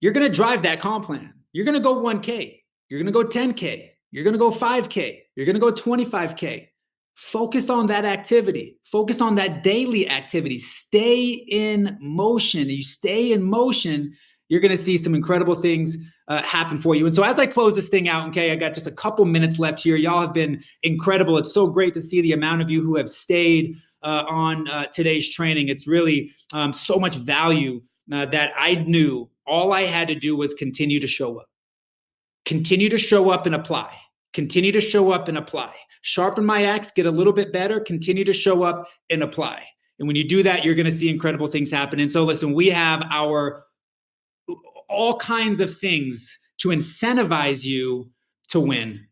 you're going to drive that comp plan. You're going to go 1K. You're going to go 10K. You're going to go 5K. You're going to go 25K. Focus on that activity. Focus on that daily activity. Stay in motion. You stay in motion, you're going to see some incredible things happen for you. And so as I close this thing out, okay, I got just a couple minutes left here. Y'all have been incredible. It's so great to see the amount of you who have stayed on today's training. It's really so much value that I knew all I had to do was continue to show up. Continue to show up and apply. Continue to show up and apply. Sharpen my axe, get a little bit better, continue to show up and apply. And when you do that, you're going to see incredible things happen. And so listen, we have our all kinds of things to incentivize you to win.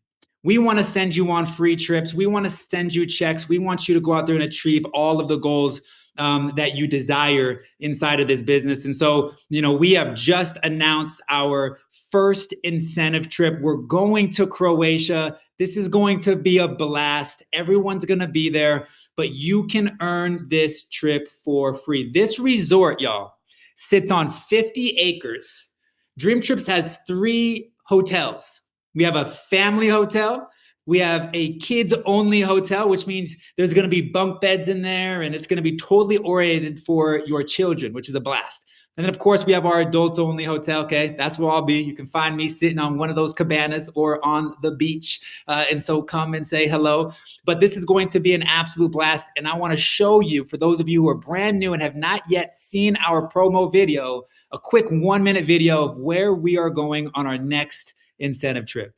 We want to send you on free trips. We want to send you checks. We want you to go out there and achieve all of the goals that you desire inside of this business. And so, we have just announced our first incentive trip. We're going to Croatia. This is going to be a blast. Everyone's going to be there, but you can earn this trip for free. This resort, y'all, sits on 50 acres. DreamTrips has 3 hotels. We have a family hotel. We have a kids-only hotel, which means there's going to be bunk beds in there, and it's going to be totally oriented for your children, which is a blast. And then, of course, we have our adults-only hotel, okay? That's where I'll be. You can find me sitting on one of those cabanas or on the beach, and so come and say hello. But this is going to be an absolute blast, and I want to show you, for those of you who are brand new and have not yet seen our promo video, a quick 1-minute video of where we are going on our next incentive trip.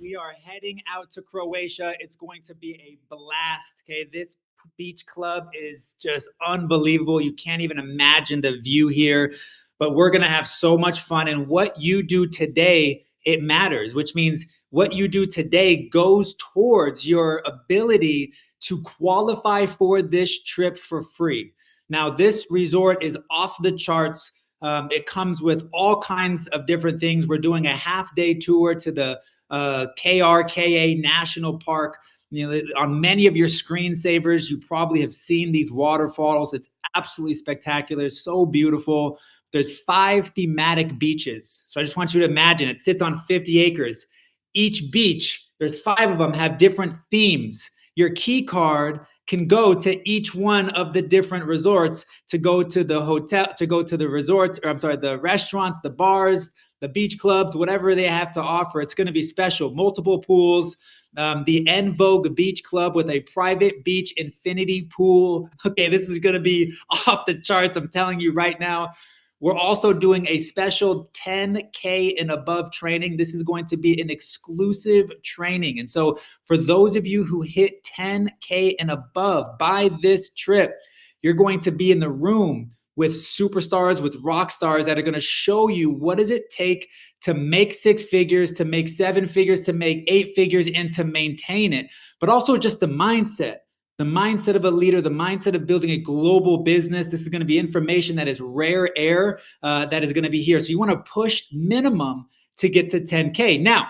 We are heading out to Croatia. It's going to be a blast. Okay, this beach club is just unbelievable. You can't even imagine the view here, but we're going to have so much fun. And what you do today, it matters, which means what you do today goes towards your ability to qualify for this trip for free. Now, this resort is off the charts. It comes with all kinds of different things. We're doing a half-day tour to the KRKA National Park. On many of your screensavers, you probably have seen these waterfalls. It's absolutely spectacular, so beautiful. There's 5 thematic beaches. So I just want you to imagine it sits on 50 acres. Each beach, there's 5 of them, have different themes. Your key card can go to each one of the different resorts, to go to the hotel, to go to the resorts, or I'm sorry, the restaurants, the bars, the beach clubs, whatever they have to offer. It's going to be special. Multiple pools, the En Vogue Beach Club with a private beach infinity pool. Okay, this is going to be off the charts. I'm telling you right now. We're also doing a special 10K and above training. This is going to be an exclusive training. And so for those of you who hit 10K and above by this trip, you're going to be in the room with superstars, with rock stars that are going to show you what does it take to make 6 figures, to make 7 figures, to make 8 figures, and to maintain it. But also just the mindset of a leader, the mindset of building a global business. This is going to be information that is rare air that is going to be here. So you want to push minimum to get to 10K. Now,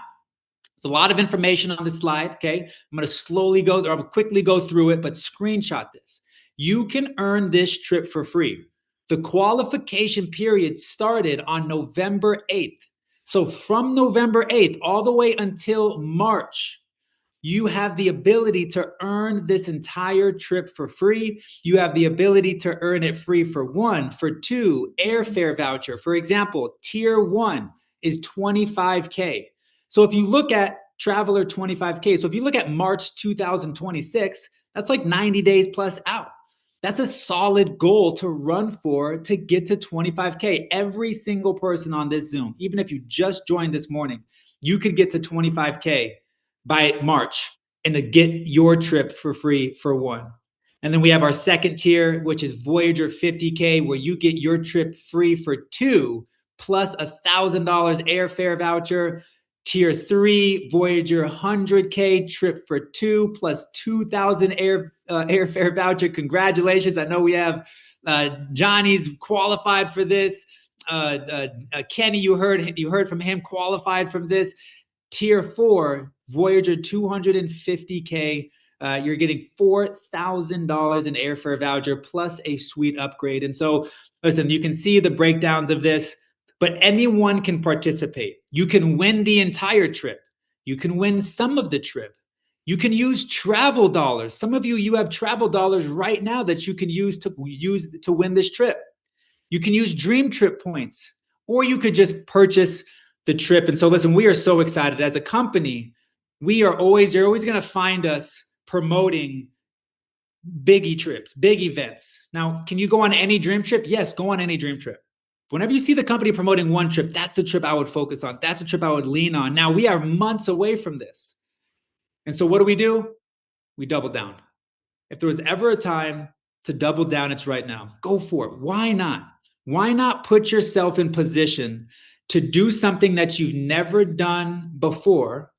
there's a lot of information on this slide, okay? I'm going to quickly go through it, but screenshot this. You can earn this trip for free. The qualification period started on November 8th. So from November 8th all the way until March, you have the ability to earn this entire trip for free. You have the ability to earn it free for 1, for 2, airfare voucher. For example, tier 1 is 25K. So if you look at Traveler 25K, so if you look at March 2026, that's like 90 days plus out. That's a solid goal to run for to get to 25K. Every single person on this Zoom, even if you just joined this morning, you could get to 25K by March and to get your trip for free for 1. And then we have our second tier, which is Voyager 50K, where you get your trip free for 2 plus $1,000 airfare voucher. Tier 3, Voyager 100K, trip for 2 plus 2,000 airfare voucher. Congratulations. I know we have Johnny's qualified for this. Kenny, you heard from him, qualified from this. Tier 4, Voyager 250K. You're getting $4,000 in airfare voucher plus a suite upgrade. And so, listen, you can see the breakdowns of this, but anyone can participate. You can win the entire trip. You can win some of the trip. You can use travel dollars. Some of you have travel dollars right now that you can use to win this trip. You can use Dream Trip points, or you could just purchase the trip. And so, listen, we are so excited as a company. You're always going to find us promoting biggie trips, big events. Now, can you go on any dream trip? Yes, go on any dream trip. Whenever you see the company promoting one trip, that's the trip I would focus on. That's the trip I would lean on. Now, we are months away from this. And so what do? We double down. If there was ever a time to double down, it's right now. Go for it. Why not? Why not put yourself in position to do something that you've never done before,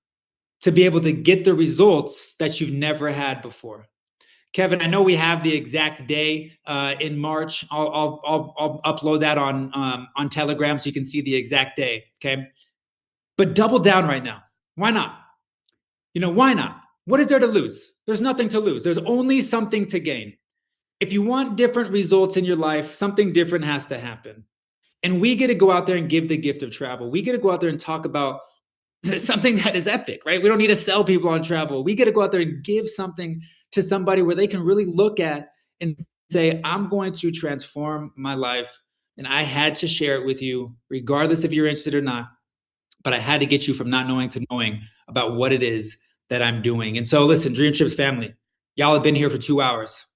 to be able to get the results that you've never had before? Kevin, I know we have the exact day in March. I'll upload that on Telegram so you can see the exact day. Okay, but double down right now. Why not? Why not? What is there to lose? There's nothing to lose. There's only something to gain. If you want different results in your life, something different has to happen. And we get to go out there and give the gift of travel. We get to go out there and talk about something that is epic, right? We don't need to sell people on travel. We get to go out there and give something to somebody where they can really look at and say, I'm going to transform my life. And I had to share it with you, regardless if you're interested or not. But I had to get you from not knowing to knowing about what it is that I'm doing. And so listen, DreamTrips family, y'all have been here for 2 hours.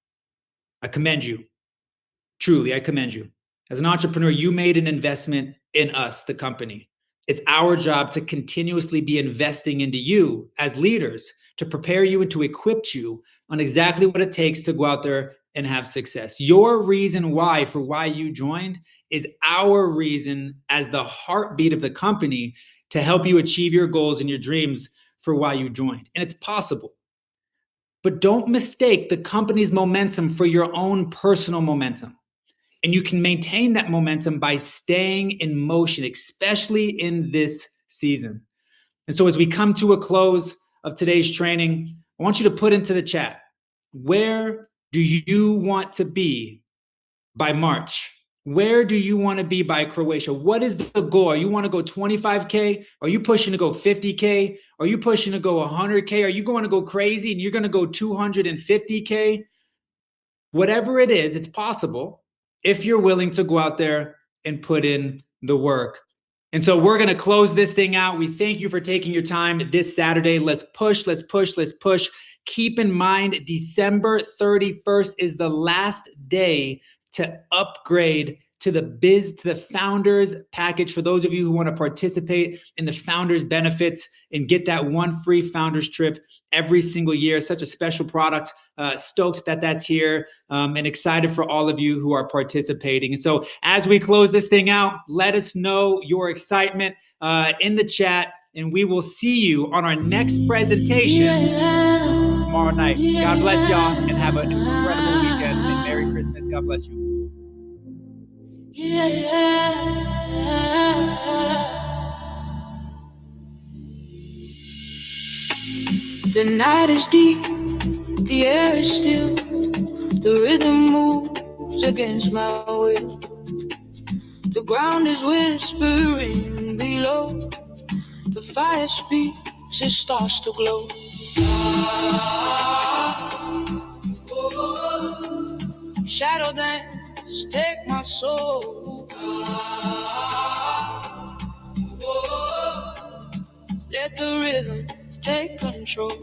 I commend you. Truly, I commend you. As an entrepreneur, you made an investment in us, the company. It's our job to continuously be investing into you as leaders, to prepare you and to equip you on exactly what it takes to go out there and have success. Your reason why you joined is our reason as the heartbeat of the company to help you achieve your goals and your dreams for why you joined. And it's possible. But don't mistake the company's momentum for your own personal momentum. And you can maintain that momentum by staying in motion, especially in this season. And so as we come to a close of today's training, I want you to put into the chat, where do you want to be by March? Where do you want to be by Croatia? What is the goal? You want to go 25K? Are you pushing to go 50K? Are you pushing to go 100K? Are you going to go crazy and you're going to go 250K? Whatever it is, it's possible if you're willing to go out there and put in the work. And so we're going to close this thing out. We thank you for taking your time this Saturday. Let's push, let's push, let's push. Keep in mind, December 31st is the last day to upgrade to the founders package. For those of you who want to participate in the founders benefits and get that one free founders trip every single year, such a special product. Stoked that that's here, and excited for all of you who are participating. And so as we close this thing out, let us know your excitement in the chat, and we will see you on our next presentation tomorrow night. God bless y'all, and have an incredible weekend, and Merry Christmas. God bless you. The night is deep, the air is still, the rhythm moves against my will. The ground is whispering below, the fire speaks, it starts to glow. Shadow dance, take my soul. Let the rhythm take control.